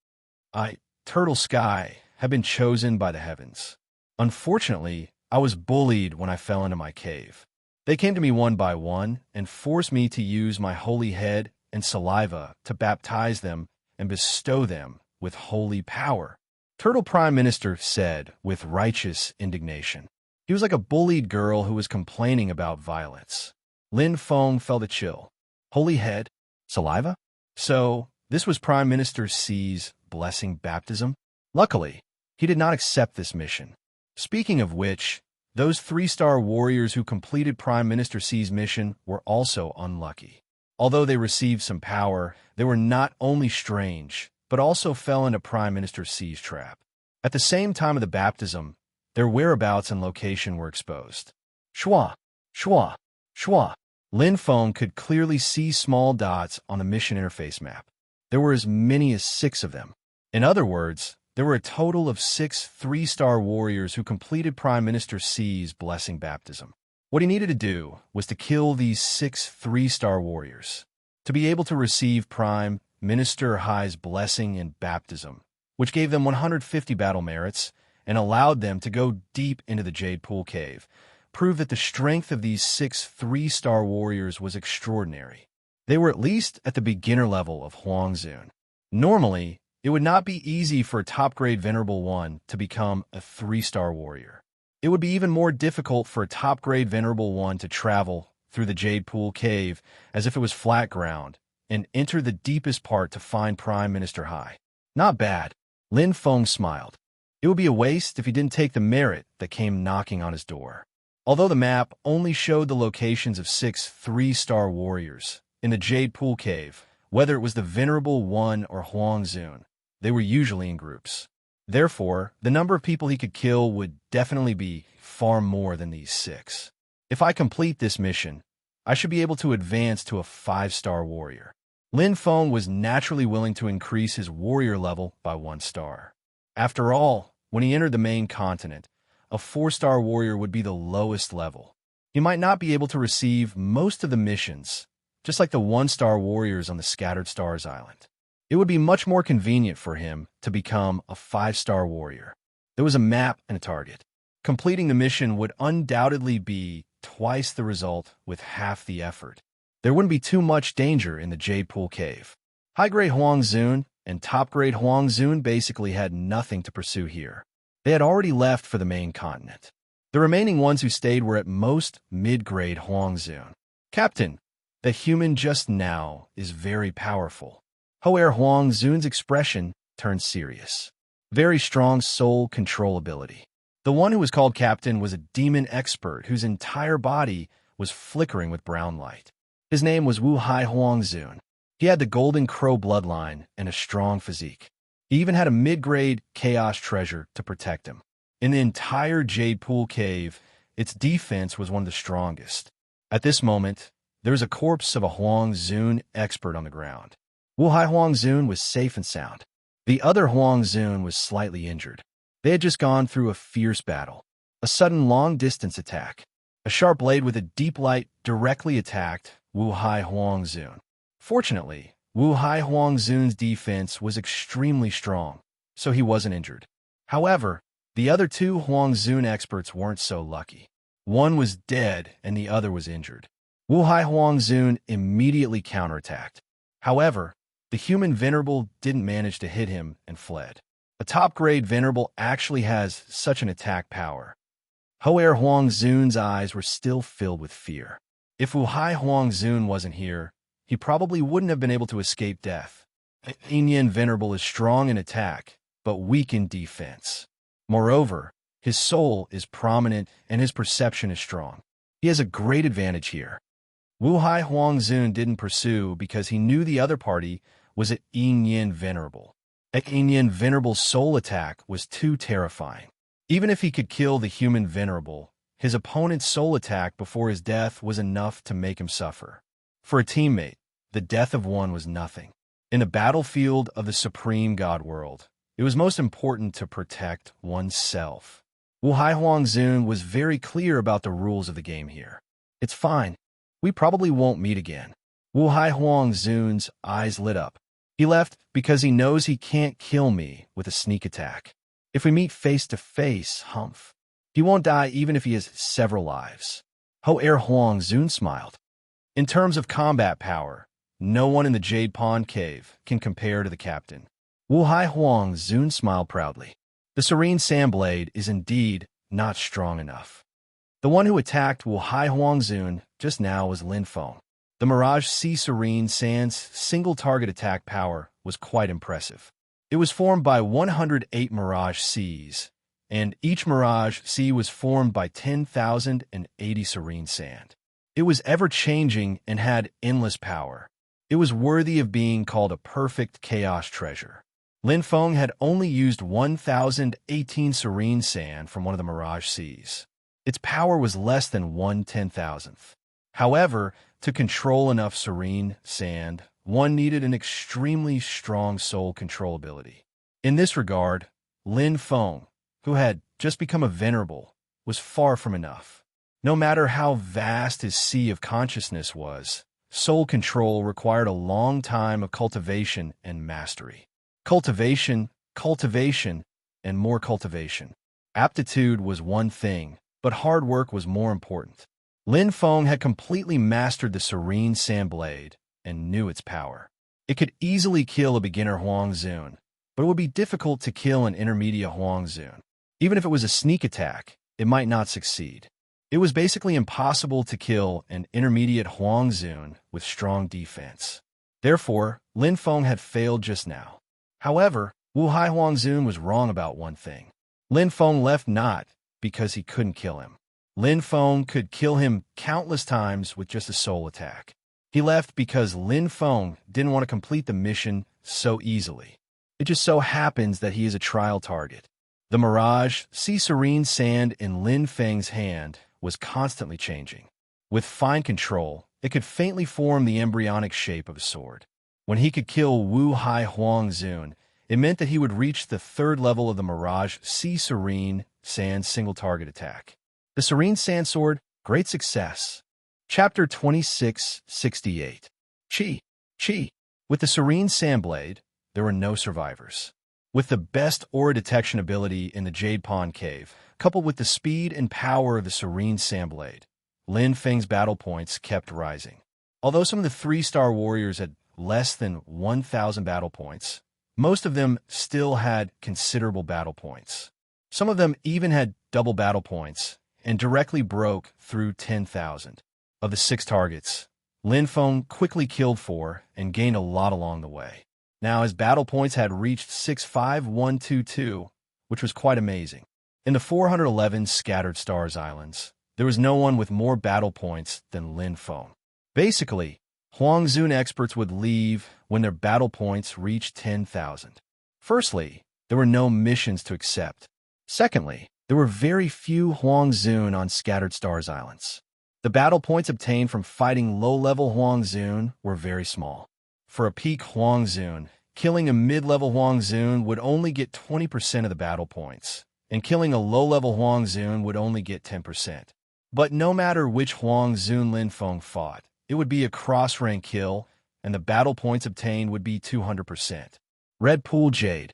Speaker 1: Turtle Sky, have been chosen by the heavens. Unfortunately, I was bullied when I fell into my cave. They came to me one by one and forced me to use my holy head and saliva to baptize them and bestow them with holy power. Turtle Prime Minister said with righteous indignation. He was like a bullied girl who was complaining about violence. Lin Feng felt a chill. Holy head? Saliva? So, this was Prime Minister C's blessing baptism? Luckily, he did not accept this mission. Speaking of which, those 3-star warriors who completed Prime Minister C's mission were also unlucky. Although they received some power, they were not only strange, but also fell into Prime Minister C's trap. At the same time of the baptism, their whereabouts and location were exposed. Shua, shua, shua. Lin Feng could clearly see small dots on the mission interface map. There were as many as 6 of them. In other words, there were a total of 6 3-star warriors who completed Prime Minister C's blessing baptism. What he needed to do was to kill these 6 3-star warriors, to be able to receive Prime Minister Hai's blessing and baptism, which gave them 150 battle merits and allowed them to go deep into the Jade Pool Cave, proved that the strength of these 6 3-star warriors was extraordinary. They were at least at the beginner level of Huangzun. Normally, it would not be easy for a top-grade Venerable 1 to become a 3-star warrior. It would be even more difficult for a top-grade Venerable 1 to travel through the Jade Pool Cave as if it was flat ground and enter the deepest part to find Prime Minister Hai. Not bad. Lin Feng smiled. It would be a waste if he didn't take the merit that came knocking on his door. Although the map only showed the locations of 6 3-star warriors in the Jade Pool Cave, whether it was the Venerable 1 or Huangzun, they were usually in groups. Therefore, the number of people he could kill would definitely be far more than these 6. If I complete this mission, I should be able to advance to a 5-star warrior. Lin Feng was naturally willing to increase his warrior level by 1 star. After all, when he entered the main continent, a 4-star warrior would be the lowest level. He might not be able to receive most of the missions, just like the 1-star warriors on the Scattered Stars Island. It would be much more convenient for him to become a 5-star warrior. There was a map and a target. Completing the mission would undoubtedly be twice the result with half the effort. There wouldn't be too much danger in the Jade Pool Cave. High-grade Huangzun and top-grade Huangzun basically had nothing to pursue here. They had already left for the main continent. The remaining ones who stayed were at most mid-grade Huangzun. Captain, the human just now is very powerful. However, Huangzun's expression turned serious. Very strong soul control ability. The one who was called captain was a demon expert whose entire body was flickering with brown light. His name was Wu Hai Huangzun. He had the Golden Crow bloodline and a strong physique. He even had a mid-grade chaos treasure to protect him. In the entire Jade Pool Cave, its defense was one of the strongest. At this moment, there was a corpse of a Huangzun expert on the ground. Wu Hai Huangzun was safe and sound. The other Huangzun was slightly injured. They had just gone through a fierce battle. A sudden long-distance attack. A sharp blade with a deep light directly attacked Wu Hai Huangzun. Fortunately, Wu Hai Huangzun's defense was extremely strong, so he wasn't injured. However, the other two Huangzun experts weren't so lucky. One was dead and the other was injured. Wu Hai Huangzun immediately counterattacked. However, the human venerable didn't manage to hit him and fled. A top-grade venerable actually has such an attack power. However, Huangzun's eyes were still filled with fear. If Wu Hai Huangzun wasn't here, he probably wouldn't have been able to escape death. Yin Venerable is strong in attack, but weak in defense. Moreover, his soul is prominent and his perception is strong. He has a great advantage here. Wu Hai Huangzun didn't pursue because he knew the other party was at Yin Venerable. Yin Venerable's soul attack was too terrifying. Even if he could kill the human Venerable, his opponent's soul attack before his death was enough to make him suffer. For a teammate, the death of one was nothing. In the battlefield of the Supreme God World, it was most important to protect oneself. Wu Hai Huangzun was very clear about the rules of the game here. It's fine. We probably won't meet again. Wu Hai Huangzun's eyes lit up. He left because he knows he can't kill me with a sneak attack. If we meet face to face, humph. He won't die even if he has several lives. Ho'er Huangzun smiled. In terms of combat power, no one in the Jade Pond Cave can compare to the captain. Wu Hai Huangzun smiled proudly. The serene sandblade is indeed not strong enough. The one who attacked Wu Hai Huangzun just now was Lin Feng. The Mirage Sea Serene Sand's single-target attack power was quite impressive. It was formed by 108 Mirage Seas, and each Mirage Sea was formed by 10,080 Serene Sand. It was ever-changing and had endless power. It was worthy of being called a perfect chaos treasure. Lin Feng had only used 1,018 Serene Sand from one of the Mirage Seas. Its power was less than 1/10,000th. However, to control enough Serene Sand, one needed an extremely strong soul control ability. In this regard, Lin Feng, who had just become a venerable, was far from enough. No matter how vast his sea of consciousness was, soul control required a long time of cultivation and mastery. Cultivation, and more cultivation. Aptitude was one thing, but hard work was more important. Lin Feng had completely mastered the Serene Sand Blade and knew its power. It could easily kill a beginner Huangzun, but it would be difficult to kill an intermediate Huangzun. Even if it was a sneak attack, it might not succeed. It was basically impossible to kill an intermediate Huangzun with strong defense. Therefore, Lin Feng had failed just now. However, Wu Hai Huangzun was wrong about one thing. Lin Feng left not because he couldn't kill him. Lin Feng could kill him countless times with just a soul attack. He left because Lin Feng didn't want to complete the mission so easily. It just so happens that he is a trial target. The Mirage Sea Serene Sand in Lin Feng's hand was constantly changing. With fine control, it could faintly form the embryonic shape of a sword. When he could kill Wu Hai Huangzun, it meant that he would reach the third level of the Mirage Sea Serene Sand single-target attack. The Serene Sand Sword, great success. Chapter 2668. Chi. With the Serene Sand Blade, there were no survivors. With the best aura detection ability in the Jade Pond Cave, coupled with the speed and power of the Serene Sand Blade, Lin Feng's battle points kept rising. Although some of the 3-star warriors had less than 1,000 battle points, most of them still had considerable battle points. Some of them even had double battle points, and directly broke through 10,000. Of the 6 targets, Lin Feng quickly killed 4 and gained a lot along the way. Now his battle points had reached 65122, which was quite amazing. In the 411 Scattered Stars Islands, there was no one with more battle points than Lin Feng. Basically, Huangzhun experts would leave when their battle points reached 10,000. Firstly, there were no missions to accept. Secondly, there were very few Huangzhun on Scattered Stars Islands. The battle points obtained from fighting low-level Huangzhun were very small. For a peak Huangzhun, killing a mid-level Huangzhun would only get 20% of the battle points, and killing a low-level Huangzhun would only get 10%. But no matter which Huangzhun Lin Feng fought, it would be a cross-rank kill, and the battle points obtained would be 200%. Red Pool Jade.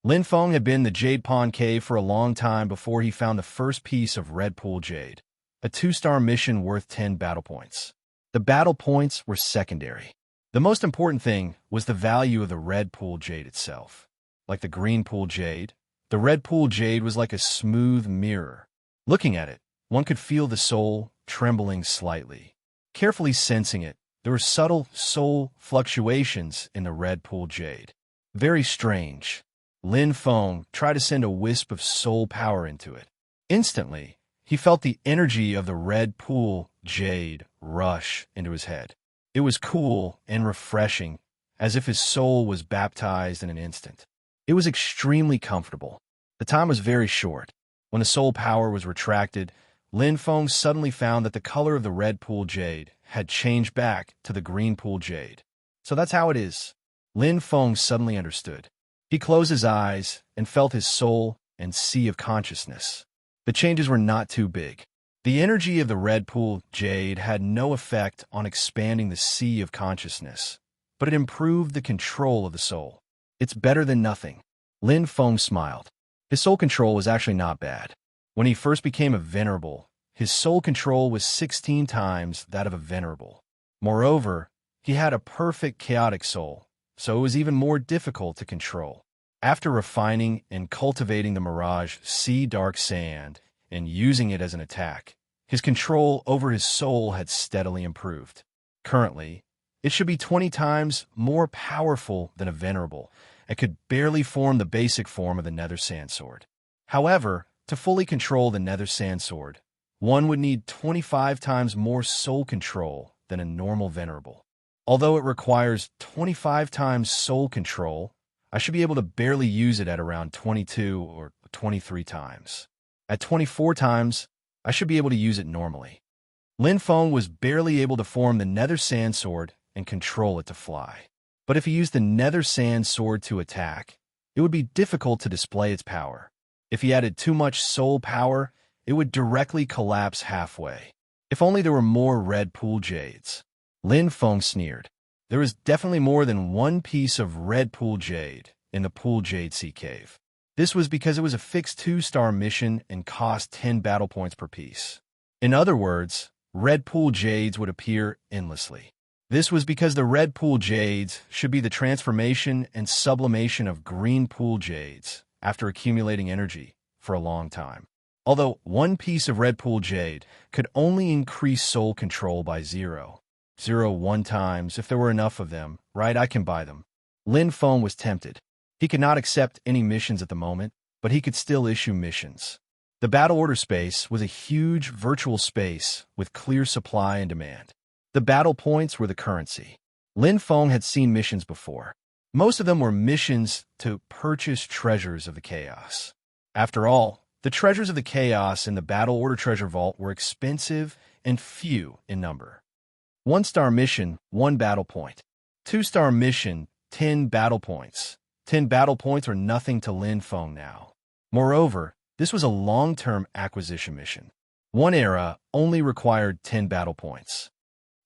Speaker 1: Lin Feng had been in the Jade Pond Cave for a long time before he found the first piece of Red Pool Jade, a 2-star mission worth 10 battle points. The battle points were secondary. The most important thing was the value of the Red Pool Jade itself. Like the Green Pool Jade, the Red Pool Jade was like a smooth mirror. Looking at it, one could feel the soul trembling slightly. Carefully sensing it, there were subtle soul fluctuations in the Red Pool Jade. Very strange. Lin Feng tried to send a wisp of soul power into it. Instantly, he felt the energy of the Red Pool Jade rush into his head. It was cool and refreshing, as if his soul was baptized in an instant. It was extremely comfortable. The time was very short. When the soul power was retracted, Lin Feng suddenly found that the color of the Red Pool Jade had changed back to the Green Pool Jade. So that's how it is. Lin Feng suddenly understood. He closed his eyes and felt his soul and sea of consciousness. The changes were not too big. The energy of the Red Pool Jade had no effect on expanding the sea of consciousness, but it improved the control of the soul. It's better than nothing. Lin Feng smiled. His soul control was actually not bad. When he first became a venerable, his soul control was 16 times that of a venerable. Moreover, he had a perfect chaotic soul, so it was even more difficult to control. After refining and cultivating the Mirage Sea Dark Sand and using it as an attack, his control over his soul had steadily improved. Currently, it should be 20 times more powerful than a venerable and could barely form the basic form of the Nether Sand Sword. However, to fully control the Nether Sand Sword, one would need 25 times more soul control than a normal venerable. Although it requires 25 times soul control, I should be able to barely use it at around 22 or 23 times. At 24 times, I should be able to use it normally. Lin Feng was barely able to form the Nether Sand Sword and control it to fly. But if he used the Nether Sand Sword to attack, it would be difficult to display its power. If he added too much soul power, it would directly collapse halfway. If only there were more Red Pool Jades. Lin Feng sneered. There was definitely more than one piece of Red Pool Jade in the Pool Jade Sea Cave. This was because it was a fixed 2-star mission and cost 10 battle points per piece. In other words, Red Pool Jades would appear endlessly. This was because the Red Pool Jades should be the transformation and sublimation of Green Pool Jades after accumulating energy for a long time. Although one piece of Red Pool Jade could only increase soul control by 0.01 times if there were enough of them, right? I can buy them. Lin Feng was tempted. He could not accept any missions at the moment, but he could still issue missions. The battle order space was a huge virtual space with clear supply and demand. The battle points were the currency. Lin Feng had seen missions before. Most of them were missions to purchase treasures of the chaos. After all, the treasures of the chaos in the battle order treasure vault were expensive and few in number. 1-star mission, 1 battle point. 2-star mission, 10 battle points. 10 battle points are nothing to Lin Feng now. Moreover, this was a long-term acquisition mission. One era only required 10 battle points.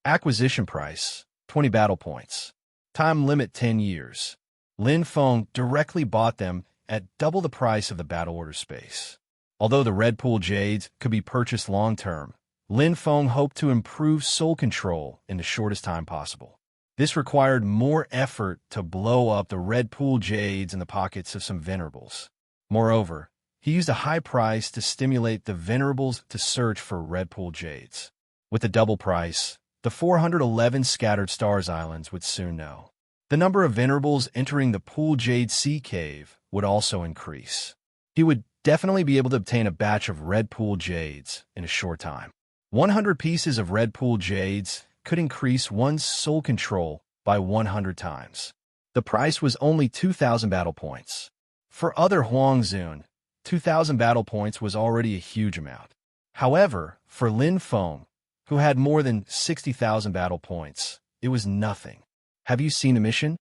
Speaker 1: Acquisition price, 20 battle points. Time limit 10 years. Lin Feng directly bought them at double the price of the battle order space. Although the Red Pool Jades could be purchased long-term, Lin Feng hoped to improve soul control in the shortest time possible. This required more effort to blow up the Red Pool Jades in the pockets of some venerables. Moreover, He used a high price to stimulate the venerables to search for red pool jades. With the double price, the 411 scattered stars islands would soon know. The number of venerables entering the pool jade sea cave would also increase. He would definitely be able to obtain a batch of red pool jades in a short time. 100 pieces of red pool jades could increase one's soul control by 100 times. The price was only 2,000 battle points. For other Huangzun, 2,000 battle points was already a huge amount. However, for Lin Feng, who had more than 60,000 battle points, it was nothing. Have you seen the mission?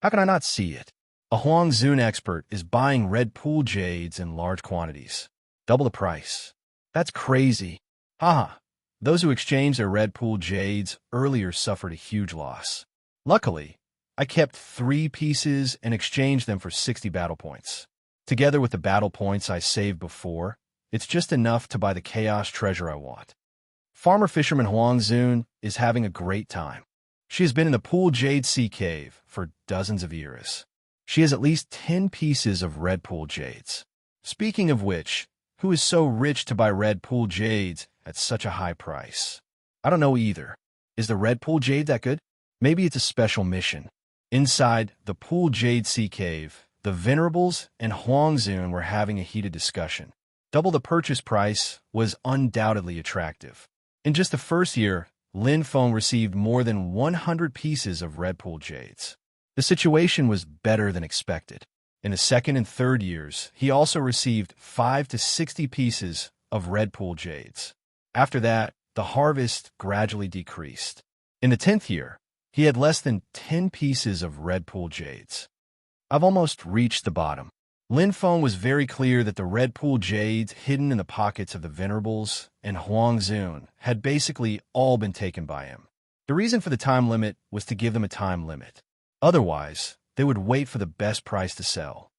Speaker 1: How can I not see it? A Huangzun expert is buying red pool jades in large quantities. Double the price. That's crazy. Haha. Those who exchanged their red pool jades earlier suffered a huge loss. Luckily, I kept 3 pieces and exchanged them for 60 battle points. Together with the battle points I saved before, it's just enough to buy the chaos treasure I want. Farmer Fisherman Huangzun is having a great time. She has been in the pool jade sea cave for dozens of years. She has at least 10 pieces of red pool jades. Speaking of which, who is so rich to buy red pool jades at such a high price? I don't know either. Is the red pool jade that good? Maybe it's a special mission. Inside the pool jade sea cave, the venerables and Huangzun were having a heated discussion. Double the purchase price was undoubtedly attractive. In just the first year, Lin Feng received more than 100 pieces of red pool jades. The situation was better than expected. In the second and third years, he also received 5 to 60 pieces of red pool jades. After that, the harvest gradually decreased. In the 10th year, he had less than 10 pieces of red pool jades. I've almost reached the bottom. Lin Feng was very clear that the red pool jades hidden in the pockets of the venerables and Huangzun had basically all been taken by him. The reason for the time limit was to give them a time limit. Otherwise, they would wait for the best price to sell.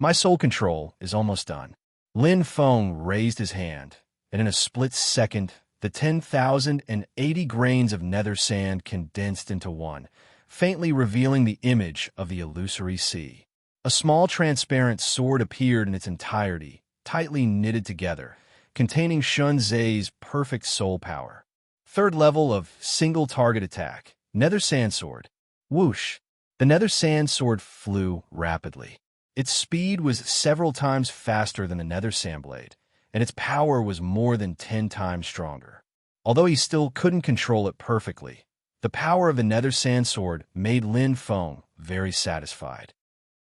Speaker 1: My soul control is almost done. Lin Feng raised his hand, and in a split second, the 10,080 grains of nether sand condensed into one, faintly revealing the image of the illusory sea. A small transparent sword appeared in its entirety, tightly knitted together, containing Shun Zai's perfect soul power. Third level of single target attack, nether sand sword. Whoosh! The nether sand sword flew rapidly. Its speed was several times faster than the nether sand blade, and its power was more than 10 times stronger. Although he still couldn't control it perfectly, the power of the nether sand sword made Lin Feng very satisfied.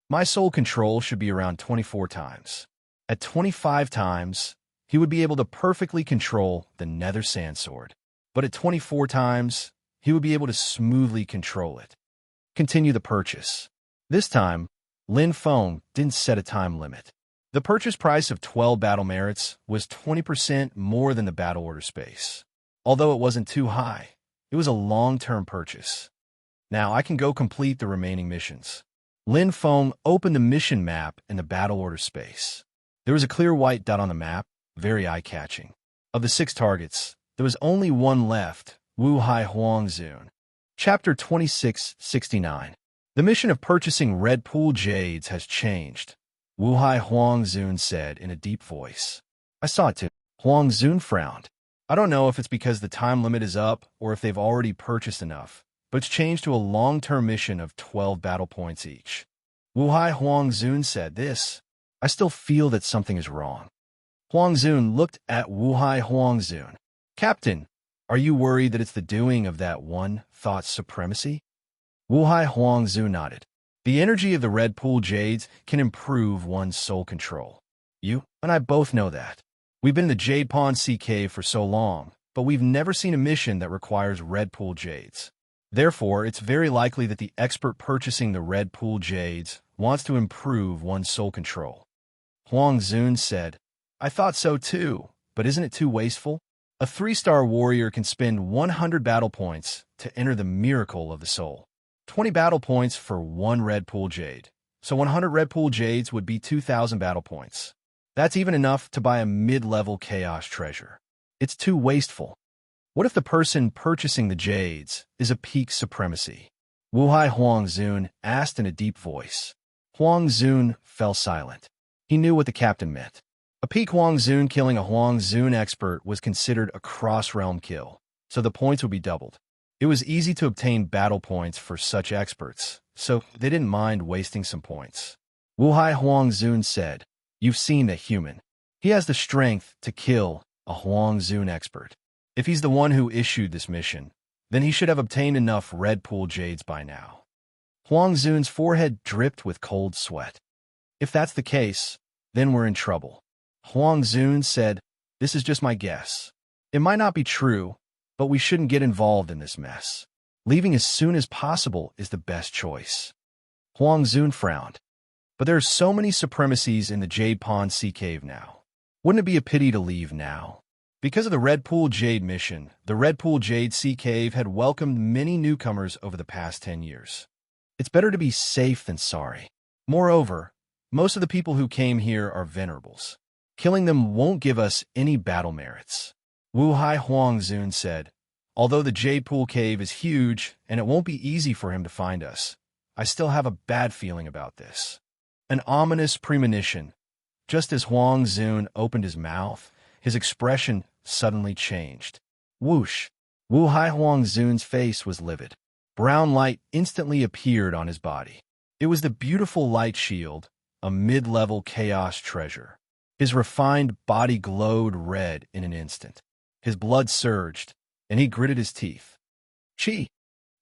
Speaker 1: My soul control should be around 24 times. At 25 times, he would be able to perfectly control the nether sand sword. But at 24 times, he would be able to smoothly control it. Continue the purchase. This time, Lin Feng didn't set a time limit. The purchase price of 12 battle merits was 20% more than the battle order space. Although it wasn't too high, it was a long-term purchase. Now I can go complete the remaining missions. Lin Feng opened the mission map in the battle order space. There was a clear white dot on the map, very eye-catching. Of the 6 targets, there was only one left, Wuhai Huangzun. Chapter 2669. The mission of purchasing red pool jades has changed, Wuhai Huangzun said in a deep voice. I saw it too. Huangzun frowned. I don't know if it's because the time limit is up or if they've already purchased enough, but it's changed to a long-term mission of 12 battle points each. Wuhai Huangzun said this. I still feel that something is wrong. Huangzun looked at Wuhai Huangzun. Captain, are you worried that it's the doing of that one thought's supremacy? Wuhai Huangzun nodded. The energy of the red pool jades can improve one's soul control. You and I both know that. We've been in the Jade Pond Sea Cave for so long, but we've never seen a mission that requires red pool jades. Therefore, it's very likely that the expert purchasing the red pool jades wants to improve one's soul control. Huangzun said, I thought so too, but isn't it too wasteful? A 3-star warrior can spend 100 battle points to enter the miracle of the soul. 20 battle points for 1 red pool jade. So 100 red pool jades would be 2,000 battle points. That's even enough to buy a mid-level chaos treasure. It's too wasteful. What if the person purchasing the jades is a peak supremacy? Wuhai Huangzun asked in a deep voice. Huangzun fell silent. He knew what the captain meant. A peak Huang Zun killing a Huang Zun expert was considered a cross-realm kill, so the points would be doubled. It was easy to obtain battle points for such experts, so they didn't mind wasting some points. Wuhai Huang Zun said, "You've seen the human. He has the strength to kill a Huang Zun expert. If he's the one who issued this mission, then he should have obtained enough red pool jades by now." Huang Zun's forehead dripped with cold sweat. "If that's the case, then we're in trouble." Huang Zun said, "This is just my guess. It might not be true, but we shouldn't get involved in this mess. Leaving as soon as possible is the best choice." Huang Zun frowned. "But there are so many supremacies in the Jade Pond Sea Cave now. Wouldn't it be a pity to leave now?" Because of the Red Pool Jade mission, the Red Pool Jade Sea Cave had welcomed many newcomers over the past 10 years. It's better to be safe than sorry. Moreover, most of the people who came here are venerables. Killing them won't give us any battle merits. Wuhai Huang Zun said, "Although the Jade Pool Cave is huge and it won't be easy for him to find us, I still have a bad feeling about this." An ominous premonition. Just as Huang Zun opened his mouth, his expression suddenly changed. Whoosh! Wuhai Huang Zun's face was livid. Brown light instantly appeared on his body. It was the beautiful light shield, a mid-level chaos treasure. His refined body glowed red in an instant. His blood surged, and he gritted his teeth. Chi!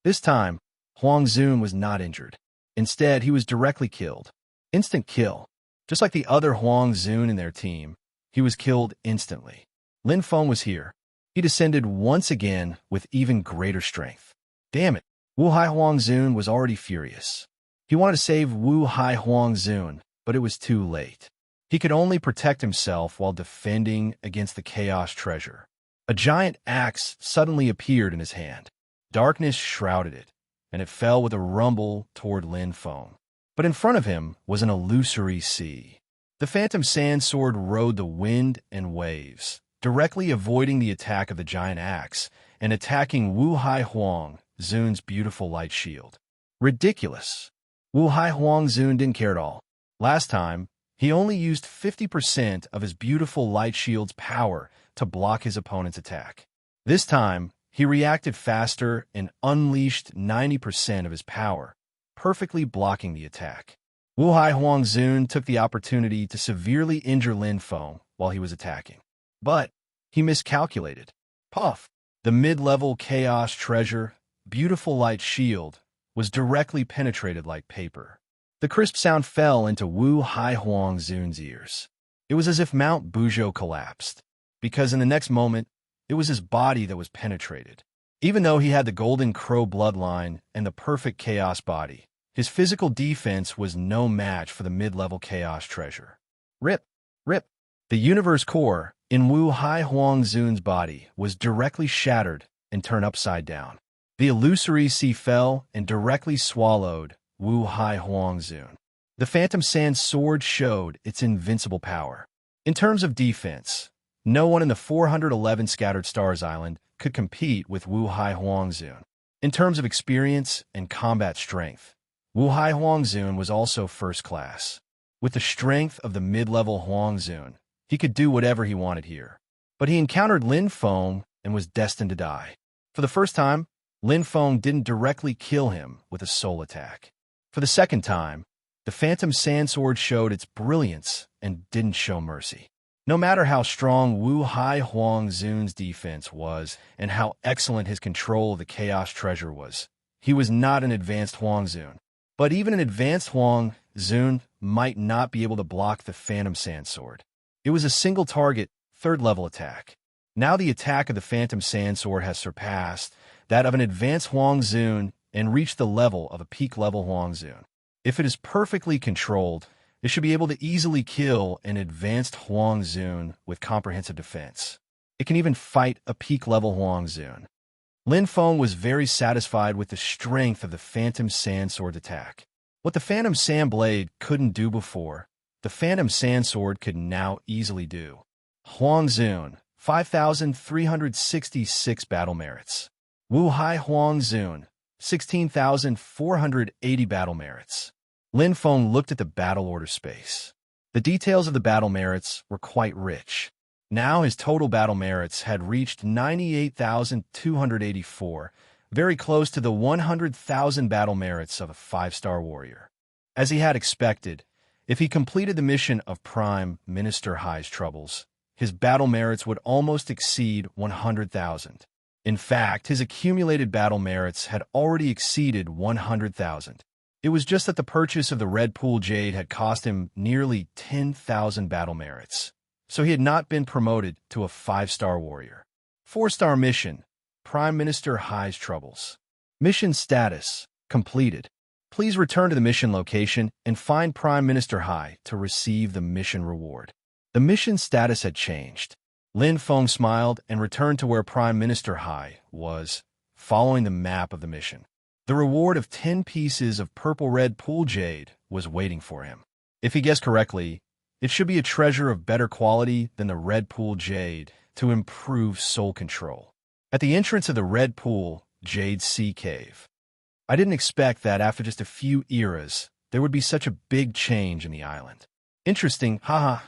Speaker 1: This time, Huang Zun was not injured. Instead, he was directly killed. Instant kill. Just like the other Huang Zun in their team, he was killed instantly. Lin Feng was here. He descended once again with even greater strength. Damn it! Wuhai Huang Zun was already furious. He wanted to save Wuhai Huang Zun, but it was too late. He could only protect himself while defending against the chaos treasure. A giant axe suddenly appeared in his hand. Darkness shrouded it, and it fell with a rumble toward Lin Feng. But in front of him was an illusory sea. The phantom sand sword rode the wind and waves, directly avoiding the attack of the giant axe and attacking Wuhai Huang Zun's beautiful light shield. Ridiculous. Wuhai Huang Zun didn't care at all. Last time, he only used 50% of his beautiful light shield's power to block his opponent's attack. This time, he reacted faster and unleashed 90% of his power, perfectly blocking the attack. Wuhai Huang Zun took the opportunity to severely injure Lin Feng while he was attacking. But he miscalculated. Puff! The mid-level chaos treasure, beautiful light shield, was directly penetrated like paper. The crisp sound fell into Wuhai Huang Zun's ears. It was as if Mount Buzhou collapsed, because in the next moment, it was his body that was penetrated. Even though he had the Golden Crow bloodline and the perfect chaos body, his physical defense was no match for the mid-level chaos treasure. Rip! Rip! The universe core in Wuhai Huang Zun's body was directly shattered and turned upside down. The illusory sea fell and directly swallowed Wuhai Huang Zun. The phantom sand sword showed its invincible power. In terms of defense, no one in the 411 Scattered Stars Island could compete with Wuhai Huang Zun. In terms of experience and combat strength, Wuhai Huang Zun was also first class. With the strength of the mid-level Huang Zun, he could do whatever he wanted here. But he encountered Lin Feng and was destined to die. For the first time, Lin Feng didn't directly kill him with a soul attack. For the second time, the phantom sand sword showed its brilliance and didn't show mercy. No matter how strong Wuhai Huang Zun's defense was and how excellent his control of the chaos treasure was, he was not an advanced Huang Zun. But even an advanced Huang Zun might not be able to block the phantom sand sword. It was a single target, third-level attack. Now the attack of the phantom sand sword has surpassed that of an advanced Huang Zun and reached the level of a peak-level Huang Zun. If it is perfectly controlled, it should be able to easily kill an advanced Huang Zun with comprehensive defense. It can even fight a peak-level Huang Zun. Lin Feng was very satisfied with the strength of the phantom sand sword attack. What the phantom sand blade couldn't do before, the phantom sand sword could now easily do. Huang Zun, 5,366 battle merits. Wuhai Huang Zun, 16,480 battle merits. Lin Feng looked at the battle order space. The details of the battle merits were quite rich. Now his total battle merits had reached 98,284, very close to the 100,000 battle merits of a 5-star warrior. As he had expected, if he completed the mission of Prime Minister High's Troubles, his battle merits would almost exceed 100,000. In fact, his accumulated battle merits had already exceeded 100,000. It was just that the purchase of the Red Pool Jade had cost him nearly 10,000 battle merits, so he had not been promoted to a 5-star warrior. 4-star mission, Prime Minister High's Troubles. Mission status, completed. Please return to the mission location and find Prime Minister High to receive the mission reward. The mission status had changed. Lin Feng smiled and returned to where Prime Minister High was, following the map of the mission. The reward of 10 pieces of purple red pool jade was waiting for him. If he guessed correctly, it should be a treasure of better quality than the red pool jade to improve soul control. At the entrance of the red pool jade sea cave. I didn't expect that after just a few eras, there would be such a big change in the island. Interesting, haha.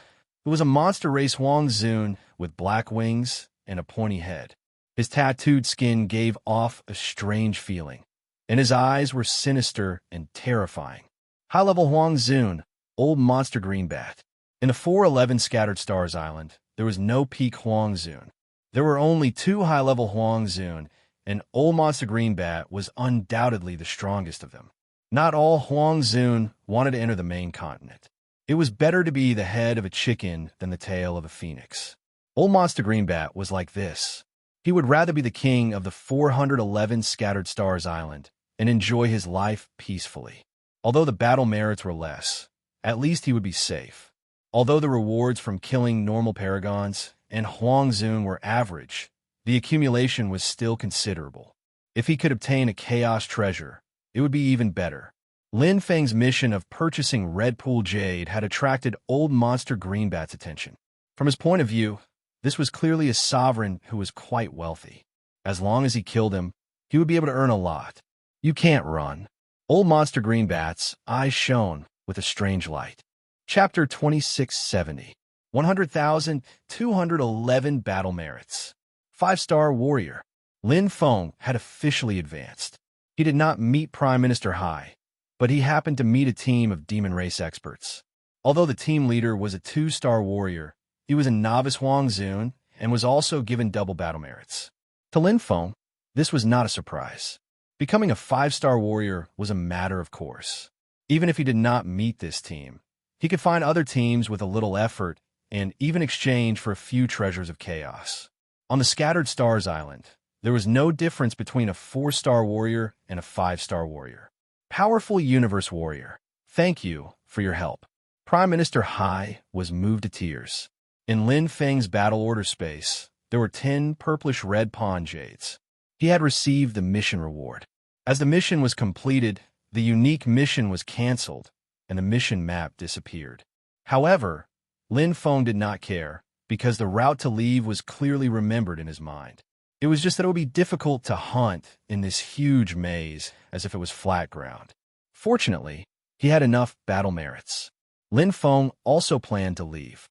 Speaker 1: It was a monster race Huang Zun with black wings and a pointy head. His tattooed skin gave off a strange feeling, and his eyes were sinister and terrifying. High-level Huang Zun, old monster greenbat. In the 411 Scattered Stars Island, there was no peak Huang Zun. There were only 2 high-level Huang Zun, and old monster greenbat was undoubtedly the strongest of them. Not all Huang Zun wanted to enter the main continent. It was better to be the head of a chicken than the tail of a phoenix. Old monster greenbat was like this. He would rather be the king of the 411 Scattered Stars Island and enjoy his life peacefully. Although the battle merits were less, at least he would be safe. Although the rewards from killing normal paragons and Huang Zun were average, the accumulation was still considerable. If he could obtain a chaos treasure, it would be even better. Lin Feng's mission of purchasing Red Pool Jade had attracted old monster greenbat's attention. From his point of view, this was clearly a sovereign who was quite wealthy. As long as he killed him, he would be able to earn a lot. You can't run. Old monster greenbat's eyes shone with a strange light. Chapter 2670. 100,211 battle merits. 5-star warrior. Lin Feng had officially advanced. He did not meet Prime Minister High, but he happened to meet a team of demon race experts. Although the team leader was a 2-star warrior, he was a novice Huang Zun and was also given double battle merits. To Lin Feng, this was not a surprise. Becoming a 5-star warrior was a matter of course. Even if he did not meet this team, he could find other teams with a little effort and even exchange for a few treasures of chaos. On the Scattered Stars Island, there was no difference between a 4-star warrior and a 5-star warrior. Powerful Universe Warrior, thank you for your help. Prime Minister Hai was moved to tears. In Lin Feng's battle order space, there were 10 purplish-red pawn jades. He had received the mission reward. As the mission was completed, the unique mission was cancelled, and the mission map disappeared. However, Lin Feng did not care, because the route to leave was clearly remembered in his mind. It was just that it would be difficult to hunt in this huge maze as if it was flat ground. Fortunately, he had enough battle merits. Lin Feng also planned to leave.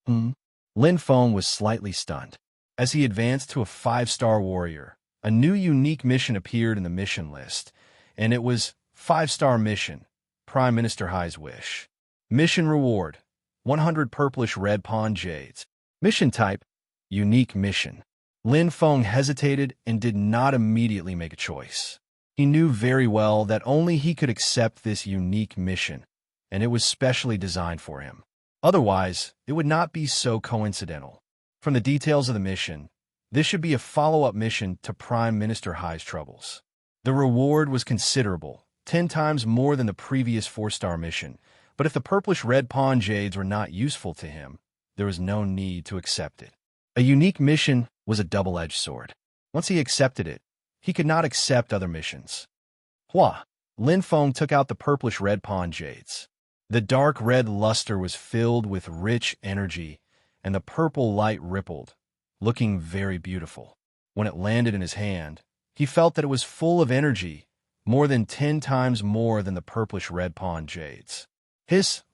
Speaker 1: Lin Feng was slightly stunned. As he advanced to a 5-star warrior, a new unique mission appeared in the mission list, and it was 5-star mission, Prime Minister High's wish. Mission reward, 100 purplish red pawn jades. Mission type, unique mission. Lin Feng hesitated and did not immediately make a choice. He knew very well that only he could accept this unique mission, and it was specially designed for him. Otherwise, it would not be so coincidental. From the details of the mission, this should be a follow-up mission to Prime Minister High's Troubles. The reward was considerable, 10 times more than the previous 4-star mission, but if the purplish-red pawn jades were not useful to him, there was no need to accept it. A unique mission was a double-edged sword. Once he accepted it, he could not accept other missions. Lin Feng took out the purplish-red pawn jades. The dark red luster was filled with rich energy, and the purple light rippled, looking very beautiful. When it landed in his hand, he felt that it was full of energy, more than 10 times more than the purplish-red pawn jades.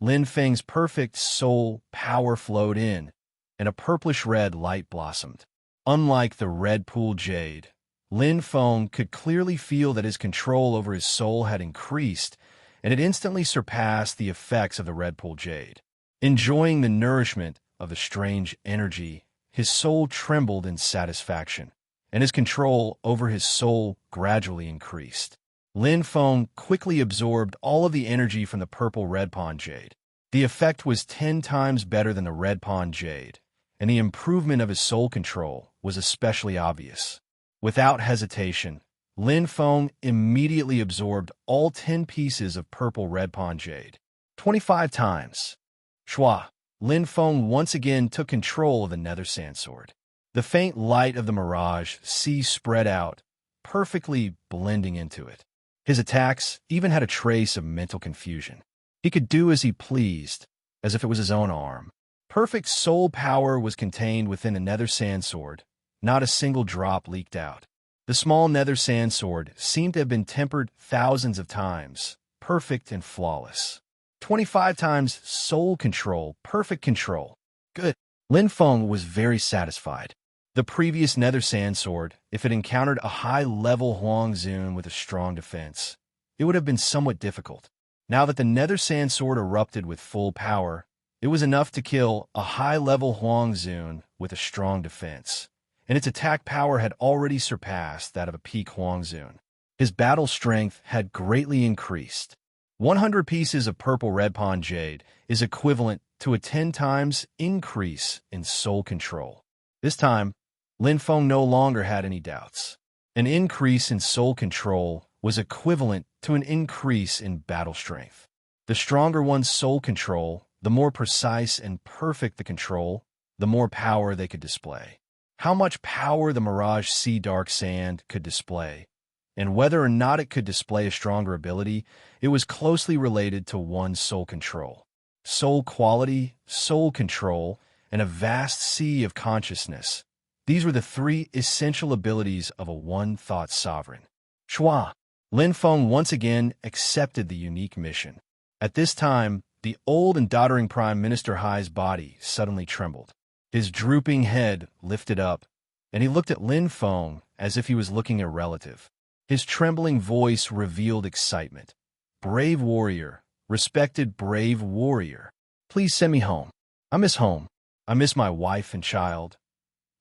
Speaker 1: Lin Feng's perfect soul power flowed in, and a purplish-red light blossomed. Unlike the red pool jade, Lin Feng could clearly feel that his control over his soul had increased, and it instantly surpassed the effects of the red pool jade. Enjoying the nourishment of the strange energy, his soul trembled in satisfaction, and his control over his soul gradually increased. Lin Feng quickly absorbed all of the energy from the purple red pond jade. The effect was 10 times better than the red pond jade, and the improvement of his soul control was especially obvious. Without hesitation, Lin Feng immediately absorbed all 10 pieces of purple red pond jade. 25 times. Shua! Lin Feng once again took control of the nether sand sword. The faint light of the mirage sea spread out, perfectly blending into it. His attacks even had a trace of mental confusion. He could do as he pleased, as if it was his own arm. Perfect soul power was contained within the nether sand sword. Not a single drop leaked out. The small nether sand sword seemed to have been tempered thousands of times, perfect and flawless. 25 times soul control, perfect control. Good. Lin Feng was very satisfied. The previous nether sand sword, if it encountered a high-level Huang Zun with a strong defense, it would have been somewhat difficult. Now that the nether sand sword erupted with full power, it was enough to kill a high-level Huang Zun with a strong defense, and its attack power had already surpassed that of a peak Huang Zun. His battle strength had greatly increased. 100 pieces of purple red pond jade is equivalent to a 10 times increase in soul control. This time, Lin Feng no longer had any doubts. An increase in soul control was equivalent to an increase in battle strength. The stronger one's soul control, the more precise and perfect the control, the more power they could display. How much power the Mirage Sea Dark Sand could display, and whether or not it could display a stronger ability, it was closely related to one's soul control. Soul quality, soul control, and a vast sea of consciousness. These were the 3 essential abilities of a one-thought sovereign. Shua! Lin Feng once again accepted the unique mission. At this time, the old and doddering Prime Minister Hai's body suddenly trembled. His drooping head lifted up, and he looked at Lin Feng as if he was looking at a relative. His trembling voice revealed excitement. Brave warrior, respected brave warrior, please send me home. I miss home. I miss my wife and child.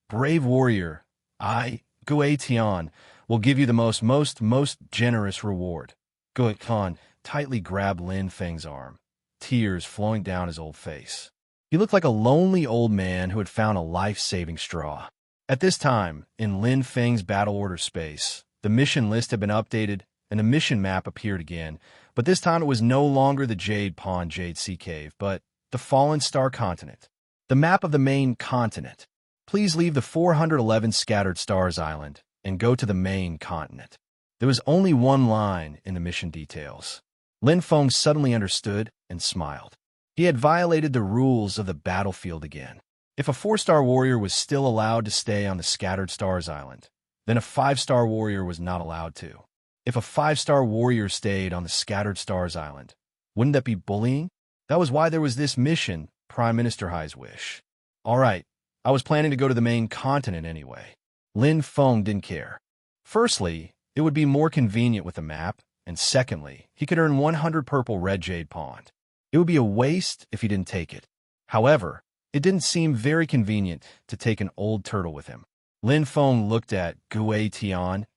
Speaker 1: Brave warrior, I, Gui Tian, will give you the most generous reward. Gui Tian tightly grabbed Lin Feng's arm, tears flowing down his old face. He looked like a lonely old man who had found a life-saving straw. At this time, in Lin Feng's battle order space, the mission list had been updated and a mission map appeared again, but this time it was no longer the Jade Pond Jade Sea Cave, but the Fallen Star Continent. The map of the main continent. Please leave the 411 Scattered Stars Island and go to the main continent. There was only one line in the mission details. Lin Feng suddenly understood and smiled. He had violated the rules of the battlefield again. If a 4-star warrior was still allowed to stay on the Scattered Stars Island, then a 5-star warrior was not allowed to. If a 5-star warrior stayed on the Scattered Stars Island, wouldn't that be bullying? That was why there was this mission, Prime Minister Hai's wish. All right, I was planning to go to the main continent anyway. Lin Feng didn't care. Firstly, it would be more convenient with a map, and secondly, he could earn 100 purple red jade pond. It would be a waste if he didn't take it. However, it didn't seem very convenient to take an old turtle with him. Lin Feng looked at Gui Tian,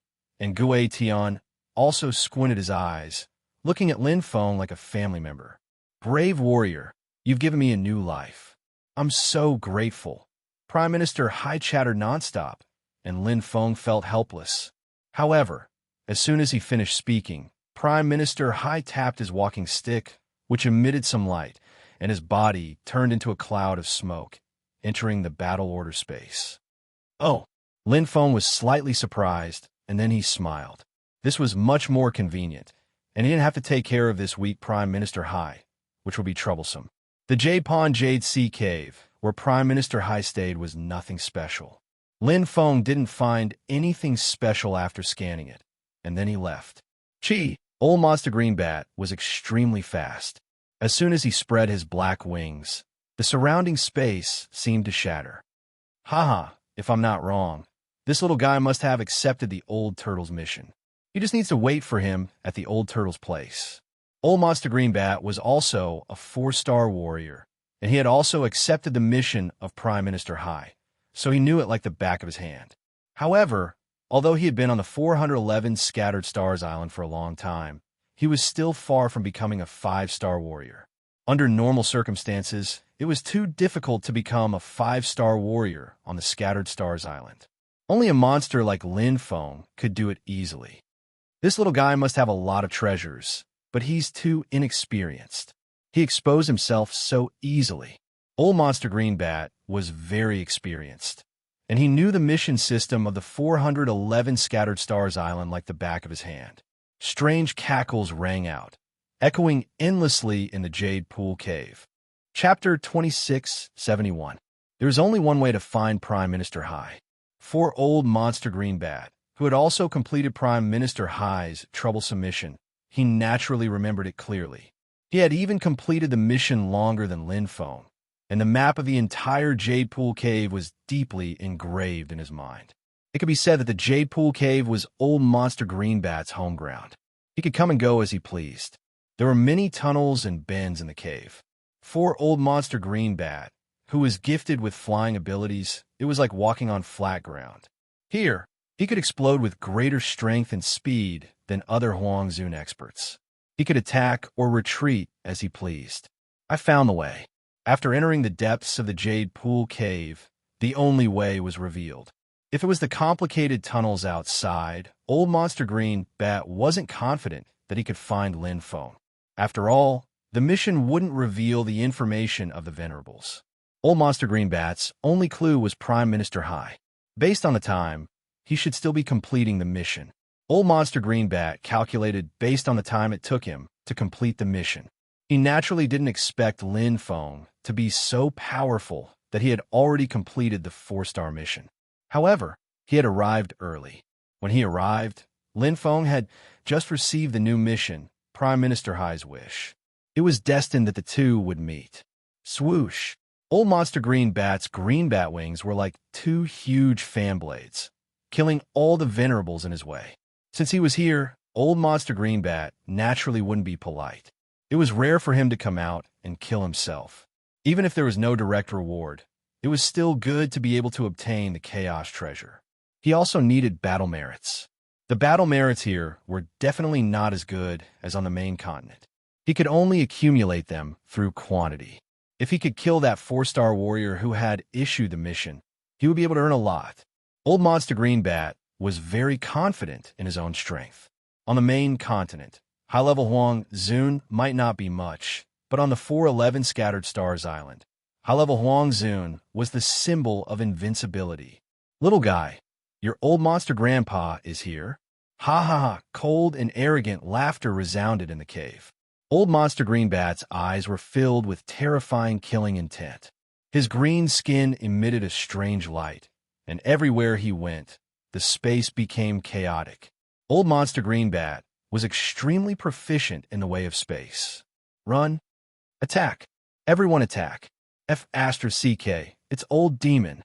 Speaker 1: and Gui Tian also squinted his eyes, looking at Lin Feng like a family member. Brave warrior, you've given me a new life. I'm so grateful. Prime Minister Hai chattered nonstop, and Lin Feng felt helpless. However, as soon as he finished speaking, Prime Minister Hai tapped his walking stick, which emitted some light, and his body turned into a cloud of smoke, entering the battle order space. Oh! Lin Feng was slightly surprised, and then he smiled. This was much more convenient, and he didn't have to take care of this weak Prime Minister Hai, which would be troublesome. The Jade Pond Jade Sea Cave, where Prime Minister Hai stayed, was nothing special. Lin Feng didn't find anything special after scanning it, and then he left. Chi, Old Monster Greenbat, was extremely fast. As soon as he spread his black wings, the surrounding space seemed to shatter. Haha, if I'm not wrong, this little guy must have accepted the old turtle's mission. He just needs to wait for him at the old turtle's place. Old Monster Greenbat was also a 4-star warrior, and he had also accepted the mission of Prime Minister High, so he knew it like the back of his hand. However, although he had been on the 411 Scattered Stars Island for a long time, he was still far from becoming a 5-star warrior. Under normal circumstances, it was too difficult to become a 5-star warrior on the Scattered Stars Island. Only a monster like Lin Feng could do it easily. This little guy must have a lot of treasures, but he's too inexperienced. He exposed himself so easily. Old Monster Greenbat was very experienced, and he knew the mission system of the 411 Scattered Stars Island like the back of his hand. Strange cackles rang out, echoing endlessly in the Jade Pool Cave. Chapter 2671. There's only one way to find Prime Minister High. For Old Monster Greenbat, who had also completed Prime Minister High's troublesome mission, he naturally remembered it clearly. He had even completed the mission longer than Lin Feng, and the map of the entire Jade Pool Cave was deeply engraved in his mind. It could be said that the Jade Pool Cave was Old Monster Greenbat's home ground. He could come and go as he pleased. There were many tunnels and bends in the cave. For Old Monster Greenbat, who was gifted with flying abilities, it was like walking on flat ground. Here, he could explode with greater strength and speed than other Huangzhun experts. He could attack or retreat as he pleased. I found the way. After entering the depths of the Jade Pool Cave, the only way was revealed. If it was the complicated tunnels outside, Old Monster Greenbat wasn't confident that he could find Lin Feng. After all, the mission wouldn't reveal the information of the Venerables. Old Monster Greenbat's only clue was Prime Minister High. Based on the time, he should still be completing the mission. Old Monster Greenbat calculated based on the time it took him to complete the mission. He naturally didn't expect Lin Feng to be so powerful that he had already completed the 4-star mission. However, he had arrived early. When he arrived, Lin Feng had just received the new mission, Prime Minister High's wish. It was destined that the two would meet. Swoosh! Old Monster Greenbat's green bat wings were like 2 huge fan blades, killing all the Venerables in his way. Since he was here, Old Monster Greenbat naturally wouldn't be polite. It was rare for him to come out and kill himself. Even if there was no direct reward, it was still good to be able to obtain the Chaos Treasure. He also needed battle merits. The battle merits here were definitely not as good as on the main continent. He could only accumulate them through quantity. If he could kill that 4-star warrior who had issued the mission, he would be able to earn a lot. Old Monster Greenbat was very confident in his own strength. On the main continent, high-level Huangzhun might not be much, but on the 411 Scattered Stars Island, high-level Huangzhun was the symbol of invincibility. Little guy, your old monster grandpa is here. Ha ha ha, cold and arrogant laughter resounded in the cave. Old Monster Greenbat's eyes were filled with terrifying killing intent. His green skin emitted a strange light, and everywhere he went, the space became chaotic. Old Monster Greenbat was extremely proficient in the way of space. Run. Attack. Everyone attack. F***CK, it's Old Demon.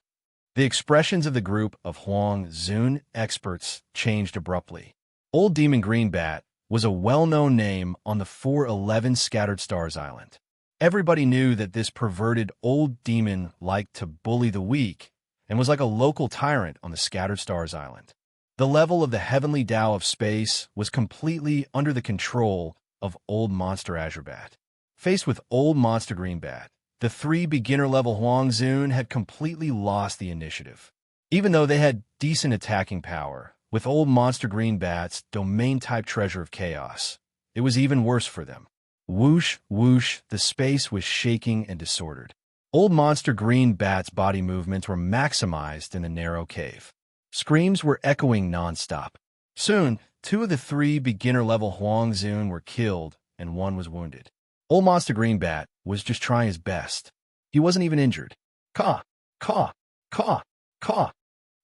Speaker 1: The expressions of the group of Huangzhun experts changed abruptly. Old Demon Greenbat was a well-known name on the 411 Scattered Stars Island. Everybody knew that this perverted old demon liked to bully the weak and was like a local tyrant on the Scattered Stars Island. The level of the heavenly Tao of space was completely under the control of Old Monster Azurebat. Faced with Old Monster Greenbat, the 3 beginner-level Huangzhun had completely lost the initiative. Even though they had decent attacking power, with Old Monster Greenbat's domain-type treasure of chaos, it was even worse for them. Whoosh, whoosh, the space was shaking and disordered. Old Monster Greenbat's body movements were maximized in the narrow cave. Screams were echoing non-stop. Soon, 2 of the 3 beginner-level Huangzhun were killed and 1 was wounded. Old Monster Greenbat was just trying his best. He wasn't even injured. Caw, caw, caw, caw.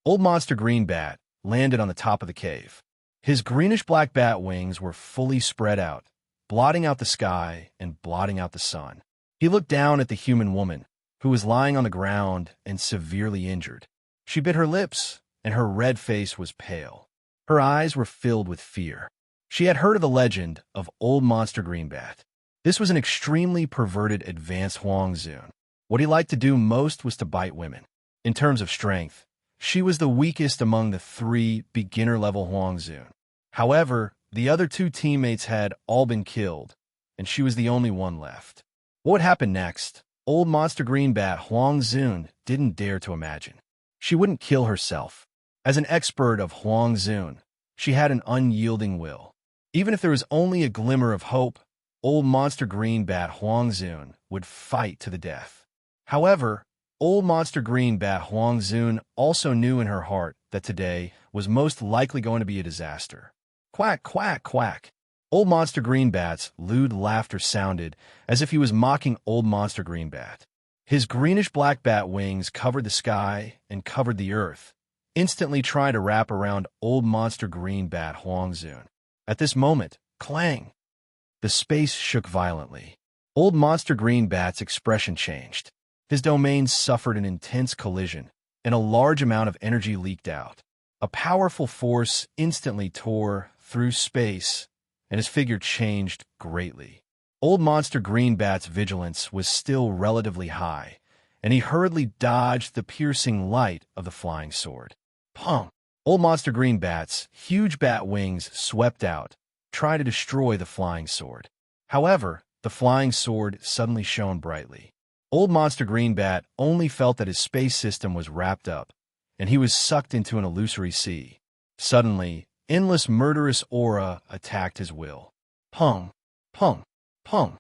Speaker 1: Old Monster Greenbat landed on the top of the cave. His greenish-black bat wings were fully spread out, blotting out the sky and blotting out the sun. He looked down at the human woman, who was lying on the ground and severely injured. She bit her lips, and her red face was pale. Her eyes were filled with fear. She had heard of the legend of Old Monster Greenbat. This was an extremely perverted advanced Huang Zun. What he liked to do most was to bite women. In terms of strength, she was the weakest among the 3 beginner-level Huang Zun. However, the other 2 teammates had all been killed, and she was the only one left. What would happen next? Old Monster Greenbat Huang Zun didn't dare to imagine. She wouldn't kill herself. As an expert of Huang Zun, she had an unyielding will. Even if there was only a glimmer of hope, Old Monster Greenbat Huang Zun would fight to the death. However, Old Monster Greenbat Huang Zun also knew in her heart that today was most likely going to be a disaster. Quack, quack, quack. Old Monster Greenbat's lewd laughter sounded as if he was mocking Old Monster Greenbat. His greenish-black bat wings covered the sky and covered the earth, instantly trying to wrap around Old Monster Greenbat Huang Zun. At this moment, clang! The space shook violently. Old Monster Greenbat's expression changed. His domain suffered an intense collision, and a large amount of energy leaked out. A powerful force instantly tore through space, and his figure changed greatly. Old Monster Greenbat's vigilance was still relatively high, and he hurriedly dodged the piercing light of the flying sword. Pum! Old Monster Greenbat's huge bat wings swept out, trying to destroy the flying sword. However, the flying sword suddenly shone brightly. Old Monster Greenbat only felt that his space system was wrapped up, and he was sucked into an illusory sea. Suddenly, endless murderous aura attacked his will. Pum! Pum! Pum!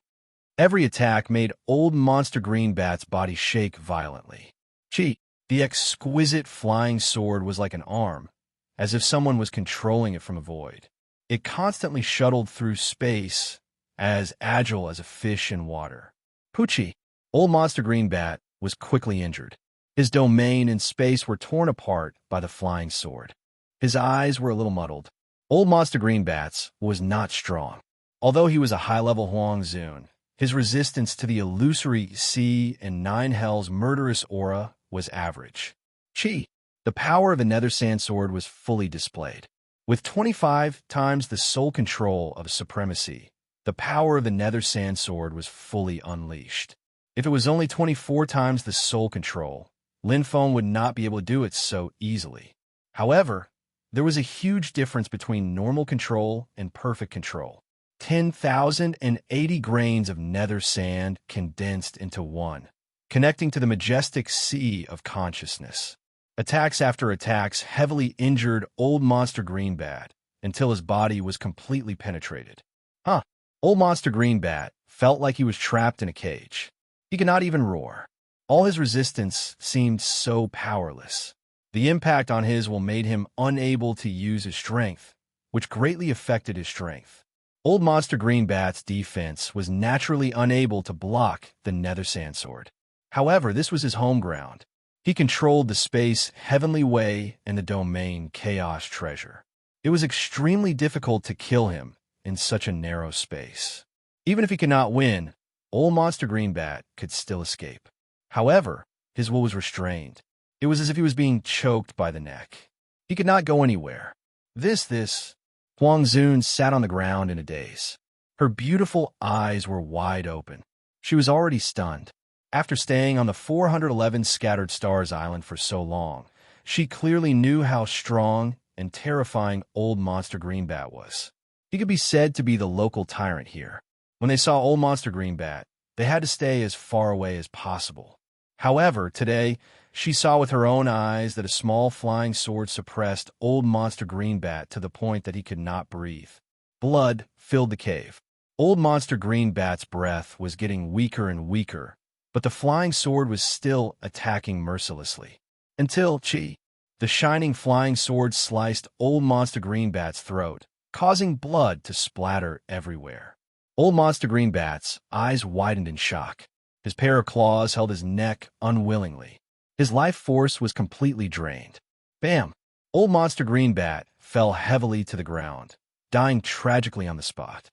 Speaker 1: Every attack made Old Monster Greenbat's body shake violently. Gee! The exquisite flying sword was like an arm, as if someone was controlling it from a void. It constantly shuttled through space, as agile as a fish in water. Poochie! Old Monster Greenbat was quickly injured. His domain and space were torn apart by the flying sword. His eyes were a little muddled. Old Monster Greenbat's was not strong. Although he was a high-level Huang Zun, his resistance to the illusory sea and 9 Hell's murderous aura was average. Chi! The power of the Nether Sand Sword was fully displayed. With 25 times the soul control of supremacy, the power of the Nether Sand Sword was fully unleashed. If it was only 24 times the soul control, Lin Feng would not be able to do it so easily. However, there was a huge difference between normal control and perfect control. 10,080 grains of nether sand condensed into one, connecting to the majestic sea of consciousness. Attacks after attacks heavily injured Old Monster Greenbat until his body was completely penetrated. Old Monster Greenbat felt like he was trapped in a cage. He could not even roar. All his resistance seemed so powerless. The impact on his will made him unable to use his strength, which greatly affected his strength. Old Monster Greenbat's defense was naturally unable to block the Nether Sand Sword. However, this was his home ground. He controlled the space Heavenly Way and the domain Chaos Treasure. It was extremely difficult to kill him in such a narrow space. Even if he could not win, Old Monster Greenbat could still escape. However, his will was restrained. It was as if he was being choked by the neck. He could not go anywhere. Huang Zun sat on the ground in a daze. Her beautiful eyes were wide open. She was already stunned. After staying on the 411 Scattered Stars Island for so long, she clearly knew how strong and terrifying Old Monster Greenbat was. He could be said to be the local tyrant here. When they saw Old Monster Greenbat, they had to stay as far away as possible. However, today, she saw with her own eyes that a small flying sword suppressed Old Monster Greenbat to the point that he could not breathe. Blood filled the cave. Old Monster Greenbat's breath was getting weaker and weaker, but the flying sword was still attacking mercilessly. Until, the shining flying sword sliced Old Monster Greenbat's throat, causing blood to splatter everywhere. Old Monster Greenbat's eyes widened in shock. His pair of claws held his neck unwillingly. His life force was completely drained. Bam! Old Monster Greenbat fell heavily to the ground, dying tragically on the spot.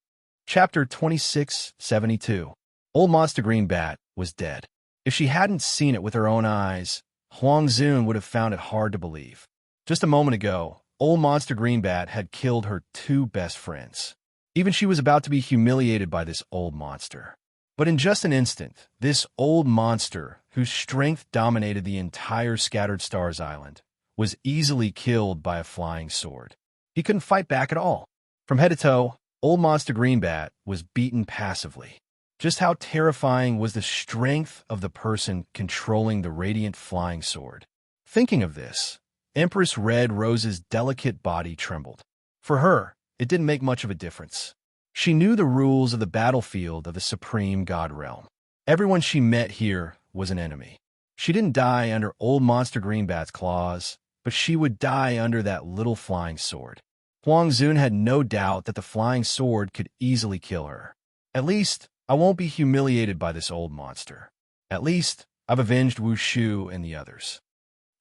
Speaker 1: Chapter 2672. Old Monster Greenbat was dead. If she hadn't seen it with her own eyes, Huang Zun would have found it hard to believe. Just a moment ago, Old Monster Greenbat had killed her two best friends. Even she was about to be humiliated by this old monster. But in just an instant, this old monster, whose strength dominated the entire Scattered Stars Island, was easily killed by a flying sword. He couldn't fight back at all. From head to toe, Old Monster Greenbat was beaten passively. Just how terrifying was the strength of the person controlling the radiant flying sword? Thinking of this, Empress Red Rose's delicate body trembled. For her, it didn't make much of a difference. She knew the rules of the battlefield of the Supreme God Realm. Everyone she met here was an enemy. She didn't die under Old Monster Greenbat's claws, but she would die under that little flying sword. Huang Zun had no doubt that the flying sword could easily kill her. At least, I won't be humiliated by this old monster. At least, I've avenged Wu Shu and the others.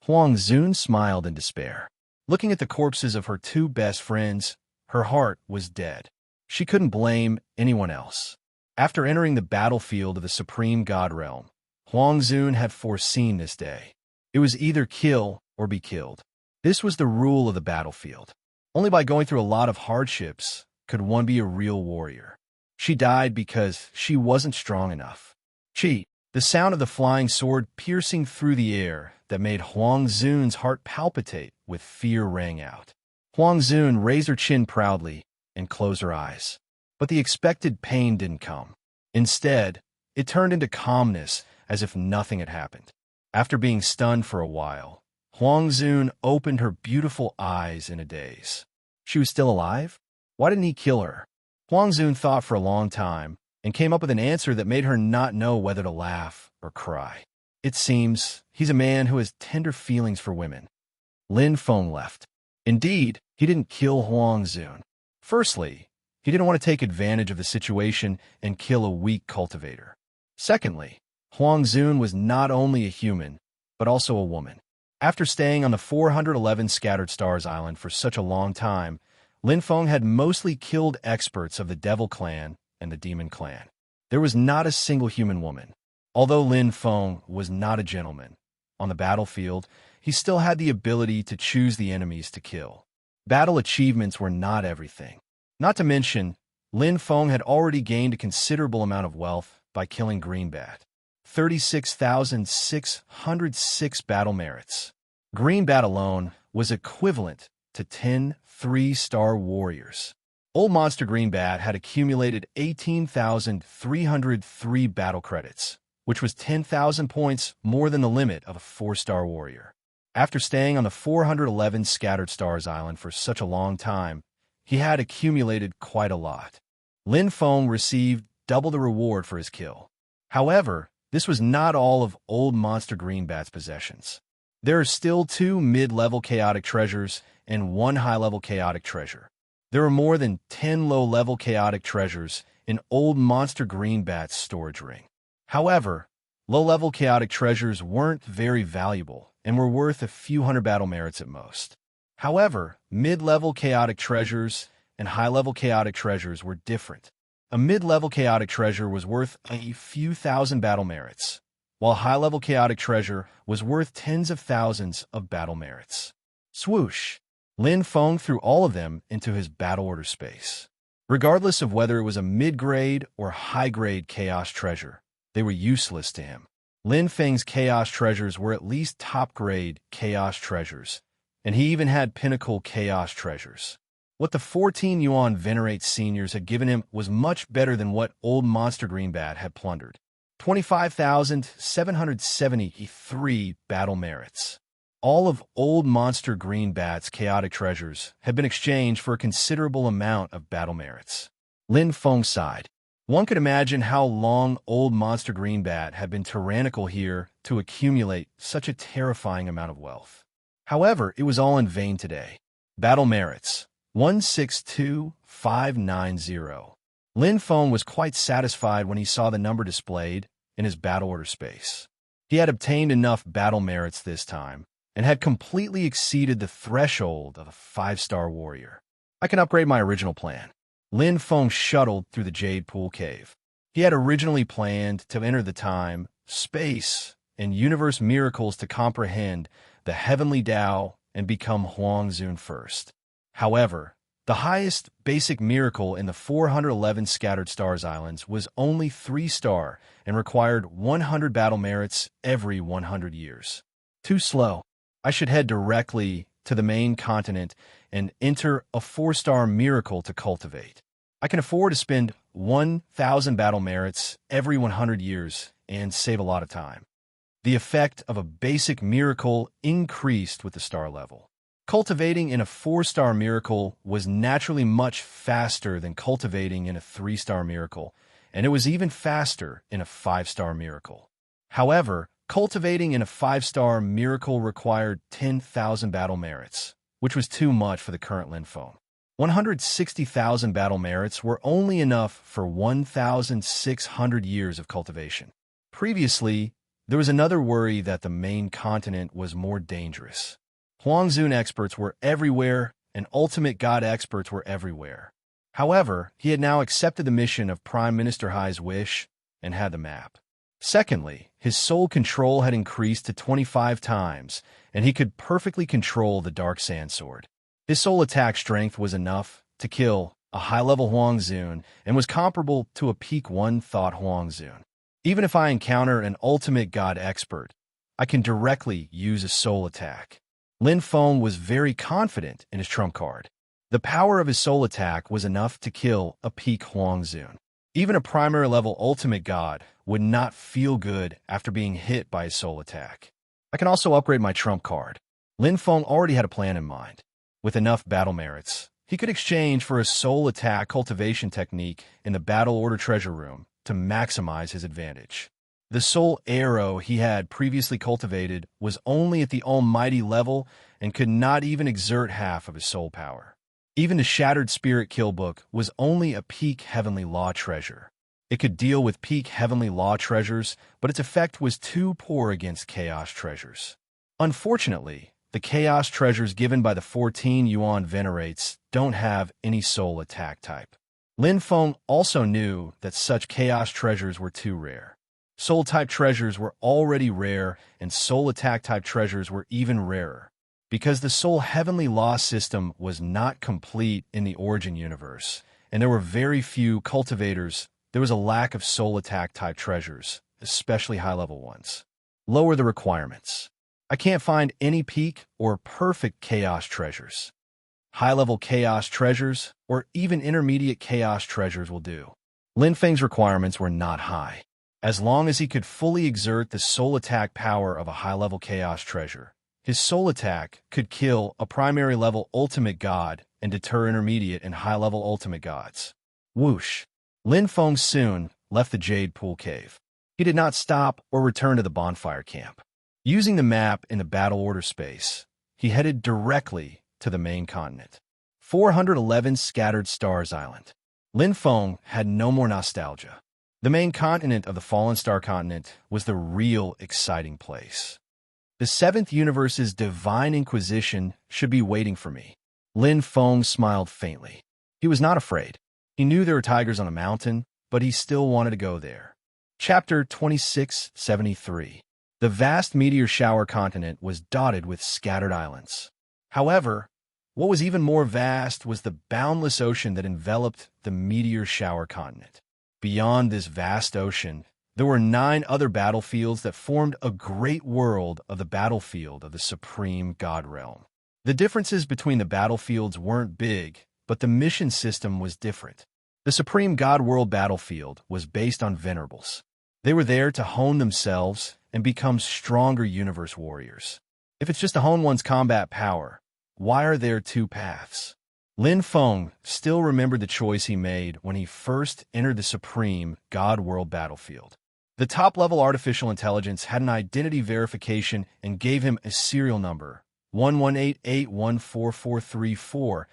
Speaker 1: Huang Zun smiled in despair. Looking at the corpses of her two best friends, her heart was dead. She couldn't blame anyone else. After entering the battlefield of the Supreme God Realm, Huang Zun had foreseen this day. It was either kill or be killed. This was the rule of the battlefield. Only by going through a lot of hardships could one be a real warrior. She died because she wasn't strong enough. The sound of the flying sword piercing through the air that made Huang Zun's heart palpitate with fear rang out. Huang Zun raised her chin proudly and closed her eyes. But the expected pain didn't come. Instead, it turned into calmness as if nothing had happened. After being stunned for a while, Huang Zun opened her beautiful eyes in a daze. She was still alive? Why didn't he kill her? Huang Zun thought for a long time and came up with an answer that made her not know whether to laugh or cry. It seems he's a man who has tender feelings for women. Lin Feng left. Indeed, he didn't kill Huang Zun. Firstly, he didn't want to take advantage of the situation and kill a weak cultivator. Secondly, Huang Zun was not only a human, but also a woman. After staying on the 411 Scattered Stars Island for such a long time, Lin Feng had mostly killed experts of the Devil Clan and the Demon Clan. There was not a single human woman. Although Lin Feng was not a gentleman, on the battlefield, he still had the ability to choose the enemies to kill. Battle achievements were not everything. Not to mention, Lin Feng had already gained a considerable amount of wealth by killing Greenbat. 36,606 battle merits. Greenbat alone was equivalent to 10 3-star warriors. Old Monster Greenbat had accumulated 18,303 battle credits, which was 10,000 points more than the limit of a 4-star warrior. After staying on the 411 Scattered Stars Island for such a long time, he had accumulated quite a lot. Lin Feng received double the reward for his kill. However, this was not all of Old Monster Greenbat's possessions. There are still 2 mid-level chaotic treasures and 1 high-level chaotic treasure. There are more than 10 low-level chaotic treasures in Old Monster Greenbat's storage ring. However, low-level chaotic treasures weren't very valuable and were worth a few hundred battle merits at most. However, mid-level chaotic treasures and high-level chaotic treasures were different. A mid-level chaotic treasure was worth a few thousand battle merits, while high-level chaotic treasure was worth tens of thousands of battle merits. Swoosh! Lin Feng threw all of them into his battle order space. Regardless of whether it was a mid-grade or high-grade chaos treasure, they were useless to him. Lin Feng's chaos treasures were at least top-grade chaos treasures, and he even had pinnacle chaos treasures. What the 14 Yuan Venerate seniors had given him was much better than what Old Monster Greenbat had plundered. 25,773 battle merits. All of Old Monster Greenbat's chaotic treasures had been exchanged for a considerable amount of battle merits. Lin Feng sighed. One could imagine how long Old Monster Greenbat had been tyrannical here to accumulate such a terrifying amount of wealth. However, it was all in vain today. Battle merits 162590. Lin Feng was quite satisfied when he saw the number displayed in his battle order space. He had obtained enough battle merits this time and had completely exceeded the threshold of a 5-star warrior. I can upgrade my original plan. Lin Feng shuttled through the Jade Pool Cave. He had originally planned to enter the time, space, and universe miracles to comprehend the heavenly Tao and become Huangzun first. However, the highest basic miracle in the 411 Scattered Stars Islands was only 3-star and required 100 battle merits every 100 years. Too slow. I should head directly to the main continent and enter a 4-star miracle to cultivate. I can afford to spend 1,000 battle merits every 100 years and save a lot of time. The effect of a basic miracle increased with the star level. Cultivating in a 4-star miracle was naturally much faster than cultivating in a 3-star miracle, and it was even faster in a 5-star miracle. However, cultivating in a 5-star miracle required 10,000 battle merits, which was too much for the current Lin Feng. 160,000 battle merits were only enough for 1,600 years of cultivation. Previously, there was another worry that the main continent was more dangerous. Huangzun experts were everywhere, and ultimate god experts were everywhere. However, he had now accepted the mission of Prime Minister Hai's wish and had the map. Secondly, his soul control had increased to 25 times, and he could perfectly control the Dark Sand Sword. His soul attack strength was enough to kill a high-level Huangzun and was comparable to a peak 1-thought Huangzun. Even if I encounter an ultimate god expert, I can directly use a soul attack. Lin Feng was very confident in his trump card. The power of his soul attack was enough to kill a peak Huangzun. Even a primary level ultimate god would not feel good after being hit by his soul attack. I can also upgrade my trump card. Lin Feng already had a plan in mind. With enough battle merits, he could exchange for a soul attack cultivation technique in the battle order treasure room to maximize his advantage. The soul arrow he had previously cultivated was only at the almighty level and could not even exert half of his soul power. Even the Shattered Spirit Kill Book was only a peak Heavenly Law treasure. It could deal with peak Heavenly Law treasures, but its effect was too poor against Chaos treasures. Unfortunately, the Chaos treasures given by the 14 Yuan Venerates don't have any soul attack type. Lin Feng also knew that such Chaos treasures were too rare. Soul-type treasures were already rare, and soul attack-type treasures were even rarer. Because the Soul Heavenly Law system was not complete in the Origin universe, and there were very few cultivators, there was a lack of soul attack-type treasures, especially high-level ones. Lower the requirements. I can't find any peak or perfect Chaos treasures. High-level Chaos treasures, or even intermediate Chaos treasures will do. Lin Feng's requirements were not high. As long as he could fully exert the soul attack power of a high-level Chaos treasure, his soul attack could kill a primary level ultimate god and deter intermediate and high-level ultimate gods. Whoosh! Lin Feng soon left the Jade Pool Cave. He did not stop or return to the bonfire camp. Using the map in the battle order space, he headed directly to the main continent. 411 Scattered Stars Island. Lin Feng had no more nostalgia. The main continent of the Fallen Star Continent was the real exciting place. The 7th universe's divine inquisition should be waiting for me. Lin Feng smiled faintly. He was not afraid. He knew there were tigers on a mountain, but he still wanted to go there. Chapter 2673. The vast meteor shower continent was dotted with scattered islands. However, what was even more vast was the boundless ocean that enveloped the meteor shower continent. Beyond this vast ocean, there were 9 other battlefields that formed a great world of the battlefield of the Supreme God Realm. The differences between the battlefields weren't big, but the mission system was different. The Supreme God World battlefield was based on venerables. They were there to hone themselves and become stronger universe warriors. If it's just to hone one's combat power, why are there 2 paths? Lin Feng still remembered the choice he made when he first entered the Supreme God World battlefield. The top-level artificial intelligence had an identity verification and gave him a serial number, 1188144434,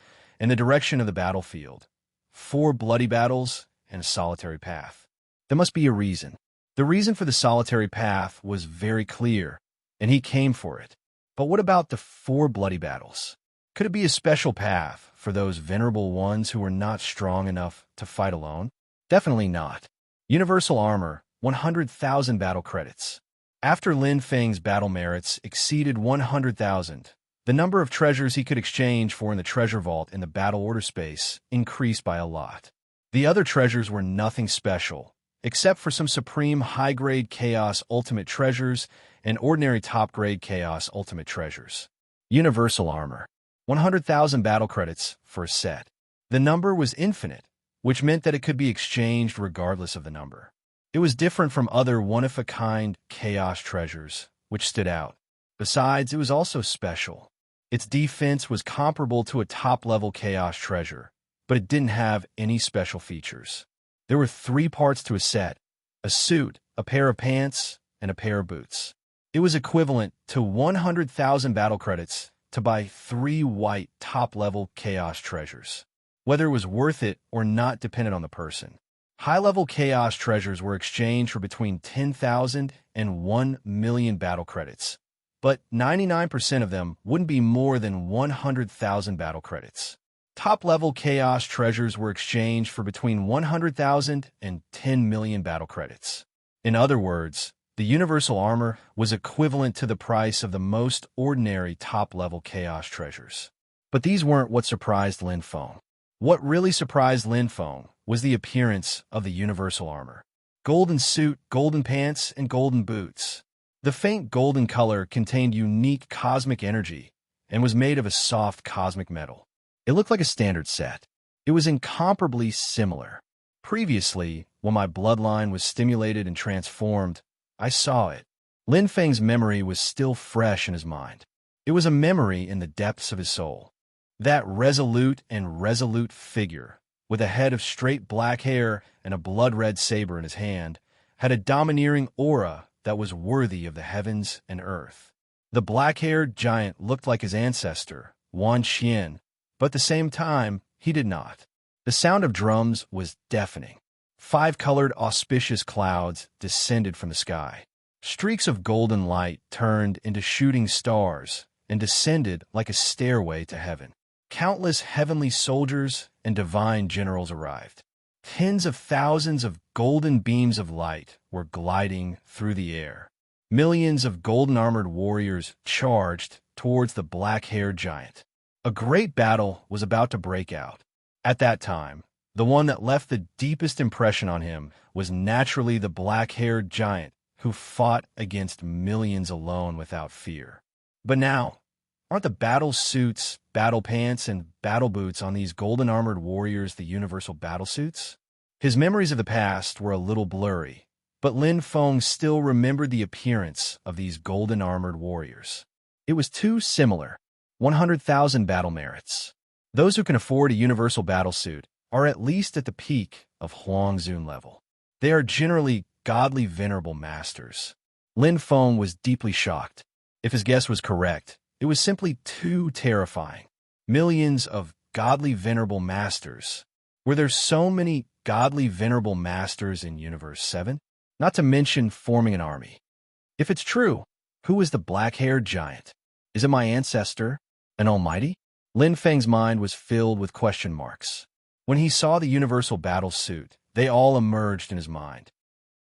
Speaker 1: and the direction of the battlefield, 4 bloody battles and a solitary path. There must be a reason. The reason for the solitary path was very clear, and he came for it. But what about the 4 bloody battles? Could it be a special path for those venerable ones who were not strong enough to fight alone? Definitely not. Universal armor, 100,000 battle credits. After Lin Feng's battle merits exceeded 100,000, the number of treasures he could exchange for in the treasure vault in the battle order space increased by a lot. The other treasures were nothing special, except for some supreme high-grade Chaos Ultimate treasures and ordinary top-grade Chaos Ultimate treasures. Universal armor, 100,000 battle credits for a set. The number was infinite, which meant that it could be exchanged regardless of the number. It was different from other one-of-a-kind Chaos treasures, which stood out. Besides, it was also special. Its defense was comparable to a top-level Chaos treasure, but it didn't have any special features. There were 3 parts to a set: a suit, a pair of pants, and a pair of boots. It was equivalent to 100,000 battle credits to buy 3 white top-level Chaos treasures. Whether it was worth it or not depended on the person. High-level Chaos treasures were exchanged for between 10,000 and 1 million battle credits, but 99% of them wouldn't be more than 100,000 battle credits. Top-level Chaos treasures were exchanged for between 100,000 and 10 million battle credits. In other words, the universal armor was equivalent to the price of the most ordinary top-level Chaos treasures. But these weren't what surprised Lin Feng. What really surprised Lin Feng was the appearance of the universal armor. Golden suit, golden pants, and golden boots. The faint golden color contained unique cosmic energy and was made of a soft cosmic metal. It looked like a standard set. It was incomparably similar. Previously, when my bloodline was stimulated and transformed, I saw it. Lin Feng's memory was still fresh in his mind. It was a memory in the depths of his soul. That resolute figure, with a head of straight black hair and a blood-red saber in his hand, had a domineering aura that was worthy of the heavens and earth. The black-haired giant looked like his ancestor, Wan Xian, but at the same time, he did not. The sound of drums was deafening. 5-colored auspicious clouds descended from the sky. Streaks of golden light turned into shooting stars and descended like a stairway to heaven. Countless heavenly soldiers and divine generals arrived. Tens of thousands of golden beams of light were gliding through the air. Millions of golden-armored warriors charged towards the black-haired giant. A great battle was about to break out. At that time, the one that left the deepest impression on him was naturally the black-haired giant who fought against millions alone without fear. But now, aren't the battle suits, battle pants, and battle boots on these golden-armored warriors the universal battle suits? His memories of the past were a little blurry, but Lin Feng still remembered the appearance of these golden-armored warriors. It was too similar. 100,000 battle merits. Those who can afford a universal battle suit are at least at the peak of Huangzun level. They are generally godly venerable masters. Lin Feng was deeply shocked. If his guess was correct, it was simply too terrifying. Millions of godly venerable masters. Were there so many godly venerable masters in Universe 7? Not to mention forming an army. If it's true, who is the black-haired giant? Is it my ancestor, an almighty? Lin Feng's mind was filled with question marks. When he saw the universal battle suit, they all emerged in his mind.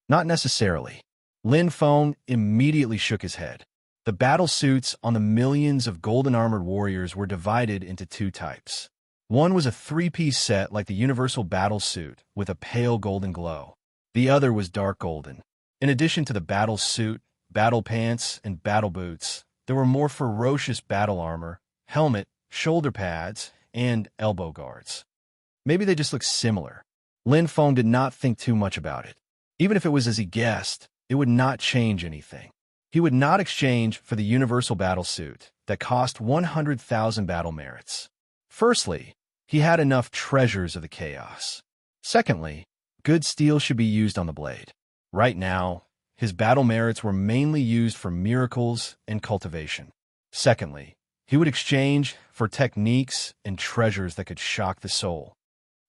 Speaker 1: Not necessarily. Lin Feng immediately shook his head. The battle suits on the millions of golden-armored warriors were divided into 2 types. One was a 3-piece set like the universal battle suit with a pale golden glow. The other was dark golden. In addition to the battle suit, battle pants, and battle boots, there were more ferocious battle armor, helmet, shoulder pads, and elbow guards. Maybe they just looked similar. Lin Feng did not think too much about it. Even if it was as he guessed, it would not change anything. He would not exchange for the universal battle suit that cost 100,000 battle merits. Firstly, he had enough treasures of the chaos. Secondly, good steel should be used on the blade. Right now, his battle merits were mainly used for miracles and cultivation. Secondly, he would exchange for techniques and treasures that could shock the soul.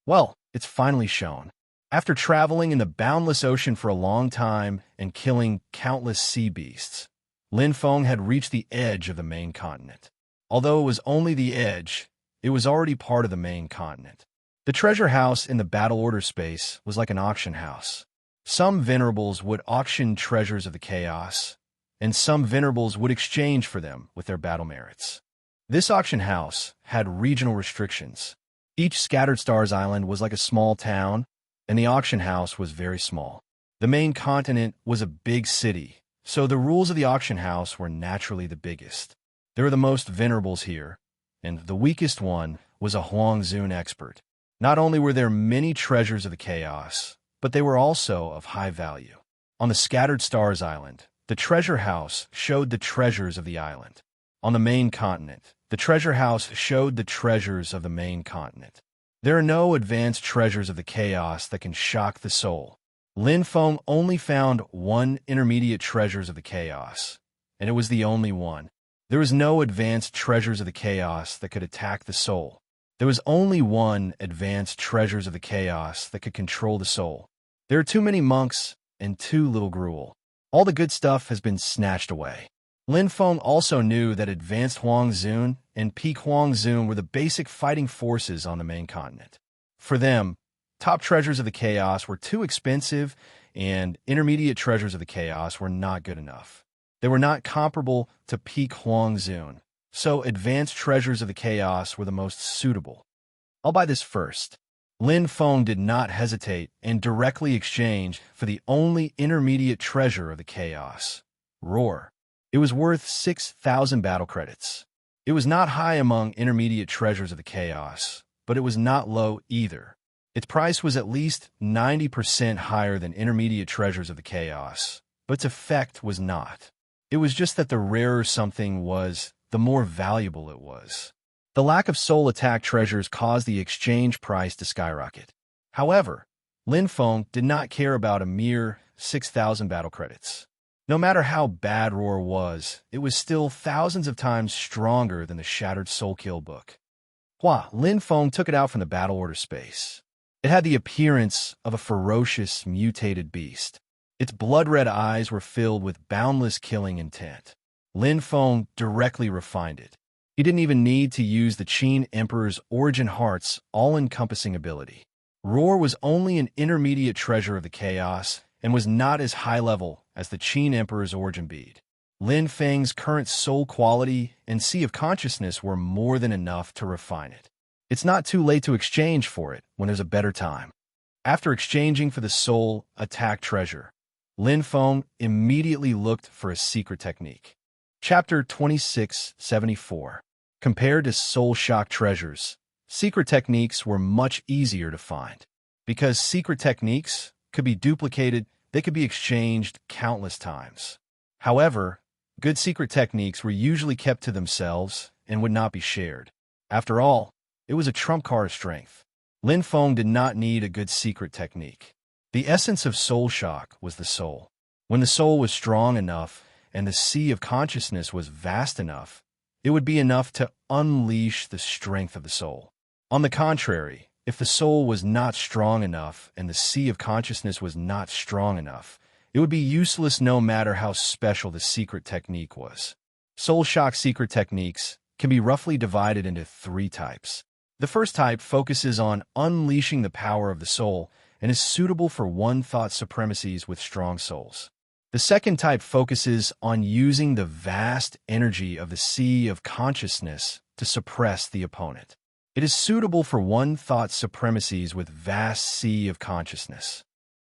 Speaker 1: Well, it's finally shown. After traveling in the boundless ocean for a long time and killing countless sea beasts, Lin Feng had reached the edge of the main continent. Although it was only the edge, it was already part of the main continent. The treasure house in the battle order space was like an auction house. Some venerables would auction treasures of the chaos, and some venerables would exchange for them with their battle merits. This auction house had regional restrictions. Each Scattered Stars island was like a small town, and the auction house was very small. The main continent was a big city, so the rules of the auction house were naturally the biggest. There were the most venerables here, and the weakest one was a Huangzun expert. Not only were there many treasures of the chaos, but they were also of high value. On the Scattered Stars island, the treasure house showed the treasures of the island. On the main continent, the treasure house showed the treasures of the main continent. There are no advanced treasures of the chaos that can shock the soul. Lin Feng only found one intermediate treasures of the chaos, and it was the only one. There was no advanced treasures of the chaos that could attack the soul. There was only one advanced treasures of the chaos that could control the soul. There are too many monks and too little gruel. All the good stuff has been snatched away. Lin Feng also knew that advanced Huangzun and peak Huangzun were the basic fighting forces on the main continent. For them, top treasures of the chaos were too expensive, and intermediate treasures of the chaos were not good enough. They were not comparable to peak Huangzun, so advanced treasures of the chaos were the most suitable. I'll buy this first. Lin Feng did not hesitate and directly exchanged for the only intermediate treasure of the chaos, Roar. It was worth 6,000 battle credits. It was not high among intermediate treasures of the chaos, but it was not low either. Its price was at least 90% higher than intermediate treasures of the chaos, but its effect was not. It was just that the rarer something was, the more valuable it was. The lack of soul attack treasures caused the exchange price to skyrocket. However, Lin Feng did not care about a mere 6,000 battle credits. No matter how bad Roar was, it was still thousands of times stronger than the Shattered Soul Kill book. Lin Feng took it out from the battle order space. It had the appearance of a ferocious, mutated beast. Its blood-red eyes were filled with boundless killing intent. Lin Feng directly refined it. He didn't even need to use the Qin Emperor's Origin Heart's all-encompassing ability. Roar was only an intermediate treasure of the chaos and was not as high-level as the Qin Emperor's Origin Bead. Lin Feng's current soul quality and Sea of Consciousness were more than enough to refine it. It's not too late to exchange for it when there's a better time. After exchanging for the soul attack treasure, Lin Feng immediately looked for a secret technique. Chapter 2674. Compared to soul shock treasures, secret techniques were much easier to find. Because secret techniques could be duplicated, they could be exchanged countless times. However, good secret techniques were usually kept to themselves and would not be shared. After all, it was a trump card of strength. Lin Feng did not need a good secret technique. The essence of soul shock was the soul. When the soul was strong enough and the sea of consciousness was vast enough, it would be enough to unleash the strength of the soul. On the contrary, if the soul was not strong enough and the sea of consciousness was not strong enough, it would be useless no matter how special the secret technique was. Soul shock secret techniques can be roughly divided into 3 types. The first type focuses on unleashing the power of the soul and is suitable for one-thought supremacies with strong souls. The second type focuses on using the vast energy of the sea of consciousness to suppress the opponent. It is suitable for one-thought supremacies with vast sea of consciousness.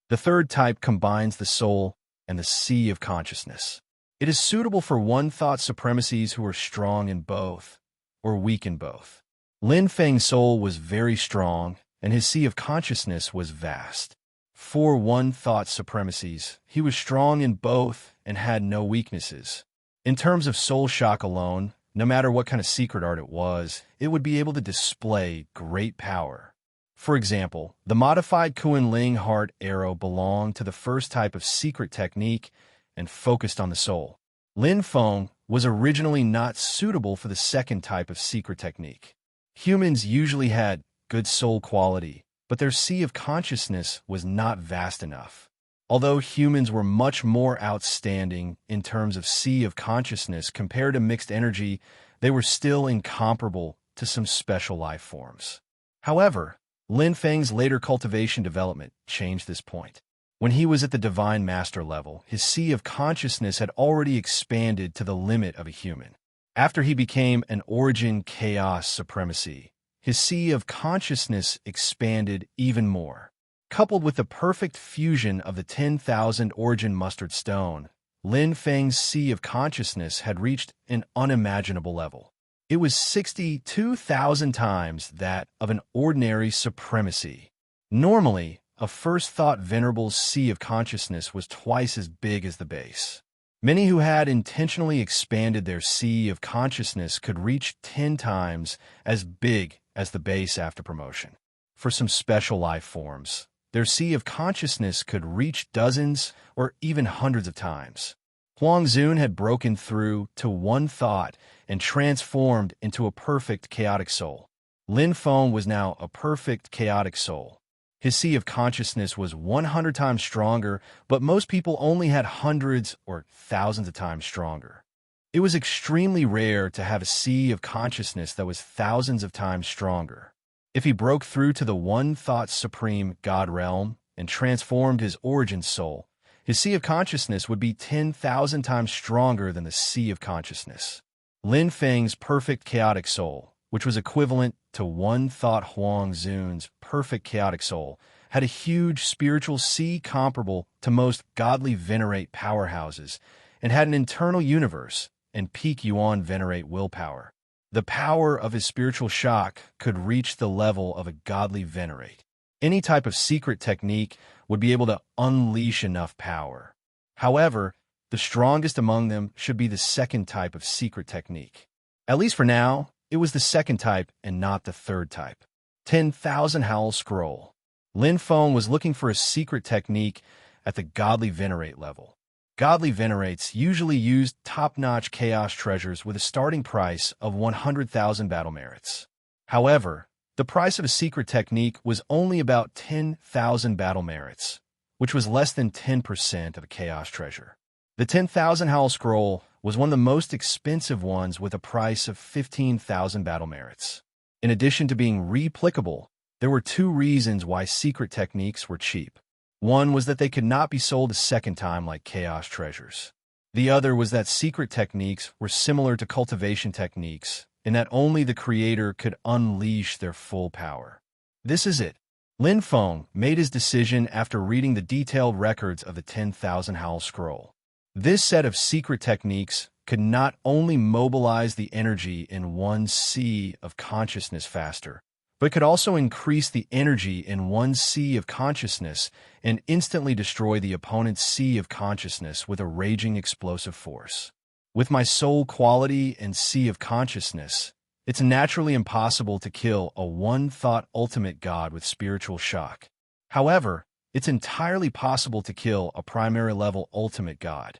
Speaker 1: The third type combines the soul and the sea of consciousness. It is suitable for one-thought supremacies who are strong in both or weak in both. Lin Feng's soul was very strong, and his sea of consciousness was vast. For one-thought supremacies, he was strong in both and had no weaknesses. In terms of soul shock alone, no matter what kind of secret art it would be able to display great power. For example, the modified Kunling Heart arrow belonged to the first type of secret technique and focused on the soul. Lin Feng was originally not suitable for the second type of secret technique. Humans usually had good soul quality, but their sea of consciousness was not vast enough. Although humans were much more outstanding in terms of sea of consciousness compared to mixed energy, they were still incomparable to some special life forms. However, Lin Feng's later cultivation development changed this point. When he was at the divine master level, his sea of consciousness had already expanded to the limit of a human. After he became an origin chaos supremacy, his sea of consciousness expanded even more. Coupled with the perfect fusion of the 10,000 origin mustard stone, Lin Feng's sea of consciousness had reached an unimaginable level. It was 62,000 times that of an ordinary supremacy. Normally, a first-thought venerable's sea of consciousness was twice as big as the base. Many who had intentionally expanded their sea of consciousness could reach 10 times as big as the base after promotion. For some special life forms, their sea of consciousness could reach dozens or even hundreds of times. Huang Zun had broken through to one thought and transformed into a perfect chaotic soul. Lin Feng was now a perfect chaotic soul. His sea of consciousness was 100 times stronger, but most people only had hundreds or thousands of times stronger. It was extremely rare to have a sea of consciousness that was thousands of times stronger. If he broke through to the one-thought supreme God realm and transformed his origin soul, his sea of consciousness would be 10,000 times stronger than the sea of consciousness. Lin Feng's perfect chaotic soul, which was equivalent to one-thought Huang Zun's perfect chaotic soul, had a huge spiritual sea comparable to most godly venerate powerhouses, and had an internal universe and peak yuan venerate willpower. The power of his spiritual shock could reach the level of a godly venerate. Any type of secret technique would be able to unleash enough power. However, the strongest among them should be the second type of secret technique. At least for now, it was the second type and not the third type. 10,000 Howl Scroll. Lin Feng was looking for a secret technique at the godly venerate level. Godly venerates usually used top-notch chaos treasures with a starting price of 100,000 battle merits. However, the price of a secret technique was only about 10,000 battle merits, which was less than 10% of a chaos treasure. The 10,000 Howl Scroll was one of the most expensive ones with a price of 15,000 battle merits. In addition to being replicable, there were two reasons why secret techniques were cheap. One was that they could not be sold a second time like chaos treasures. The other was that secret techniques were similar to cultivation techniques in that only the creator could unleash their full power. This is it. Lin Feng made his decision after reading the detailed records of the 10,000 Howl Scroll. This set of secret techniques could not only mobilize the energy in one sea of consciousness faster, but could also increase the energy in one sea of consciousness and instantly destroy the opponent's sea of consciousness with a raging explosive force. With my soul quality and sea of consciousness, it's naturally impossible to kill a one-thought ultimate god with spiritual shock. However, it's entirely possible to kill a primary level ultimate god.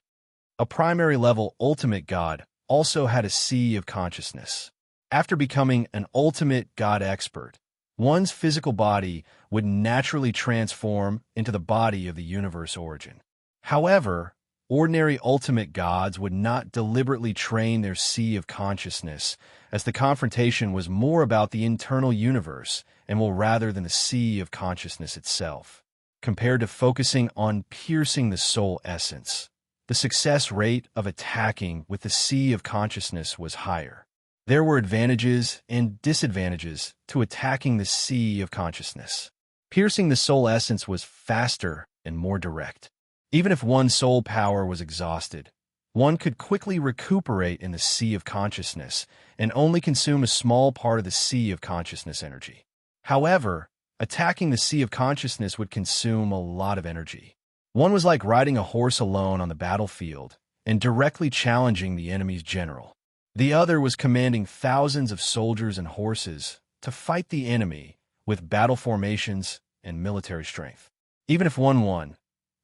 Speaker 1: A primary level ultimate god also had a sea of consciousness. After becoming an ultimate god expert, one's physical body would naturally transform into the body of the universe origin. However, ordinary ultimate gods would not deliberately train their sea of consciousness, as the confrontation was more about the internal universe and will rather than the sea of consciousness itself. Compared to focusing on piercing the soul essence, the success rate of attacking with the sea of consciousness was higher. There were advantages and disadvantages to attacking the sea of consciousness. Piercing the soul essence was faster and more direct. Even if one's soul power was exhausted, one could quickly recuperate in the sea of consciousness and only consume a small part of the sea of consciousness energy. However, attacking the sea of consciousness would consume a lot of energy. One was like riding a horse alone on the battlefield and directly challenging the enemy's general. The other was commanding thousands of soldiers and horses to fight the enemy with battle formations and military strength. Even if one won,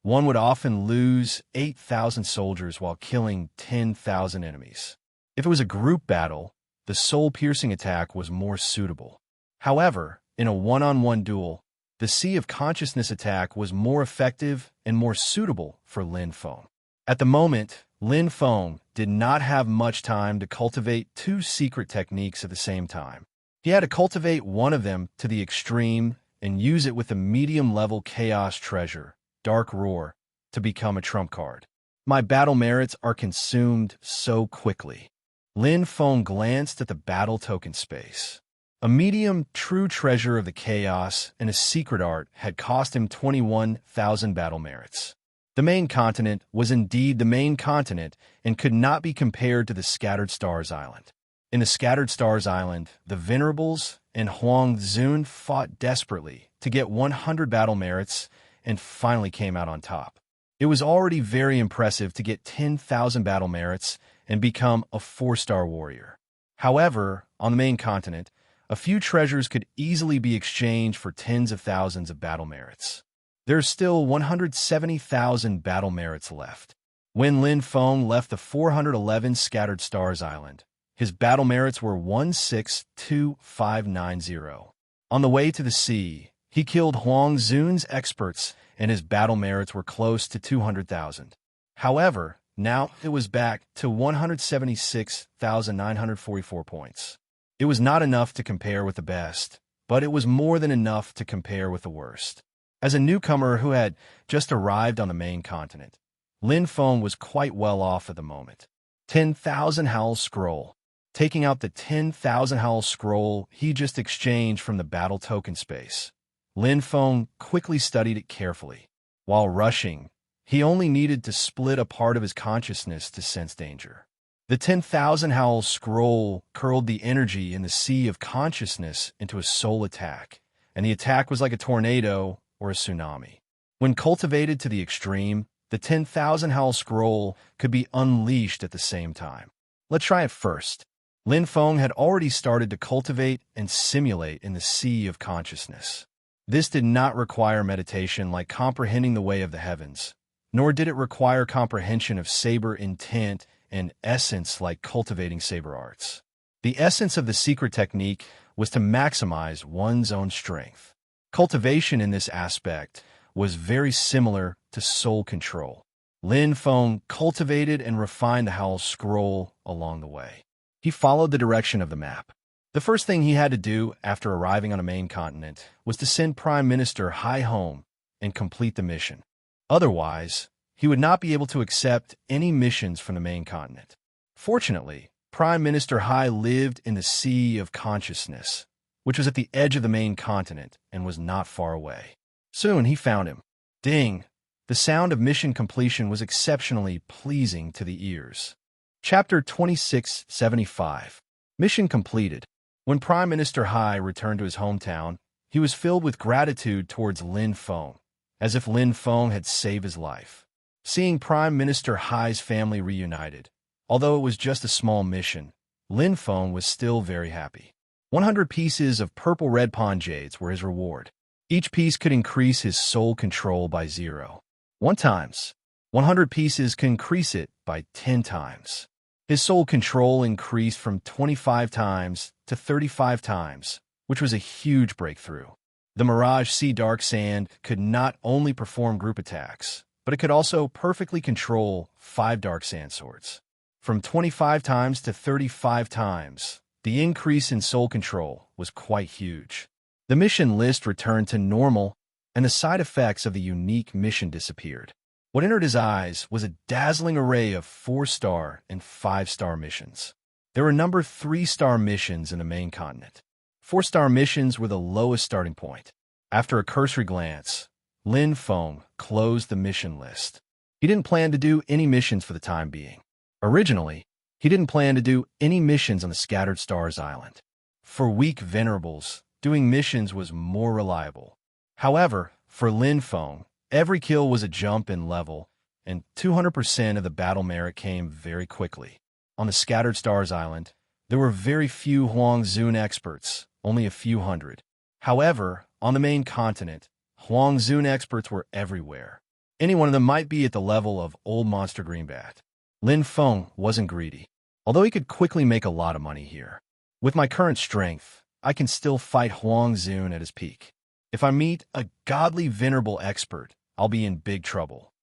Speaker 1: one would often lose 8,000 soldiers while killing 10,000 enemies. If it was a group battle, the soul-piercing attack was more suitable. However, in a one-on-one duel, the sea of consciousness attack was more effective and more suitable for Lin Feng. At the moment, Lin Feng did not have much time to cultivate two secret techniques at the same time. He had to cultivate one of them to the extreme and use it with the medium-level Chaos Treasure, Dark Roar, to become a trump card. My battle merits are consumed so quickly. Lin Feng glanced at the battle token space. A medium true treasure of the chaos and a secret art had cost him 21,000 battle merits. The main continent was indeed the main continent and could not be compared to the Scattered Stars Island. In the Scattered Stars Island, the Venerables and Huang Zun fought desperately to get 100 battle merits and finally came out on top. It was already very impressive to get 10,000 battle merits and become a 4-star warrior. However, on the main continent, a few treasures could easily be exchanged for tens of thousands of battle merits. There's still 170,000 battle merits left. When Lin Feng left the 411 Scattered Stars Island, his battle merits were 162590. On the way to the sea, he killed Huang Zun's experts, and his battle merits were close to 200,000. However, now it was back to 176,944 points. It was not enough to compare with the best, but it was more than enough to compare with the worst. As a newcomer who had just arrived on the main continent, Lin Feng was quite well off at the moment. 10,000 Howl Scroll. Taking out the 10,000 Howl Scroll he just exchanged from the battle token space, Lin Feng quickly studied it carefully. While rushing, he only needed to split a part of his consciousness to sense danger. The 10,000 Howl Scroll curled the energy in the sea of consciousness into a soul attack, and the attack was like a tornado or a tsunami. When cultivated to the extreme, the 10,000 Howl Scroll could be unleashed at the same time. Let's try it first. Lin Feng had already started to cultivate and simulate in the sea of consciousness. This did not require meditation like comprehending the way of the heavens, nor did it require comprehension of saber intent and essence like cultivating saber arts. The essence of the secret technique was to maximize one's own strength. Cultivation in this aspect was very similar to soul control. Lin Feng cultivated and refined the Howl Scroll along the way. He followed the direction of the map. The first thing he had to do after arriving on a main continent was to send Prime Minister Hai home and complete the mission. Otherwise, he would not be able to accept any missions from the main continent. Fortunately, Prime Minister Hai lived in the Sea of Consciousness, which was at the edge of the main continent and was not far away. Soon he found him. Ding! The sound of mission completion was exceptionally pleasing to the ears. Chapter 2675. Mission completed. When Prime Minister Hai returned to his hometown, he was filled with gratitude towards Lin Feng, as if Lin Feng had saved his life. Seeing Prime Minister Hai's family reunited, although it was just a small mission, Lin Feng was still very happy. 100 pieces of purple-red pond jades were his reward. Each piece could increase his soul control by 0. 1 times. 100 pieces could increase it by 10 times. His soul control increased from 25 times to 35 times, which was a huge breakthrough. The Mirage Sea Dark Sand could not only perform group attacks, but it could also perfectly control 5 Dark Sand Swords. From 25 times to 35 times, the increase in soul control was quite huge. The mission list returned to normal, and the side effects of the unique mission disappeared. What entered his eyes was a dazzling array of 4-star and 5-star missions. There were number 3-star missions in the main continent. 4-star missions were the lowest starting point. After a cursory glance, Lin Feng closed the mission list. He didn't plan to do any missions for the time being. Originally, he didn't plan to do any missions on the Scattered Stars Island. For weak Venerables, doing missions was more reliable. However, for Lin Feng, every kill was a jump in level, and 200% of the battle merit came very quickly. On the Scattered Stars Island, there were very few Huang Zun experts, only a few hundred. However, on the main continent, Huang Zun experts were everywhere. Any one of them might be at the level of Old Monster Greenbat. Lin Feng wasn't greedy, although he could quickly make a lot of money here. With my current strength, I can still fight Huang Zun at his peak. If I meet a godly venerable expert, I'll be in big trouble.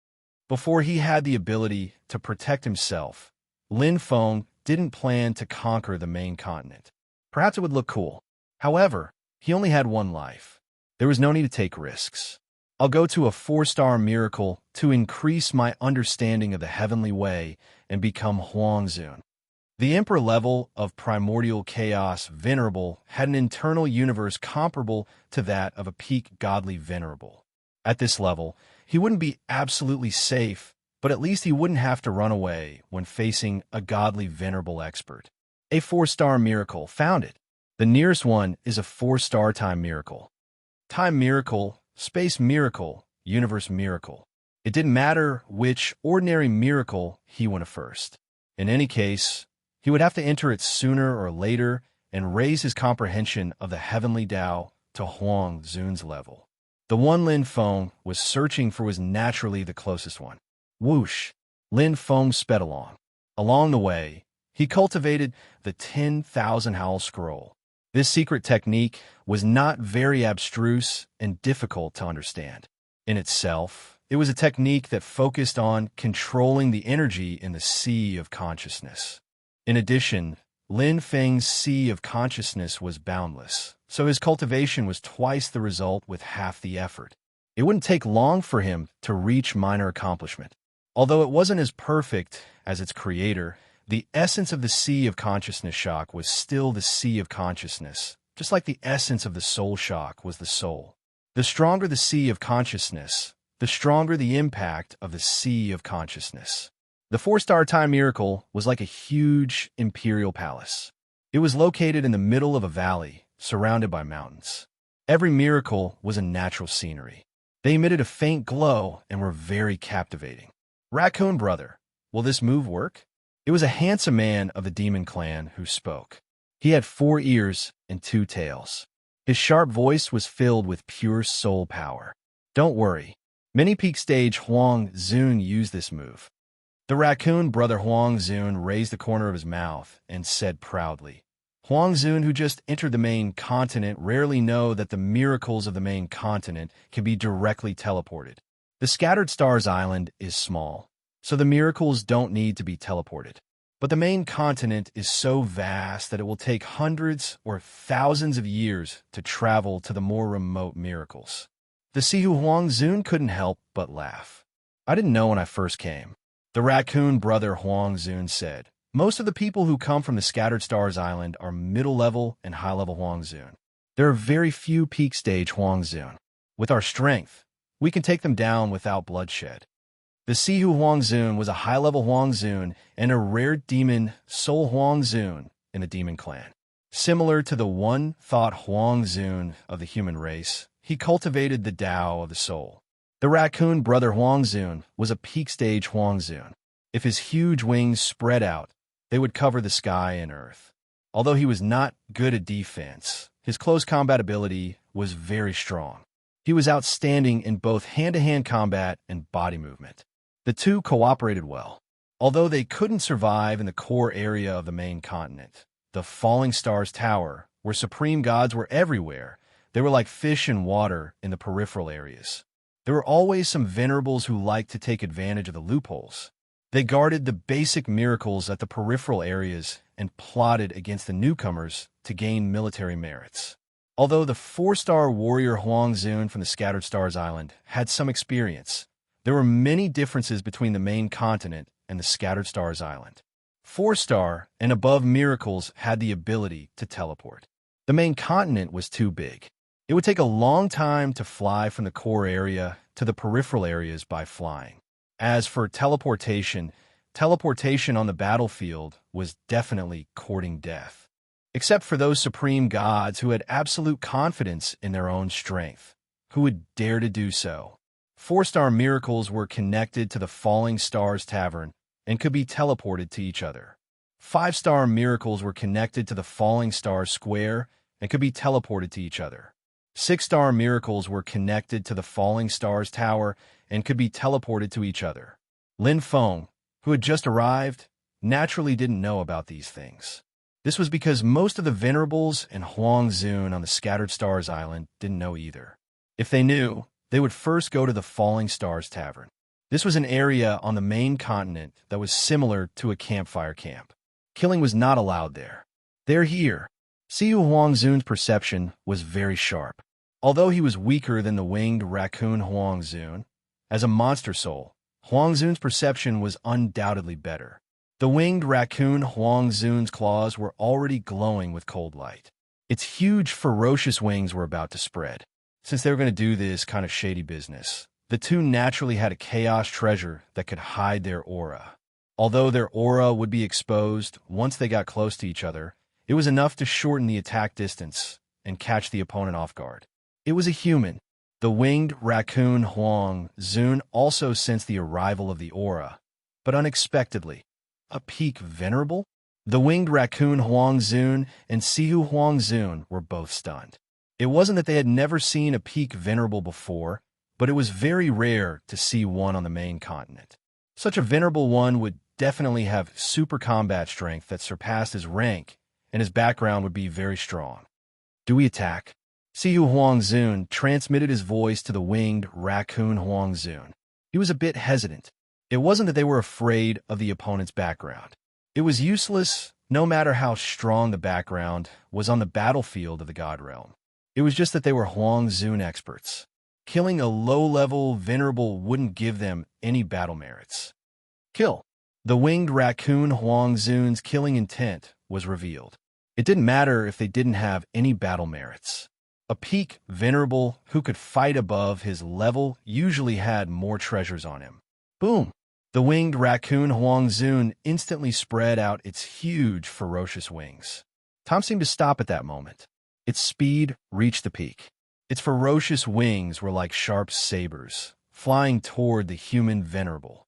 Speaker 1: Before he had the ability to protect himself, Lin Feng didn't plan to conquer the main continent. Perhaps it would look cool. However, he only had one life. There was no need to take risks. I'll go to a 4-star miracle to increase my understanding of the heavenly way and become Huangzun. The emperor level of primordial chaos venerable had an internal universe comparable to that of a peak godly venerable. At this level, he wouldn't be absolutely safe, but at least he wouldn't have to run away when facing a godly venerable expert. A 4-star miracle found it. The nearest one is a 4-star time miracle. Time miracle, space miracle, universe miracle. It didn't matter which ordinary miracle he went first. In any case, he would have to enter it sooner or later and raise his comprehension of the heavenly Tao to Huang Zun's level. The one Lin Feng was searching for was naturally the closest one. Whoosh! Lin Feng sped along. Along the way, he cultivated the 10,000 Howl Scroll. This secret technique was not very abstruse and difficult to understand. In itself, it was a technique that focused on controlling the energy in the sea of consciousness. In addition, Lin Feng's sea of consciousness was boundless, so his cultivation was twice the result with half the effort. It wouldn't take long for him to reach minor accomplishment. Although it wasn't as perfect as its creator, the essence of the sea of consciousness shock was still the sea of consciousness, just like the essence of the soul shock was the soul. The stronger the sea of consciousness, the stronger the impact of the sea of consciousness. The 4-star time miracle was like a huge imperial palace. It was located in the middle of a valley, surrounded by mountains. Every miracle was a natural scenery. They emitted a faint glow and were very captivating. Raccoon brother, will this move work? It was a handsome man of the demon clan who spoke. He had 4 ears and 2 tails. His sharp voice was filled with pure soul power. Don't worry. Many peak stage Huang Zun used this move. The raccoon brother Huang Zun raised the corner of his mouth and said proudly, Huang Zun, who just entered the main continent, rarely know that the miracles of the main continent can be directly teleported. The Scattered Stars Island is small, so the miracles don't need to be teleported. But the main continent is so vast that it will take hundreds or thousands of years to travel to the more remote miracles. The Sihu Huang Zun couldn't help but laugh. I didn't know when I first came. The raccoon brother Huang Zun said, most of the people who come from the Scattered Stars Island are middle-level and high-level Huang Zun. There are very few peak stage Huang Zun. With our strength, we can take them down without bloodshed. The Sihu Huang Zun was a high-level Huang Zun and a rare demon Soul Huang Zun in the demon clan. Similar to the one-thought Huang Zun of the human race, he cultivated the Tao of the soul. The raccoon brother Huang Zun was a peak stage Huang Zun. If his huge wings spread out, they would cover the sky and earth. Although he was not good at defense, his close combat ability was very strong. He was outstanding in both hand-to-hand combat and body movement. The two cooperated well. Although they couldn't survive in the core area of the main continent, the Falling Stars Tower, where supreme gods were everywhere, they were like fish in water in the peripheral areas. There were always some venerables who liked to take advantage of the loopholes. They guarded the basic miracles at the peripheral areas and plotted against the newcomers to gain military merits. Although the 4-star warrior Huang Zun from the Scattered Stars Island had some experience, there were many differences between the main continent and the Scattered Stars Island. 4-star and above miracles had the ability to teleport. The main continent was too big. It would take a long time to fly from the core area to the peripheral areas by flying. As for teleportation on the battlefield was definitely courting death. Except for those supreme gods who had absolute confidence in their own strength, who would dare to do so. 4-star miracles were connected to the Falling Stars Tavern and could be teleported to each other. 5-star miracles were connected to the Falling Stars Square and could be teleported to each other. 6-star miracles were connected to the Falling Stars Tower and could be teleported to each other. Lin Feng, who had just arrived, naturally didn't know about these things. This was because most of the venerables and Huang Zun on the Scattered Stars Island didn't know either. If they knew, they would first go to the Falling Stars Tavern. This was an area on the main continent that was similar to a campfire camp. Killing was not allowed there. They're here. Siyu Huangzun's perception was very sharp. Although he was weaker than the winged raccoon Huangzun, as a monster soul, Huangzun's perception was undoubtedly better. The winged raccoon Huangzun's claws were already glowing with cold light. Its huge, ferocious wings were about to spread. Since they were going to do this kind of shady business, the two naturally had a chaos treasure that could hide their aura. Although their aura would be exposed once they got close to each other, it was enough to shorten the attack distance and catch the opponent off guard. It was a human. The winged raccoon Huang Zun also sensed the arrival of the aura, but unexpectedly. A peak venerable? The winged raccoon Huang Zun and Sihu Huang Zun were both stunned. It wasn't that they had never seen a peak venerable before, but it was very rare to see one on the main continent. Such a venerable one would definitely have super combat strength that surpassed his rank, and his background would be very strong. Do we attack? Siyu Huangzun transmitted his voice to the winged raccoon Huangzun. He was a bit hesitant. It wasn't that they were afraid of the opponent's background. It was useless, no matter how strong the background was on the battlefield of the God Realm. It was just that they were Huangzun experts. Killing a low-level venerable wouldn't give them any battle merits. Kill. The winged raccoon Huangzun's killing intent was revealed. It didn't matter if they didn't have any battle merits. A peak venerable who could fight above his level usually had more treasures on him. Boom! The winged raccoon Huangzun instantly spread out its huge, ferocious wings. Time seemed to stop at that moment. Its speed reached the peak. Its ferocious wings were like sharp sabers, flying toward the human venerable.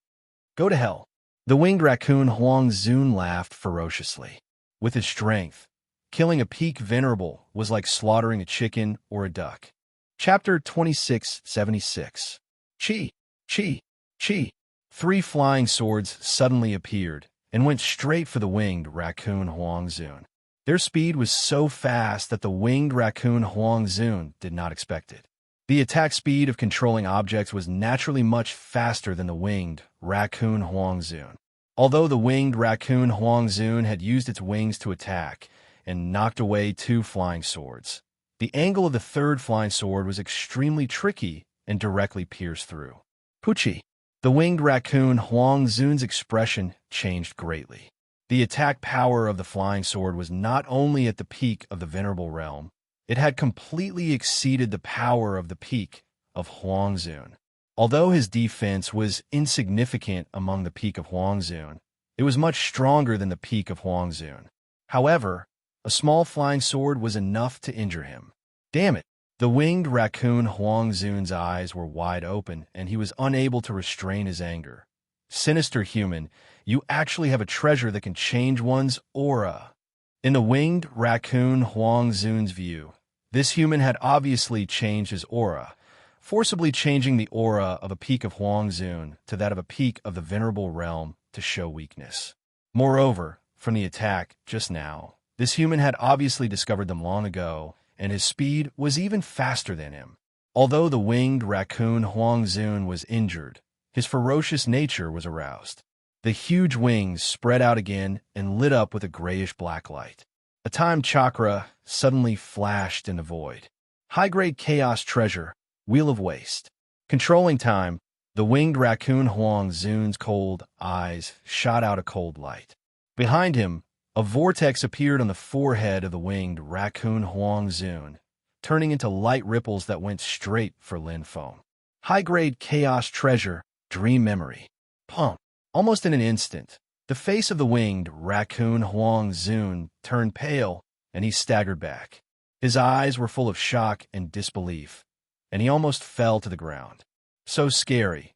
Speaker 1: Go to hell. The winged raccoon Huangzun laughed ferociously. With his strength, killing a peak venerable was like slaughtering a chicken or a duck. Chapter 2676. Chi, Chi, Chi. 3 flying swords suddenly appeared and went straight for the winged raccoon Huangzun. Their speed was so fast that the winged raccoon Huangzun did not expect it. The attack speed of controlling objects was naturally much faster than the winged raccoon Huangzun. Although the winged raccoon Huangzun had used its wings to attack and knocked away 2 flying swords, the angle of the 3rd flying sword was extremely tricky and directly pierced through. Puchi. The winged raccoon Huangzun's expression changed greatly. The attack power of the flying sword was not only at the peak of the venerable realm, it had completely exceeded the power of the peak of Huangzun. Although his defense was insignificant among the peak of Huangzun, it was much stronger than the peak of Huangzun. However, a small flying sword was enough to injure him. Damn it! The winged raccoon Huangzun's eyes were wide open, and he was unable to restrain his anger. Sinister human, you actually have a treasure that can change one's aura. In the winged raccoon Huangzun's view, this human had obviously changed his aura, forcibly changing the aura of a peak of Huangzun to that of a peak of the venerable realm to show weakness. Moreover, from the attack just now, this human had obviously discovered them long ago, and his speed was even faster than him. Although the winged raccoon Huangzun was injured, his ferocious nature was aroused. The huge wings spread out again and lit up with a grayish-black light. A time chakra suddenly flashed in the void. High-grade chaos treasure, Wheel of Waste. Controlling time, the winged raccoon Huangzun's cold eyes shot out a cold light. Behind him, a vortex appeared on the forehead of the winged raccoon Huangzun, turning into light ripples that went straight for Lin Foam. High-grade chaos treasure, Dream Memory. Pump. Almost in an instant, the face of the winged raccoon Huangzun turned pale, and he staggered back. His eyes were full of shock and disbelief, and he almost fell to the ground. So scary.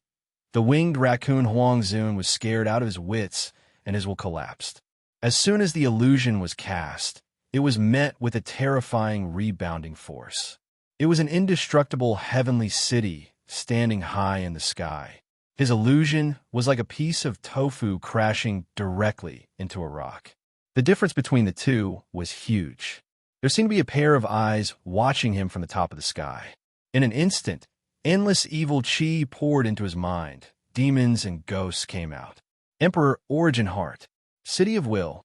Speaker 1: The winged raccoon Huangzun was scared out of his wits, and his will collapsed. As soon as the illusion was cast, it was met with a terrifying rebounding force. It was an indestructible heavenly city standing high in the sky. His illusion was like a piece of tofu crashing directly into a rock. The difference between the two was huge. There seemed to be a pair of eyes watching him from the top of the sky. In an instant, endless evil chi poured into his mind, demons and ghosts came out. Emperor Origin Heart, City of Will.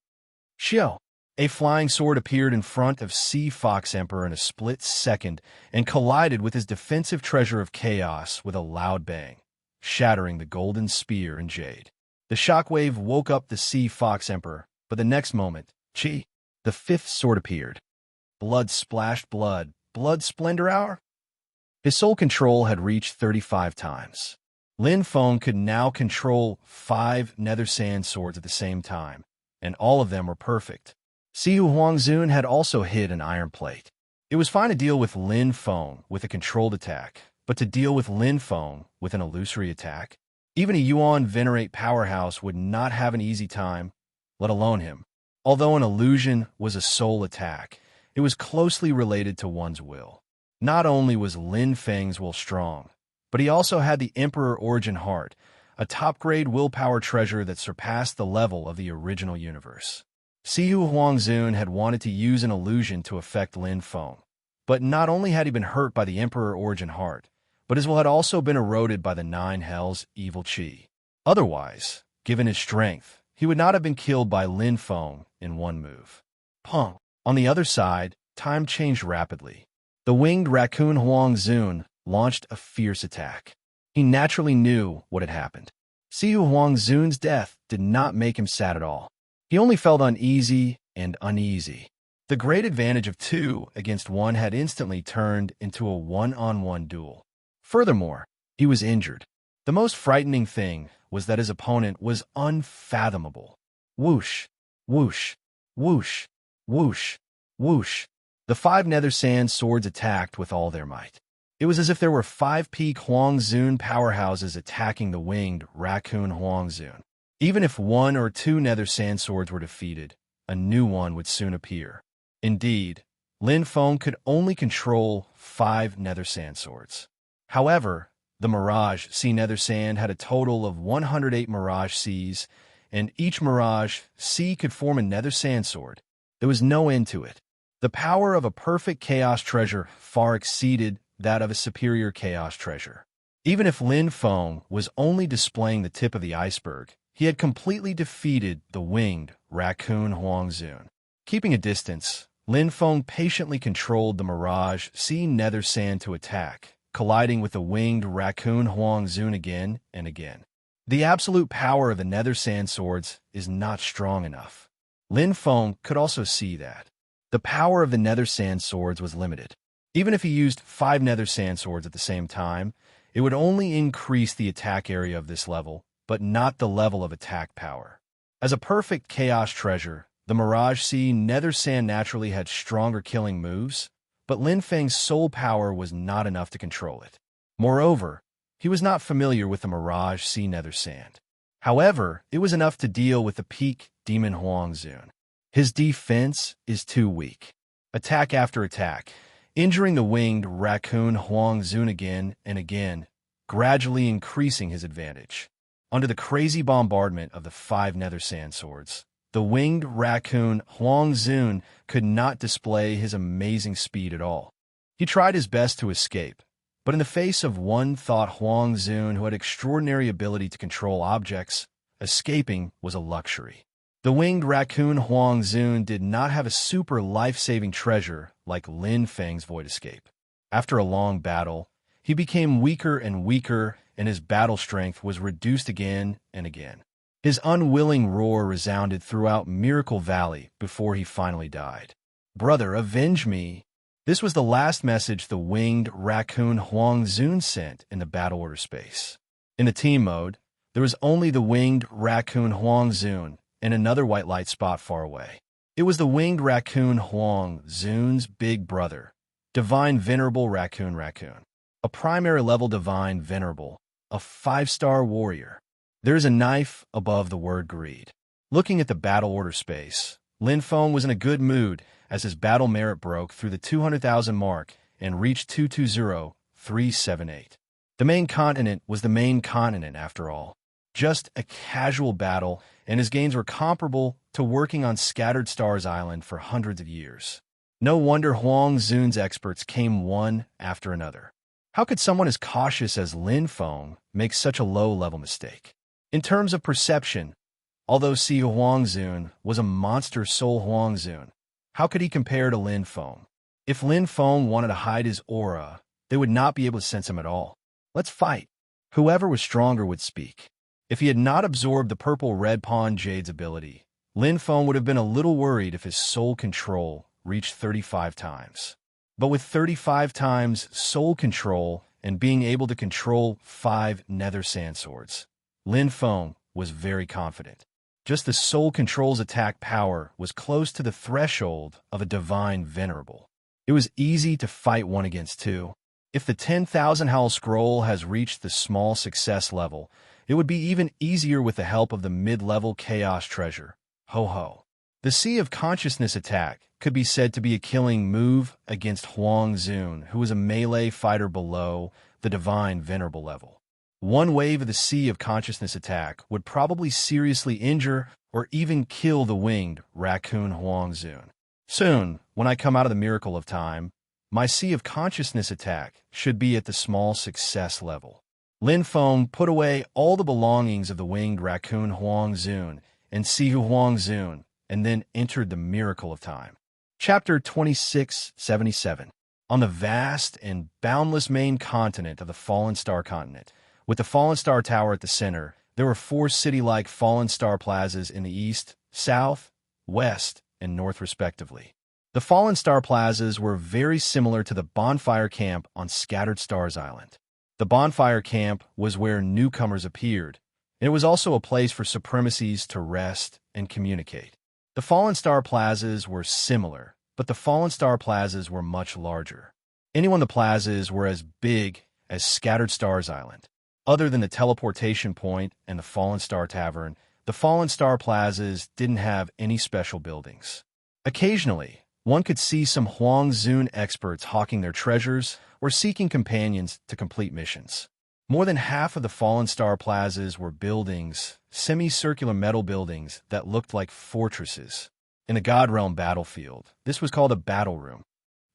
Speaker 1: Xiao. A flying sword appeared in front of Sea Fox Emperor in a split second and collided with his defensive treasure of chaos with a loud bang, shattering the golden spear and jade. The shockwave woke up the Sea Fox Emperor, but the next moment, Chi, the fifth sword appeared. Blood splashed blood, blood splendor hour. His soul control had reached 35 times. Lin Feng could now control 5 nether sand swords at the same time, and all of them were perfect. Sihu Huangzun had also hit an iron plate. It was fine to deal with Lin Feng with a controlled attack, but to deal with Lin Feng with an illusory attack? Even a Yuan Venerate powerhouse would not have an easy time, let alone him. Although an illusion was a soul attack, it was closely related to one's will. Not only was Lin Feng's will strong, but he also had the Emperor Origin Heart, a top-grade willpower treasure that surpassed the level of the original universe. Sihu Huangzun had wanted to use an illusion to affect Lin Feng, but not only had he been hurt by the Emperor Origin Heart, but his will had also been eroded by the 9 Hells' evil chi. Otherwise, given his strength, he would not have been killed by Lin Feng in one move. Pong. On the other side, time changed rapidly. The winged raccoon Huangzun launched a fierce attack. He naturally knew what had happened. Sihu Huangzun's death did not make him sad at all. He only felt uneasy and uneasy. The great advantage of 2 against 1 had instantly turned into a one-on-one duel. Furthermore, he was injured. The most frightening thing was that his opponent was unfathomable. Whoosh, whoosh, whoosh, whoosh, whoosh. The 5 nether sand swords attacked with all their might. It was as if there were 5 peak Huangzun powerhouses attacking the winged raccoon Huangzun. Even if 1 or 2 nether sand swords were defeated, a new one would soon appear. Indeed, Lin Feng could only control 5 nether sand swords. However, the Mirage Sea Nether Sand had a total of 108 Mirage Seas, and each Mirage Sea could form a nether sand sword. There was no end to it. The power of a perfect chaos treasure far exceeded that of a superior chaos treasure. Even if Lin Feng was only displaying the tip of the iceberg, he had completely defeated the winged raccoon Huangzun. Keeping a distance, Lin Feng patiently controlled the Mirage Sea Nether Sand to attack, colliding with the winged raccoon Huangzun again and again. The absolute power of the nether sand swords is not strong enough. Lin Feng could also see that. The power of the nether sand swords was limited. Even if he used 5 nether sand swords at the same time, it would only increase the attack area of this level, but not the level of attack power. As a perfect chaos treasure, the Mirage Sea Nether Sand naturally had stronger killing moves, but Lin Feng's soul power was not enough to control it. Moreover, he was not familiar with the Mirage Sea Nether Sand. However, it was enough to deal with the peak demon Huangzun. His defense is too weak. Attack after attack, injuring the winged raccoon Huangzun again and again, gradually increasing his advantage. Under the crazy bombardment of the 5 nether sand swords, the winged raccoon Huangzun could not display his amazing speed at all. He tried his best to escape, but in the face of one-thought Huangzun who had extraordinary ability to control objects, escaping was a luxury. The winged raccoon Huangzun did not have a super life-saving treasure like Lin Feng's Void Escape. After a long battle, he became weaker and weaker, and his battle strength was reduced again and again. His unwilling roar resounded throughout Miracle Valley before he finally died. "Brother, avenge me!" This was the last message the winged raccoon Huangzun sent in the battle order space. In the team mode, there was only the winged raccoon Huangzun and another white light spot far away. It was the winged raccoon Huangzun's big brother, Divine Venerable Raccoon, a primary level Divine Venerable, a 5-star warrior. There is a knife above the word greed. Looking at the battle order space, Lin Feng was in a good mood as his battle merit broke through the 200,000 mark and reached 220,378. The main continent was the main continent after all. Just a casual battle, and his gains were comparable to working on Scattered Stars Island for hundreds of years. No wonder Huangzun's experts came one after another. How could someone as cautious as Lin Feng make such a low-level mistake? In terms of perception, although Si Huangzun was a monster soul Huangzun, how could he compare to Lin Feng? If Lin Feng wanted to hide his aura, they would not be able to sense him at all. Let's fight. Whoever was stronger would speak. If he had not absorbed the purple-red pawn Jade's ability, Lin Feng would have been a little worried if his soul control reached 35 times. But with 35 times soul control and being able to control 5 nether sand swords, Lin Feng was very confident. Just the soul control's attack power was close to the threshold of a divine venerable. It was easy to fight 1 against 2. If the 10,000 Howl Scroll has reached the small success level, it would be even easier with the help of the mid-level Chaos Treasure. Ho ho. The Sea of Consciousness attack could be said to be a killing move against Huang Zun, who was a melee fighter below the Divine Venerable level. One wave of the Sea of Consciousness attack would probably seriously injure or even kill the winged raccoon Huang Zun. Soon, when I come out of the Miracle of Time, my Sea of Consciousness attack should be at the small success level. Lin Feng put away all the belongings of the winged raccoon Huang Zun and Si Huang Zun, and then entered the Miracle of Time. Chapter 2677. On the vast and boundless main continent of the Fallen Star Continent, with the Fallen Star Tower at the center, there were 4 city-like Fallen Star plazas in the east, south, west, and north respectively. The Fallen Star plazas were very similar to the Bonfire Camp on Scattered Stars Island. The Bonfire Camp was where newcomers appeared, and it was also a place for supremacies to rest and communicate. The Fallen Star plazas were similar, but the Fallen Star plazas were much larger. Any one of the plazas were as big as Scattered Stars Island. Other than the teleportation point and the Fallen Star Tavern, the Fallen Star plazas didn't have any special buildings. Occasionally, one could see some Huang Zun experts hawking their treasures or seeking companions to complete missions. More than half of the Fallen Star plazas were buildings, semicircular metal buildings that looked like fortresses. In the God Realm battlefield, this was called a battle room.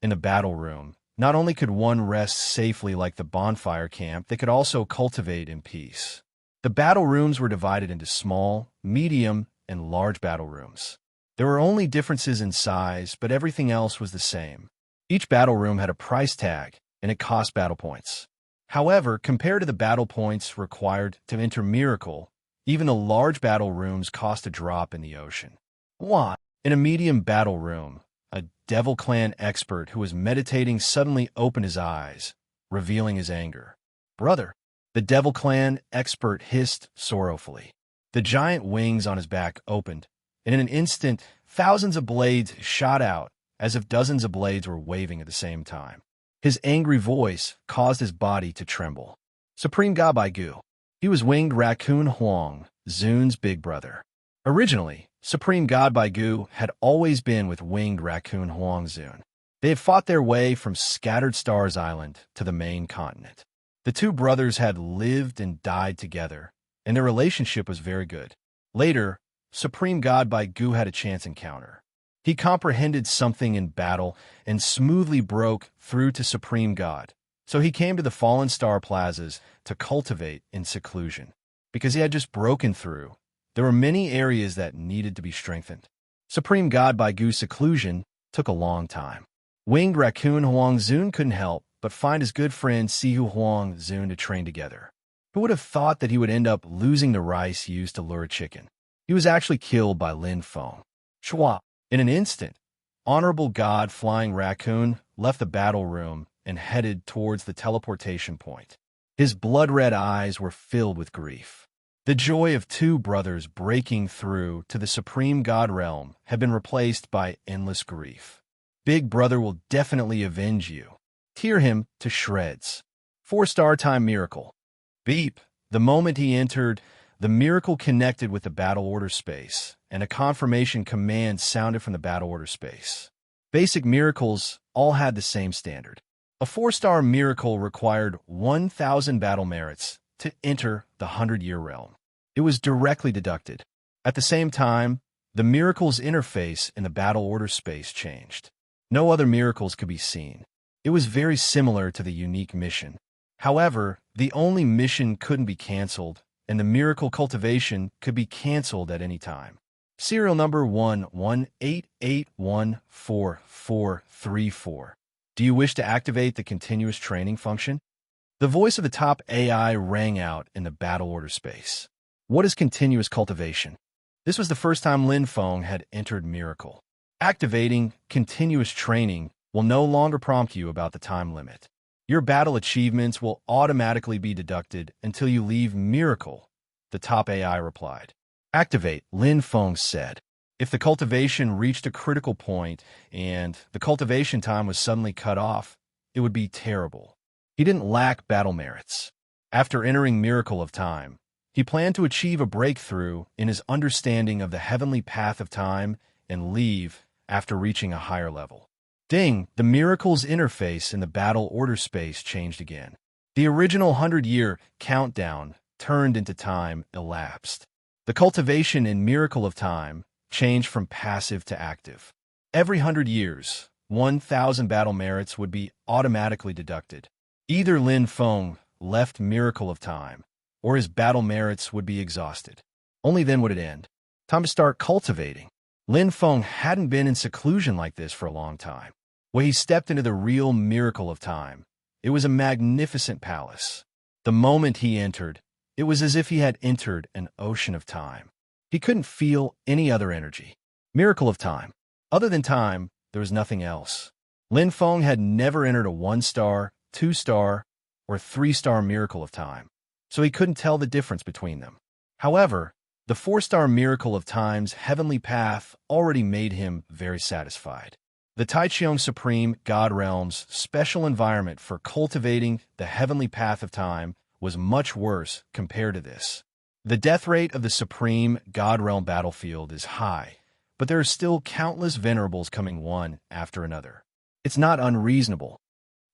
Speaker 1: In the battle room, not only could one rest safely like the Bonfire Camp, they could also cultivate in peace. The battle rooms were divided into small, medium, and large battle rooms. There were only differences in size, but everything else was the same. Each battle room had a price tag, and it cost battle points. However, compared to the battle points required to enter Miracle, even the large battle rooms cost a drop in the ocean. Why? In a medium battle room, a Devil Clan expert who was meditating suddenly opened his eyes, revealing his anger. "Brother," the Devil Clan expert hissed sorrowfully. The giant wings on his back opened, and in an instant, thousands of blades shot out, as if dozens of blades were waving at the same time. His angry voice caused his body to tremble. Supreme God Baigu. He was winged raccoon Huang, Zun's big brother. Originally, Supreme God Baigu had always been with winged raccoon Huang Zun. They had fought their way from Scattered Stars Island to the main continent. The 2 brothers had lived and died together, and their relationship was very good. Later, Supreme God Baigu had a chance encounter. He comprehended something in battle and smoothly broke through to Supreme God, so he came to the Fallen Star plazas to cultivate in seclusion. Because he had just broken through, there were many areas that needed to be strengthened. Supreme God Baigu's seclusion took a long time. Winged Raccoon Huang Zun couldn't help but find his good friend Sihu Huang Zun to train together. Who would have thought that he would end up losing the rice used to lure a chicken? He was actually killed by Lin Feng. Chua. In an instant, Honorable God Flying Raccoon left the battle room and headed towards the teleportation point. His blood-red eyes were filled with grief. The joy of 2 brothers breaking through to the Supreme God Realm had been replaced by endless grief. Big Brother will definitely avenge you. Tear him to shreds. 4-star time miracle. Beep. The moment he entered, the miracle connected with the battle order space, and a confirmation command sounded from the battle order space. Basic miracles all had the same standard. A 4-star miracle required 1,000 battle merits to enter the 100-year realm. It was directly deducted. At the same time, the miracle's interface in the battle order space changed. No other miracles could be seen. It was very similar to the unique mission. However, the only mission couldn't be canceled, and the miracle cultivation could be canceled at any time. Serial number 1188144434. Do you wish to activate the continuous training function? The voice of the top AI rang out in the battle order space. What is continuous cultivation? This was the first time Lin Feng had entered Miracle. Activating continuous training will no longer prompt you about the time limit. Your battle achievements will automatically be deducted until you leave Miracle, the top AI replied. Activate, Lin Feng said. If the cultivation reached a critical point and the cultivation time was suddenly cut off, it would be terrible. He didn't lack battle merits. After entering Miracle of Time, he planned to achieve a breakthrough in his understanding of the heavenly path of time and leave after reaching a higher level. Ding! The Miracle's interface in the battle order space changed again. The original 100-year countdown turned into time elapsed. The cultivation in Miracle of Time changed from passive to active. Every 100 years, 1,000 battle merits would be automatically deducted. Either Lin Feng left Miracle of Time, or his battle merits would be exhausted. Only then would it end. Time to start cultivating. Lin Feng hadn't been in seclusion like this for a long time. When he stepped into the real Miracle of Time, it was a magnificent palace. The moment he entered, it was as if he had entered an ocean of time. He couldn't feel any other energy. Miracle of Time. Other than time, there was nothing else. Lin Feng had never entered a 1-star, 2-star, or 3-star Miracle of Time, so he couldn't tell the difference between them. However, the 4-star Miracle of Time's heavenly path already made him very satisfied. The Taichung Supreme God Realm's special environment for cultivating the heavenly path of time was much worse compared to this. The death rate of the Supreme God Realm battlefield is high, but there are still countless venerables coming one after another. It's not unreasonable,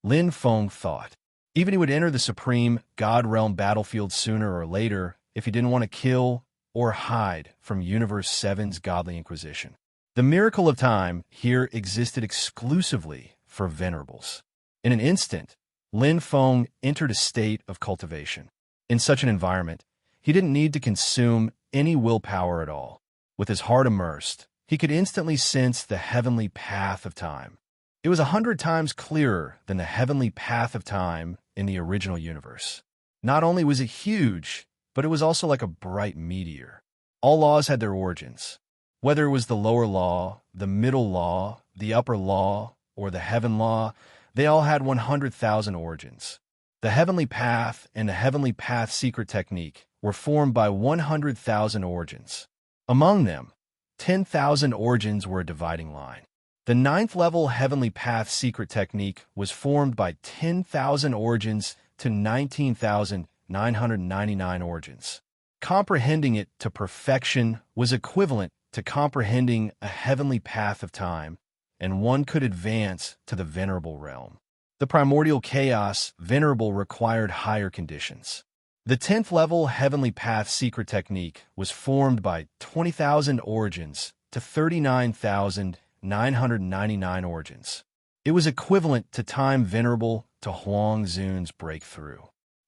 Speaker 1: Lin Feng thought. Even he would enter the Supreme God Realm battlefield sooner or later if he didn't want to kill or hide from Universe 7's Godly Inquisition. The Miracle of Time here existed exclusively for venerables. In an instant, Lin Feng entered a state of cultivation. In such an environment, he didn't need to consume any willpower at all. With his heart immersed, he could instantly sense the heavenly path of time. It was 100 times clearer than the heavenly path of time in the original universe. Not only was it huge, but it was also like a bright meteor. All laws had their origins. Whether it was the lower law, the middle law, the upper law, or the heaven law, they all had 100,000 origins. The heavenly path and the heavenly path secret technique were formed by 100,000 origins. Among them, 10,000 origins were a dividing line. The 9th level heavenly path secret technique was formed by 10,000 origins to 19,999 origins. Comprehending it to perfection was equivalent to comprehending a heavenly path of time, and one could advance to the venerable realm. The primordial chaos venerable required higher conditions. The 10th level heavenly path secret technique was formed by 20,000 origins to 39,999 origins. It was equivalent to time venerable to Huang Zun's breakthrough.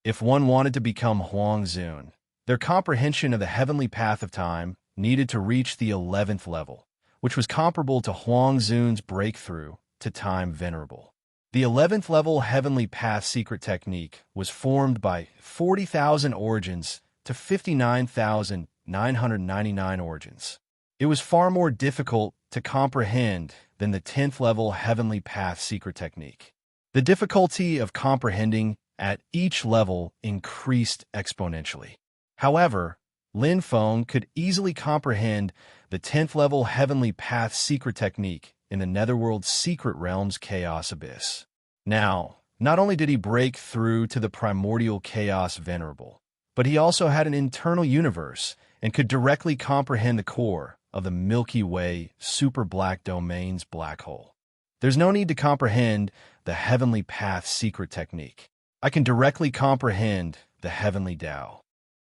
Speaker 1: If one wanted to become Huang Zun, their comprehension of the heavenly path of time needed to reach the 11th level, which was comparable to Huang Zun's breakthrough to time venerable. The 11th level heavenly path secret technique was formed by 40,000 origins to 59,999 origins. It was far more difficult to comprehend than the 10th level heavenly path secret technique. The difficulty of comprehending at each level increased exponentially. However, Lin Feng could easily comprehend the 10th level heavenly path secret technique in the Netherworld's secret realm's chaos abyss. Now, not only did he break through to the primordial chaos venerable, but he also had an internal universe and could directly comprehend the core of the Milky Way super black domain's black hole. There's no need to comprehend the heavenly path secret technique. I can directly comprehend the heavenly Tao.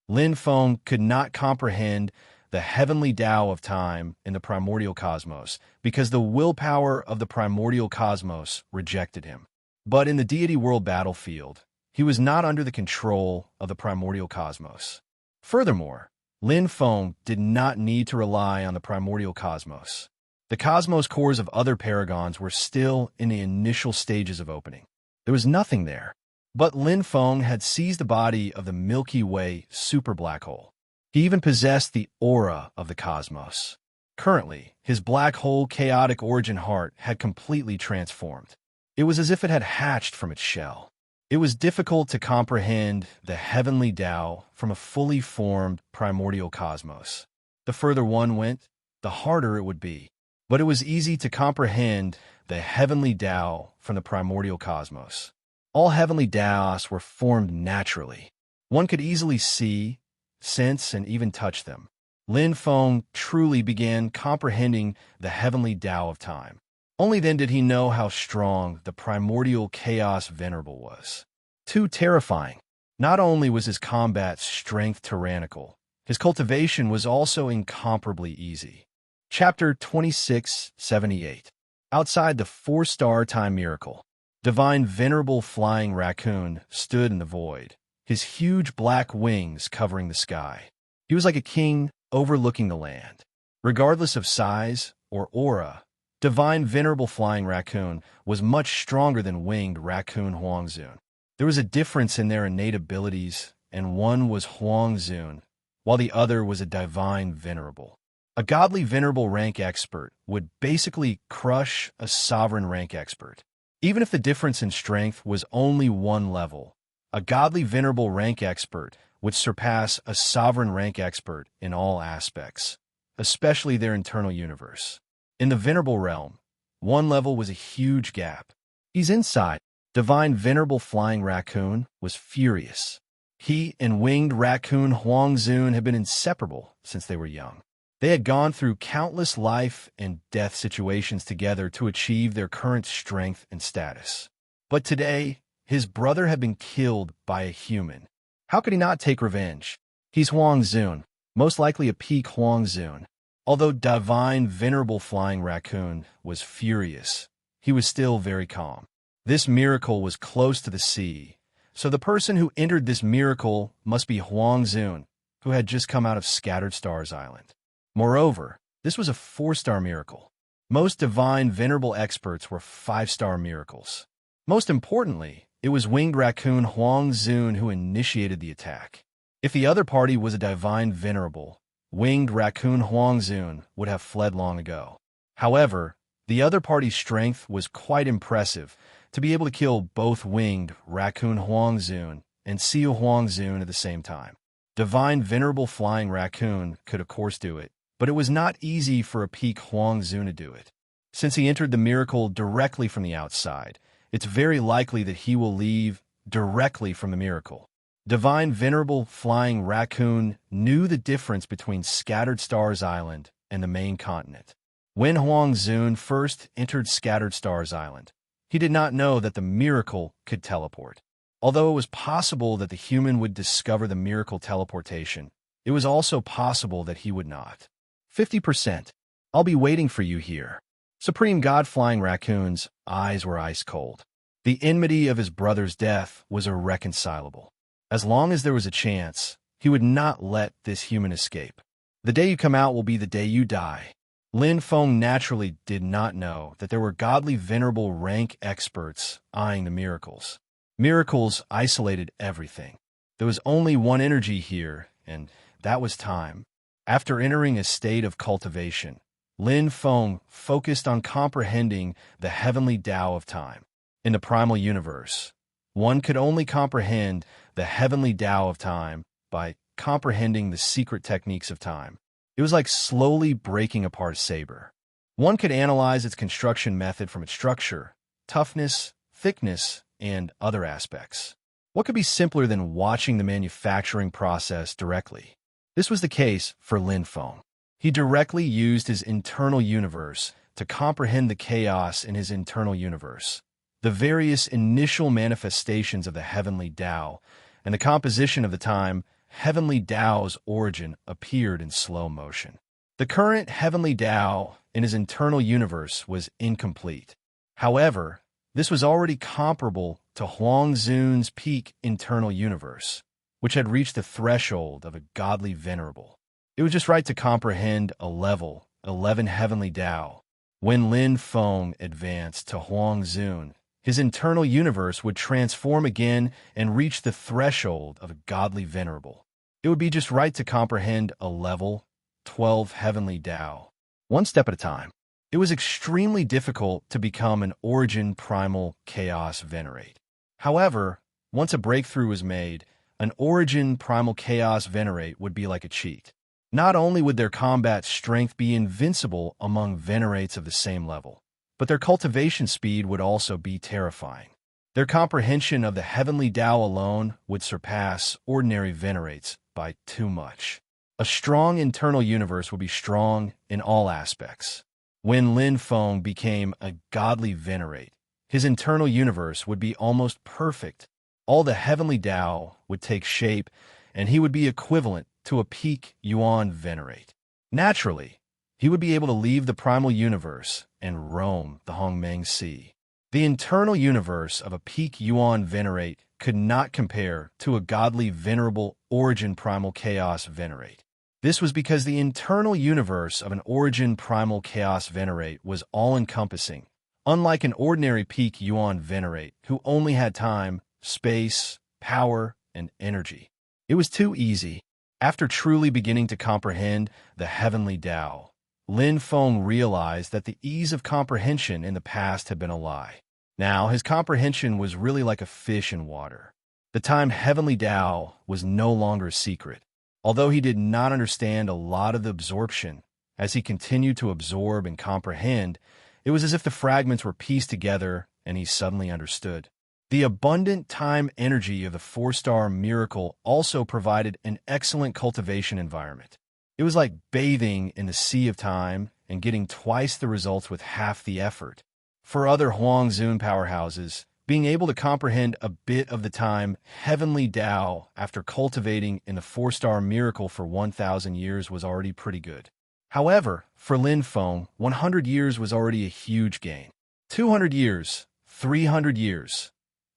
Speaker 1: Lin Feng could not comprehend the heavenly Tao of time in the primordial cosmos because the willpower of the primordial cosmos rejected him. But in the deity world battlefield, he was not under the control of the primordial cosmos. Furthermore, Lin Feng did not need to rely on the primordial cosmos. The cosmos cores of other paragons were still in the initial stages of opening. There was nothing there. But Lin Feng had seized the body of the Milky Way super black hole. He even possessed the aura of the cosmos. Currently, his black hole chaotic origin heart had completely transformed. It was as if it had hatched from its shell. It was difficult to comprehend the heavenly Tao from a fully formed primordial cosmos. The further one went, the harder it would be. But it was easy to comprehend the heavenly Tao from the primordial cosmos. All heavenly Taos were formed naturally. One could easily see, sense, and even touch them. Lin Feng truly began comprehending the heavenly Tao of time. Only then did he know how strong the primordial chaos venerable was. Too terrifying. Not only was his combat strength tyrannical, his cultivation was also incomparably easy. Chapter 2678. Outside the 4-star time miracle, divine venerable flying raccoon stood in the void, his huge black wings covering the sky. He was like a king overlooking the land. Regardless of size or aura, divine venerable flying raccoon was much stronger than winged raccoon Huangzun. There was a difference in their innate abilities, and one was Huangzun, while the other was a divine venerable. A godly venerable rank expert would basically crush a sovereign rank expert. Even if the difference in strength was only one level, a godly venerable rank expert would surpass a sovereign rank expert in all aspects, especially their internal universe. In the venerable realm, one level was a huge gap. He's inside. Divine venerable flying raccoon was furious. He and winged raccoon Huangzun had been inseparable since they were young. They had gone through countless life and death situations together to achieve their current strength and status. But today, his brother had been killed by a human. How could he not take revenge? He's Huangzun, most likely a peak Huangzun. Although divine venerable flying raccoon was furious, he was still very calm. This miracle was close to the sea, so the person who entered this miracle must be Huangzun, who had just come out of Scattered Stars Island. Moreover, this was a 4-star miracle. Most divine venerable experts were 5-star miracles. Most importantly, it was winged raccoon Huangzun who initiated the attack. If the other party was a divine venerable, winged raccoon Huangzun would have fled long ago. However, the other party's strength was quite impressive to be able to kill both winged raccoon Huangzun and Xiu Huangzun at the same time. Divine venerable flying raccoon could of course do it, but it was not easy for a peak Huangzun to do it. Since he entered the miracle directly from the outside, it's very likely that he will leave directly from the miracle. Divine venerable flying raccoon knew the difference between Scattered Stars Island and the main continent. When Huangzun first entered Scattered Stars Island, he did not know that the miracle could teleport. Although it was possible that the human would discover the miracle teleportation, it was also possible that he would not. 50%. I'll be waiting for you here. Supreme God Flying Raccoon's eyes were ice cold. The enmity of his brother's death was irreconcilable. As long as there was a chance, he would not let this human escape. The day you come out will be the day you die. Lin Feng naturally did not know that there were godly venerable rank experts eyeing the miracles. Miracles isolated everything. There was only one energy here, and that was time. After entering a state of cultivation, Lin Feng focused on comprehending the heavenly Tao of time. In the primal universe, one could only comprehend the heavenly Tao of time by comprehending the secret techniques of time. It was like slowly breaking apart a saber. One could analyze its construction method from its structure, toughness, thickness, and other aspects. What could be simpler than watching the manufacturing process directly? This was the case for Lin Feng. He directly used his internal universe to comprehend the chaos in his internal universe, the various initial manifestations of the heavenly Tao, and the composition of the time heavenly Tao's origin appeared in slow motion. The current heavenly Tao in his internal universe was incomplete. However, this was already comparable to Huang Zun's peak internal universe, which had reached the threshold of a godly venerable. It was just right to comprehend a level 11 heavenly Tao. When Lin Feng advanced to Huang Zun, his internal universe would transform again and reach the threshold of a godly venerable. It would be just right to comprehend a level 12 heavenly Tao, one step at a time. It was extremely difficult to become an origin primal chaos venerate. However, once a breakthrough was made, an origin primal chaos venerate would be like a cheat. Not only would their combat strength be invincible among venerates of the same level, but their cultivation speed would also be terrifying. Their comprehension of the heavenly Tao alone would surpass ordinary venerates by too much. A strong internal universe would be strong in all aspects. When Lin Feng became a godly venerate, his internal universe would be almost perfect. All the heavenly Tao would take shape, and he would be equivalent to a peak Yuan venerate. Naturally, he would be able to leave the primal universe and roam the Hongmeng Sea. The internal universe of a peak Yuan venerate could not compare to a godly venerable origin primal chaos venerate. This was because the internal universe of an origin primal chaos venerate was all-encompassing, unlike an ordinary peak Yuan venerate who only had time, space, power, and energy. It was too easy. After truly beginning to comprehend the heavenly Tao, Lin Feng realized that the ease of comprehension in the past had been a lie. Now, his comprehension was really like a fish in water. The time heavenly Tao was no longer a secret. Although he did not understand a lot of the absorption, as he continued to absorb and comprehend, it was as if the fragments were pieced together and he suddenly understood. The abundant time energy of the four-star miracle also provided an excellent cultivation environment. It was like bathing in the sea of time and getting twice the results with half the effort. For other Huangzun powerhouses, being able to comprehend a bit of the time heavenly Tao after cultivating in the four-star miracle for 1,000 years was already pretty good. However, for Lin Feng, 100 years was already a huge gain. 200 years, 300 years.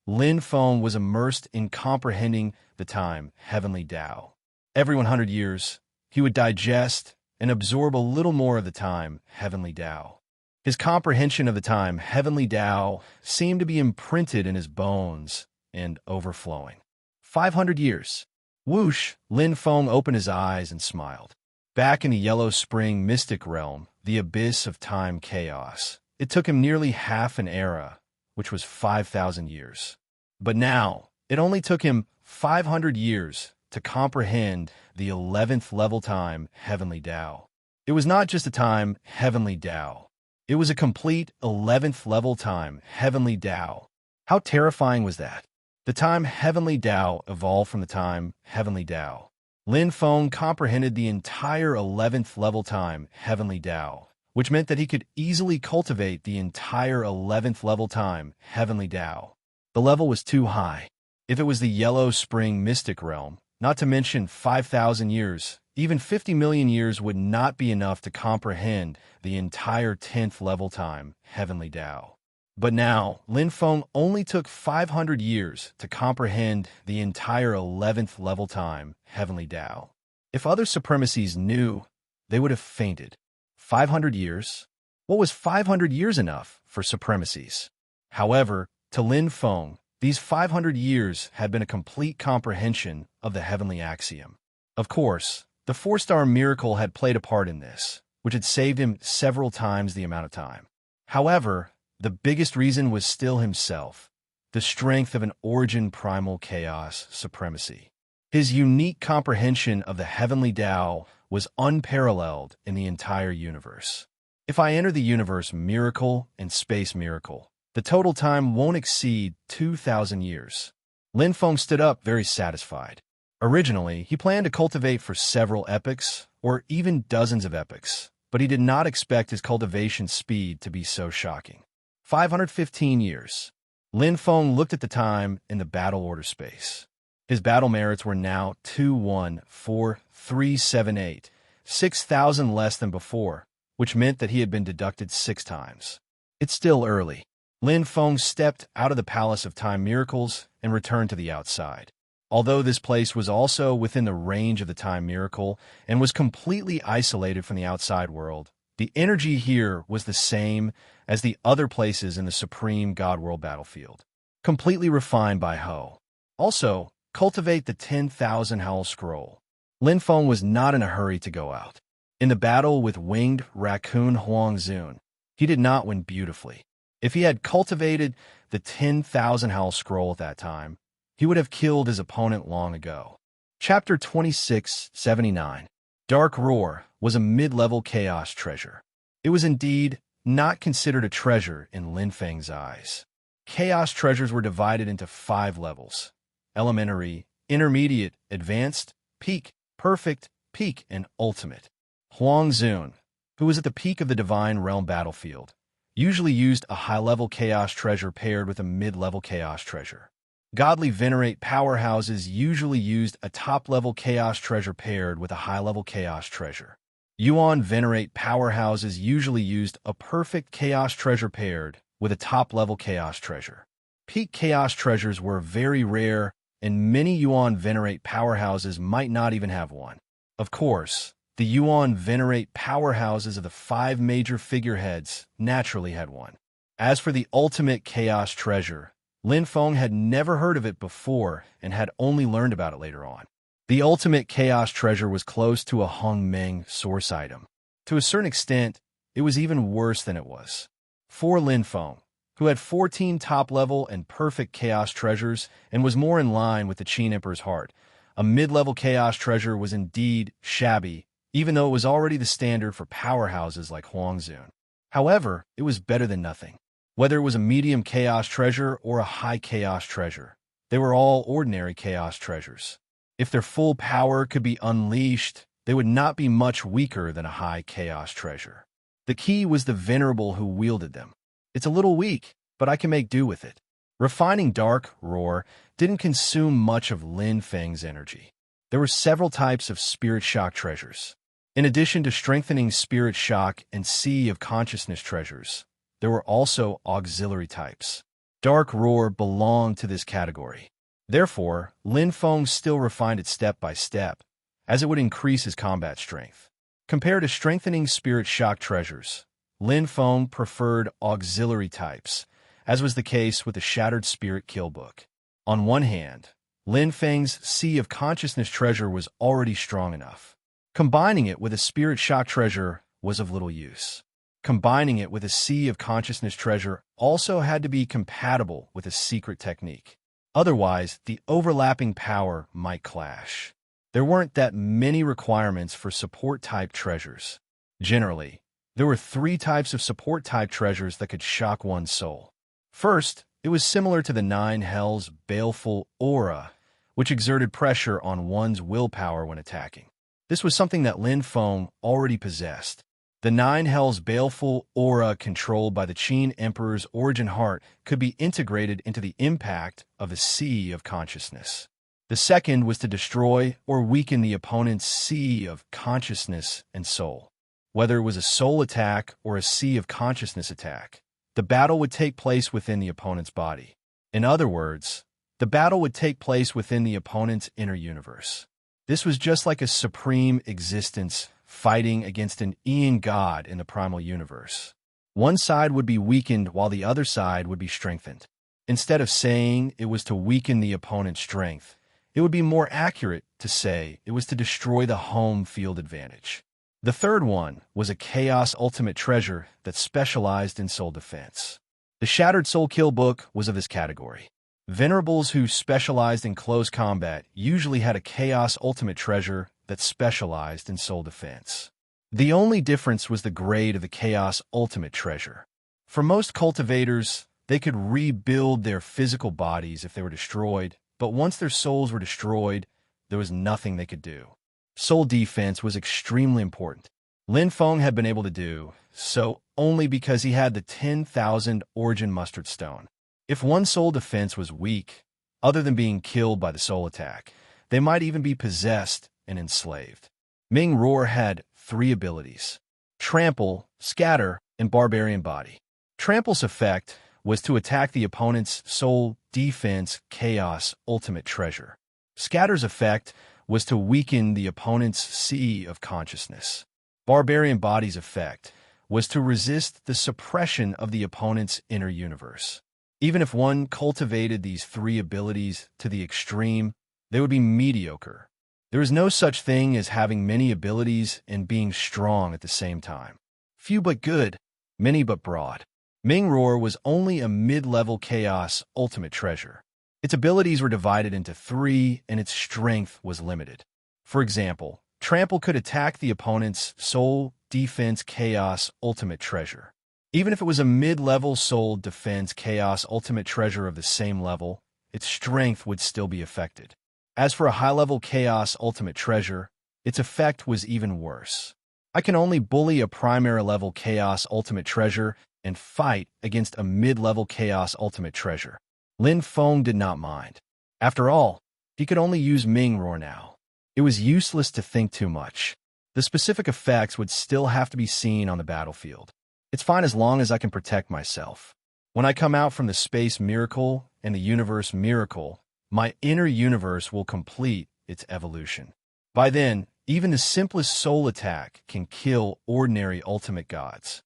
Speaker 1: Lin Feng was immersed in comprehending the time heavenly Tao. Every 100 years, he would digest and absorb a little more of the time heavenly Tao. His comprehension of the time heavenly Tao seemed to be imprinted in his bones and overflowing. 500 years. Whoosh! Lin Feng opened his eyes and smiled. Back in the Yellow Spring mystic realm, the abyss of time chaos, it took him nearly half an era, which was 5,000 years. But now, it only took him 500 years to comprehend the 11th level time heavenly Tao. It was not just a time heavenly Tao. It was a complete 11th level time heavenly Tao. How terrifying was that? The time heavenly Tao evolved from the time heavenly Tao. Lin Feng comprehended the entire 11th level time heavenly Tao, which meant that he could easily cultivate the entire 11th level time heavenly Tao. The level was too high. If it was the Yellow Spring mystic realm, not to mention 5,000 years, even 50 million years would not be enough to comprehend the entire 10th level time heavenly Tao. But now, Lin Feng only took 500 years to comprehend the entire 11th level time heavenly Tao. If other supremacies knew, they would have fainted. 500 years? What was 500 years enough for supremacies? However, to Lin Feng, these 500 years had been a complete comprehension of the heavenly axiom. Of course, the four-star miracle had played a part in this, which had saved him several times the amount of time. However, the biggest reason was still himself, the strength of an origin primal chaos supremacy. His unique comprehension of the heavenly Tao was unparalleled in the entire universe. If I enter the universe miracle and space miracle, the total time won't exceed 2,000 years. Lin Feng stood up very satisfied. Originally, he planned to cultivate for several epochs, or even dozens of epochs, but he did not expect his cultivation speed to be so shocking. 515 years. Lin Feng looked at the time in the battle order space. His battle merits were now 2,14378, 6,000 less than before, which meant that he had been deducted 6 times. It's still early. Lin Feng stepped out of the Palace of Time Miracles and returned to the outside. Although this place was also within the range of the Time Miracle and was completely isolated from the outside world, the energy here was the same as the other places in the Supreme God World battlefield, completely refined by Ho. Also, cultivate the 10,000 Howl Scroll. Lin Feng was not in a hurry to go out. In the battle with winged raccoon Huang Zun, he did not win beautifully. If he had cultivated the 10,000 Howl Scroll at that time, he would have killed his opponent long ago. Chapter 2679. Dark Roar was a mid-level chaos treasure. It was indeed not considered a treasure in Lin Feng's eyes. Chaos treasures were divided into 5 levels: elementary, intermediate, advanced, peak, perfect, peak, and ultimate. Huang Zun, who was at the peak of the Divine Realm battlefield, usually used a high-level chaos treasure paired with a mid-level chaos treasure. Godly Venerate powerhouses usually used a top-level chaos treasure paired with a high-level chaos treasure. Yuan Venerate powerhouses usually used a perfect chaos treasure paired with a top-level chaos treasure. Peak chaos treasures were very rare, and many Yuan Venerate powerhouses might not even have one. Of course, the Yuan Venerate powerhouses of the 5 major figureheads naturally had one. As for the ultimate chaos treasure, Lin Feng had never heard of it before and had only learned about it later on. The ultimate chaos treasure was close to a Hung Meng source item. To a certain extent, it was even worse than it was. For Lin Feng, who had 14 top-level and perfect chaos treasures and was more in line with the Qin Emperor's heart, a mid-level chaos treasure was indeed shabby, even though it was already the standard for powerhouses like Huang Zun. However, it was better than nothing. Whether it was a medium chaos treasure or a high chaos treasure, they were all ordinary chaos treasures. If their full power could be unleashed, they would not be much weaker than a high chaos treasure. The key was the venerable who wielded them. It's a little weak, but I can make do with it. Refining Dark Roar didn't consume much of Lin Feng's energy. There were several types of Spirit Shock treasures. In addition to strengthening Spirit Shock and Sea of Consciousness treasures, there were also auxiliary types. Dark Roar belonged to this category. Therefore, Lin Feng still refined it step by step, as it would increase his combat strength. Compared to strengthening Spirit Shock treasures, Lin Feng preferred auxiliary types, as was the case with the Shattered Spirit Kill Book. On one hand, Lin Feng's Sea of Consciousness treasure was already strong enough. Combining it with a Spirit Shock treasure was of little use. Combining it with a Sea of Consciousness treasure also had to be compatible with a secret technique. Otherwise, the overlapping power might clash. There weren't that many requirements for support-type treasures. Generally, there were 3 types of support-type treasures that could shock one's soul. First, it was similar to the 9 Hells' baleful aura, which exerted pressure on one's willpower when attacking. This was something that Lin Feng already possessed. The 9 Hells' baleful aura controlled by the Qin Emperor's origin heart could be integrated into the impact of a Sea of Consciousness. The second was to destroy or weaken the opponent's Sea of Consciousness and soul. Whether it was a soul attack or a Sea of Consciousness attack, the battle would take place within the opponent's body. In other words, the battle would take place within the opponent's inner universe. This was just like a supreme existence fighting against an Aeon god in the primal universe. One side would be weakened while the other side would be strengthened. Instead of saying it was to weaken the opponent's strength, it would be more accurate to say it was to destroy the home field advantage. The third one was a Chaos Ultimate treasure that specialized in soul defense. The Shattered Soul Kill Book was of this category. Venerables who specialized in close combat usually had a Chaos Ultimate treasure that specialized in soul defense. The only difference was the grade of the Chaos Ultimate treasure. For most cultivators, they could rebuild their physical bodies if they were destroyed, but once their souls were destroyed, there was nothing they could do. Soul defense was extremely important. Lin Feng had been able to do so only because he had the 10,000 Origin Mustard Stone. If one soul defense was weak, other than being killed by the soul attack, they might even be possessed and enslaved. Ming Roar had 3 abilities: Trample, Scatter, and Barbarian Body. Trample's effect was to attack the opponent's soul, defense, chaos, ultimate treasure. Scatter's effect was to weaken the opponent's sea of consciousness. Barbarian Body's effect was to resist the suppression of the opponent's inner universe. Even if one cultivated these three abilities to the extreme, they would be mediocre. There is no such thing as having many abilities and being strong at the same time. Few but good, many but broad. Ming Roar was only a mid-level chaos ultimate treasure. Its abilities were divided into three, and its strength was limited. For example, Trample could attack the opponent's soul, defense, chaos, ultimate treasure. Even if it was a mid-level soul, defense, chaos, ultimate treasure of the same level, its strength would still be affected. As for a high-level chaos, ultimate treasure, its effect was even worse. I can only bully a primary-level chaos, ultimate treasure and fight against a mid-level chaos, ultimate treasure. Lin Feng did not mind. After all, he could only use Ming Roar now. It was useless to think too much. The specific effects would still have to be seen on the battlefield. It's fine as long as I can protect myself. When I come out from the space miracle and the universe miracle, my inner universe will complete its evolution. By then, even the simplest soul attack can kill ordinary ultimate gods.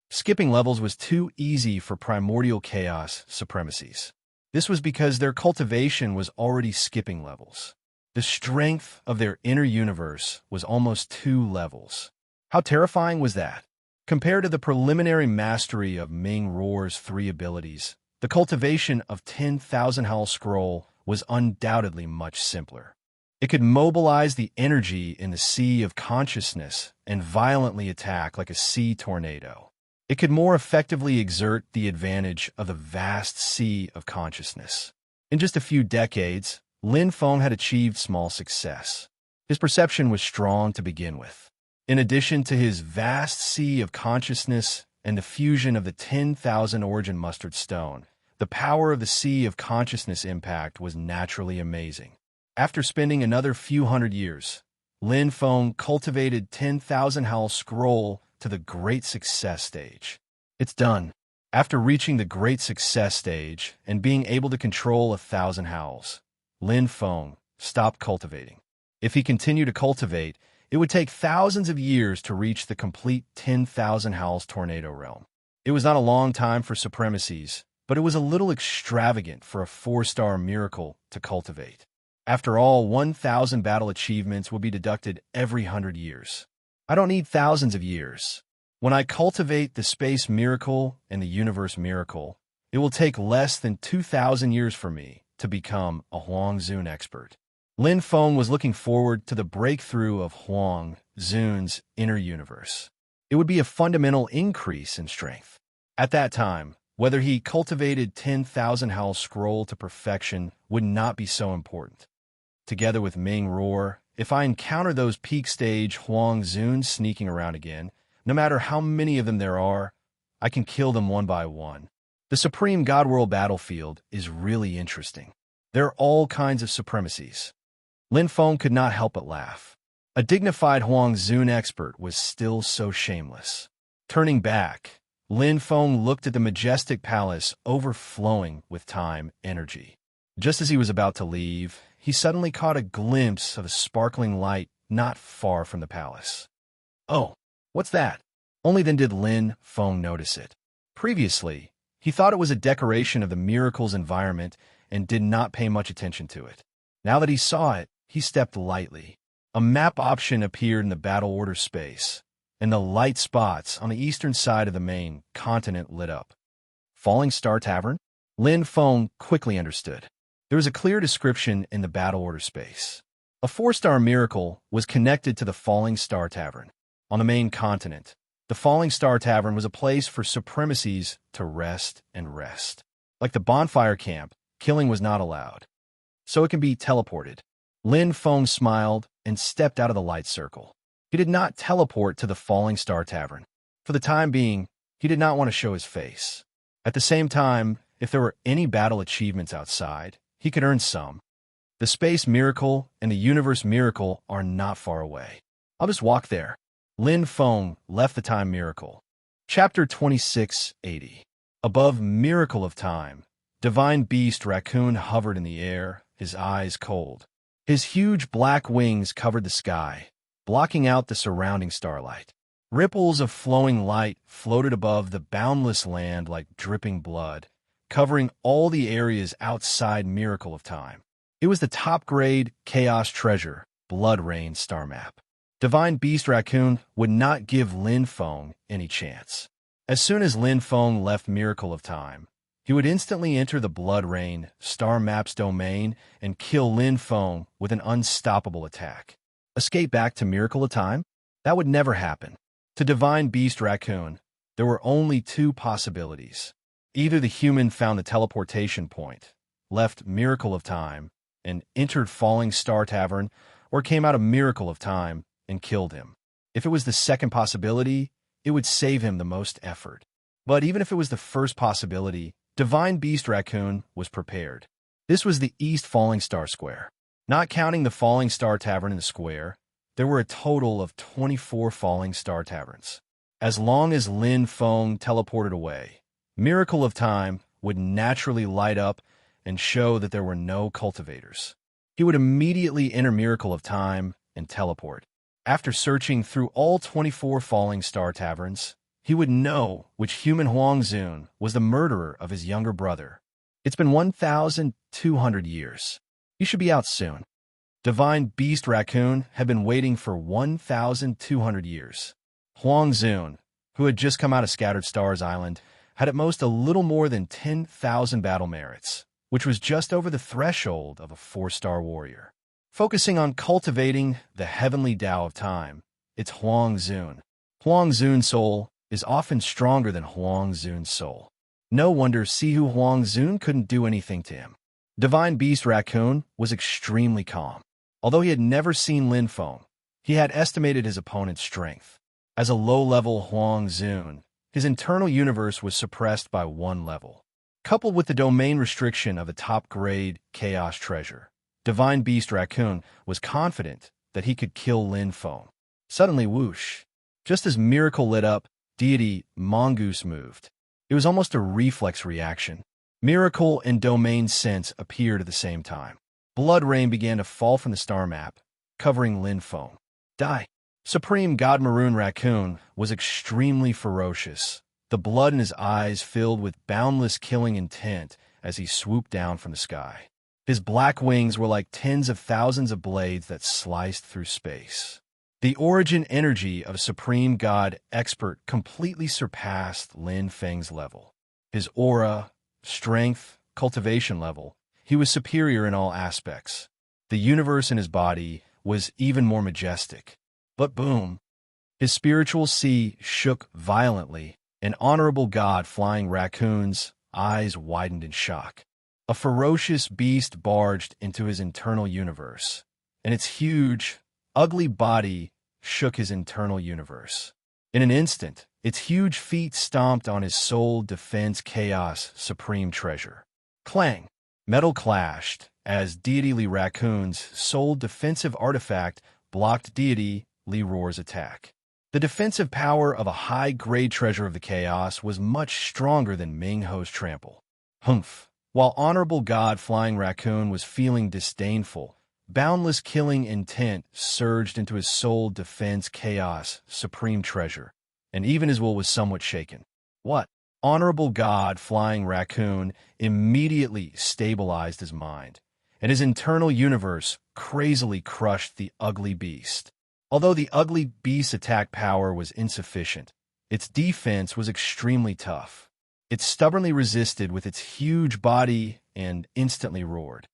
Speaker 1: Skipping levels was too easy for primordial chaos supremacies. This was because their cultivation was already skipping levels. The strength of their inner universe was almost 2 levels. How terrifying was that? Compared to the preliminary mastery of Ming Roar's 3 abilities, the cultivation of 10,000 Howl Scroll was undoubtedly much simpler. It could mobilize the energy in the sea of consciousness and violently attack like a sea tornado. It could more effectively exert the advantage of the vast sea of consciousness. In just a few decades, Lin Feng had achieved small success. His perception was strong to begin with. In addition to his vast sea of consciousness and the fusion of the 10,000 origin mustard stone, the power of the sea of consciousness impact was naturally amazing. After spending another few hundred years, Lin Feng cultivated 10,000 Howl Scroll to the Great Success stage. It's done. After reaching the Great Success stage and being able to control 1,000 howls, Lin Feng stopped cultivating. If he continued to cultivate, it would take thousands of years to reach the complete 10,000 howls tornado realm. It was not a long time for supremacies, but it was a little extravagant for a 4-star miracle to cultivate. After all, 1,000 battle achievements will be deducted every 100 years. I don't need thousands of years. When I cultivate the space miracle and the universe miracle, it will take less than 2,000 years for me to become a Huang Zun expert. Lin Feng was looking forward to the breakthrough of Huang Zun's inner universe. It would be a fundamental increase in strength. At that time, whether he cultivated 10,000 Howl Scroll to perfection would not be so important. Together with Ming Roar, if I encounter those peak stage Huang Zun sneaking around again, no matter how many of them there are, I can kill them one by one. The Supreme God World battlefield is really interesting. There are all kinds of supremacies. Lin Feng could not help but laugh. A dignified Huang Zun expert was still so shameless. Turning back, Lin Feng looked at the majestic palace overflowing with time energy. Just as he was about to leave, he suddenly caught a glimpse of a sparkling light not far from the palace. Oh, what's that? Only then did Lin Feng notice it. Previously, he thought it was a decoration of the miracle's environment and did not pay much attention to it. Now that he saw it, he stepped lightly. A map option appeared in the battle order space, and the light spots on the eastern side of the main continent lit up. Falling Star Tavern? Lin Feng quickly understood. There was a clear description in the battle order space. A 4-star miracle was connected to the Falling Star Tavern. On the main continent, the Falling Star Tavern was a place for supremacies to rest and rest. Like the bonfire camp, killing was not allowed. So it can be teleported. Lin Feng smiled and stepped out of the light circle. He did not teleport to the Falling Star Tavern. For the time being, he did not want to show his face. At the same time, if there were any battle achievements outside, he could earn some. The space miracle and the universe miracle are not far away. I'll just walk there. Lin Feng left the time miracle. Chapter 2680. Above Miracle of Time, divine beast raccoon hovered in the air, his eyes cold. His huge black wings covered the sky, blocking out the surrounding starlight. Ripples of flowing light floated above the boundless land like dripping blood, covering all the areas outside Miracle of Time. It was the top-grade Chaos Treasure, Blood Rain star map. Divine Beast Raccoon would not give Lin Feng any chance. As soon as Lin Feng left Miracle of Time, he would instantly enter the Blood Rain star map's domain and kill Lin Feng with an unstoppable attack. Escape back to Miracle of Time? That would never happen. To Divine Beast Raccoon, there were only two possibilities. Either the human found the teleportation point, left Miracle of Time, and entered Falling Star Tavern, or came out of Miracle of Time and killed him. If it was the second possibility, it would save him the most effort. But even if it was the first possibility, Divine Beast Raccoon was prepared. This was the East Falling Star Square. Not counting the Falling Star Tavern in the square, there were a total of 24 Falling Star Taverns. As long as Lin Feng teleported away, Miracle of Time would naturally light up and show that there were no cultivators. He would immediately enter Miracle of Time and teleport. After searching through all 24 Falling Star Taverns, he would know which human Huang Zun was the murderer of his younger brother. It's been 1,200 years. He should be out soon. Divine Beast Raccoon had been waiting for 1,200 years. Huang Zun, who had just come out of Scattered Stars Island, had at most a little more than 10,000 battle merits, which was just over the threshold of a 4-star warrior. Focusing on cultivating the heavenly Tao of time, it's Huang Zun. Huang Zun's soul is often stronger than Huang Zun's soul. No wonder Sihu Huang Zun couldn't do anything to him. Divine Beast Raccoon was extremely calm. Although he had never seen Lin Feng, he had estimated his opponent's strength. As a low-level Huang Zun, his internal universe was suppressed by 1 level. Coupled with the domain restriction of the top-grade Chaos Treasure, Divine Beast Raccoon was confident that he could kill Lin Feng. Suddenly, whoosh! Just as Miracle lit up, Deity Mongoose moved. It was almost a reflex reaction. Miracle and Domain Sense appeared at the same time. Blood rain began to fall from the star map, covering Lin Feng. Die! Supreme God Maroon Raccoon was extremely ferocious, the blood in his eyes filled with boundless killing intent as he swooped down from the sky. His black wings were like tens of thousands of blades that sliced through space. The origin energy of Supreme God Expert completely surpassed Lin Feng's level. His aura, strength, cultivation level, he was superior in all aspects. The universe in his body was even more majestic. But boom! His spiritual sea shook violently. An honorable god flying raccoon's eyes widened in shock. A ferocious beast barged into his internal universe, and its huge, ugly body shook his internal universe. In an instant, its huge feet stomped on his soul defense chaos supreme treasure. Clang! Metal clashed as Deity Li Raccoon's soul defensive artifact blocked Deity Li Roar's attack. The defensive power of a high-grade treasure of the chaos was much stronger than Ming Ho's trample. Humph! While Honorable God Flying Raccoon was feeling disdainful, boundless killing intent surged into his soul defense chaos supreme treasure, and even his will was somewhat shaken. What? Honorable God Flying Raccoon immediately stabilized his mind, and his internal universe crazily crushed the ugly beast. Although the ugly beast's attack power was insufficient, its defense was extremely tough. It stubbornly resisted with its huge body and instantly roared.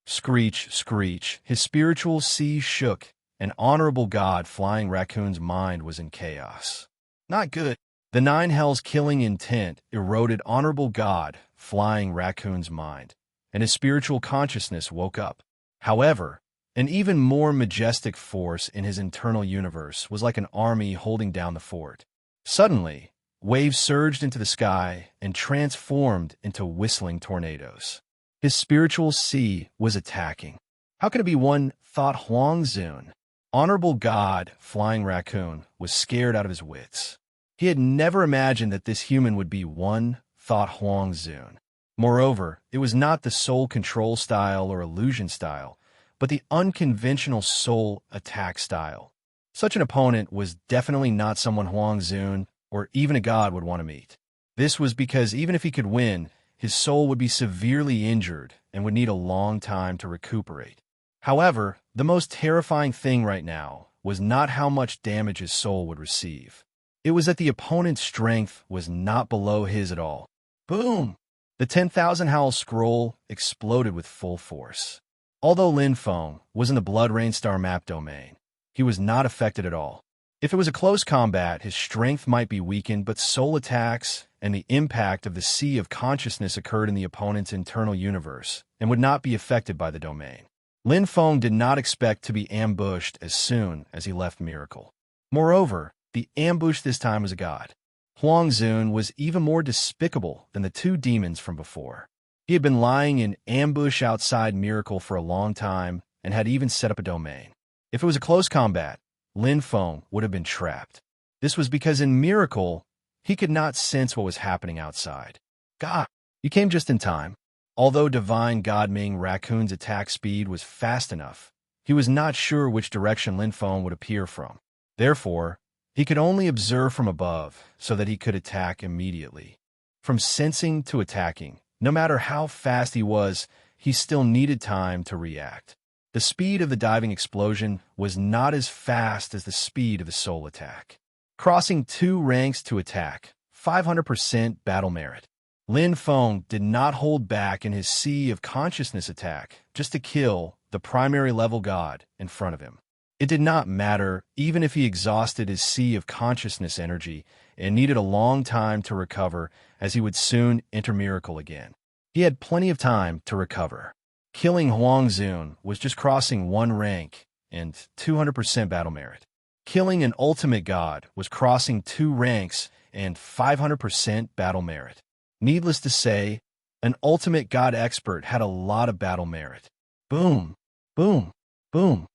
Speaker 1: Screech, screech, his spiritual sea shook, and Honorable God Flying Raccoon's mind was in chaos. Not good. The 9 Hells killing intent eroded Honorable God Flying Raccoon's mind, and his spiritual consciousness woke up. However, an even more majestic force in his internal universe was like an army holding down the fort. Suddenly, waves surged into the sky and transformed into whistling tornadoes. His spiritual sea was attacking. How could it be one? Thought Huang Zun. Honorable God Flying Raccoon was scared out of his wits. He had never imagined that this human would be one thought Huang Zun. Moreover, it was not the soul control style or illusion style, but the unconventional soul attack style. Such an opponent was definitely not someone Huang Zun or even a god would want to meet. This was because even if he could win, his soul would be severely injured and would need a long time to recuperate. However, the most terrifying thing right now was not how much damage his soul would receive. It was that the opponent's strength was not below his at all. Boom! The 10,000 Howl scroll exploded with full force. Although Lin Feng was in the Blood Rain Star map domain, he was not affected at all. If it was a close combat, his strength might be weakened, but soul attacks and the impact of the Sea of Consciousness occurred in the opponent's internal universe and would not be affected by the domain. Lin Feng did not expect to be ambushed as soon as he left Miracle. Moreover, the ambush this time was a god. Huang Zun was even more despicable than the two demons from before. He had been lying in ambush outside Miracle for a long time and had even set up a domain. If it was a close combat, Lin Feng would have been trapped. This was because in Miracle, he could not sense what was happening outside. God, you came just in time. Although Divine God Ming Raccoon's attack speed was fast enough, he was not sure which direction Lin Feng would appear from. Therefore, he could only observe from above so that he could attack immediately. From sensing to attacking, no matter how fast he was, he still needed time to react. The speed of the diving explosion was not as fast as the speed of the soul attack. Crossing 2 ranks to attack, 500% battle merit. Lin Feng did not hold back in his Sea of Consciousness attack just to kill the primary level god in front of him. It did not matter even if he exhausted his Sea of Consciousness energy and needed a long time to recover, as he would soon enter Miracle again. He had plenty of time to recover. Killing Huang Zun was just crossing 1 rank and 200% battle merit. Killing an ultimate god was crossing 2 ranks and 500% battle merit. Needless to say, an ultimate god expert had a lot of battle merit. Boom, boom, boom.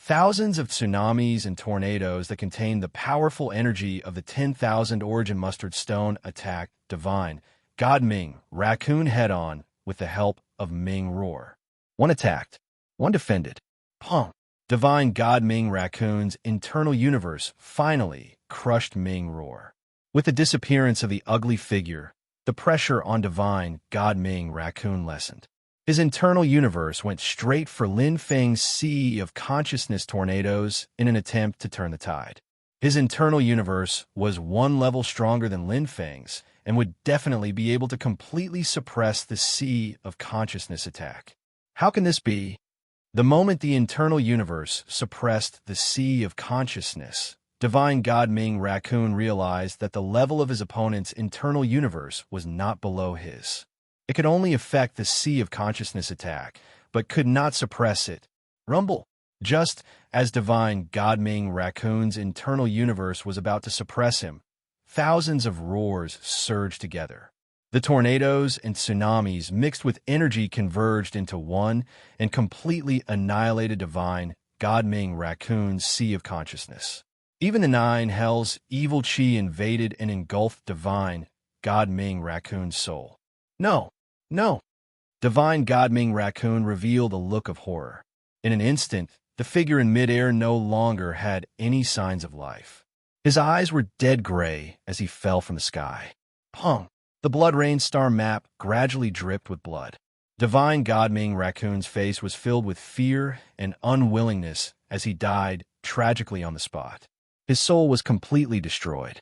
Speaker 1: Thousands of tsunamis and tornadoes that contained the powerful energy of the 10,000 Origin Mustard Stone attacked Divine God Ming Raccoon head-on with the help of Ming Roar. One attacked, one defended. Pong! Divine God Ming Raccoon's internal universe finally crushed Ming Roar. With the disappearance of the ugly figure, the pressure on Divine God Ming Raccoon lessened. His internal universe went straight for Lin Feng's Sea of Consciousness tornadoes in an attempt to turn the tide. His internal universe was 1 level stronger than Lin Feng's and would definitely be able to completely suppress the Sea of Consciousness attack. How can this be? The moment the internal universe suppressed the Sea of Consciousness, Divine God Ming Raccoon realized that the level of his opponent's internal universe was not below his. It could only affect the Sea of Consciousness attack, but could not suppress it. Rumble! Just as Divine God Ming Raccoon's internal universe was about to suppress him, thousands of roars surged together. The tornadoes and tsunamis mixed with energy converged into one and completely annihilated Divine God Ming Raccoon's Sea of Consciousness. Even the 9 hells' evil chi invaded and engulfed Divine God Ming Raccoon's soul. No, no. Divine God Ming Raccoon revealed a look of horror. In an instant, the figure in midair no longer had any signs of life. His eyes were dead gray as he fell from the sky. Pong! The Blood Rain Star map gradually dripped with blood. Divine God Ming Raccoon's face was filled with fear and unwillingness as he died tragically on the spot. His soul was completely destroyed.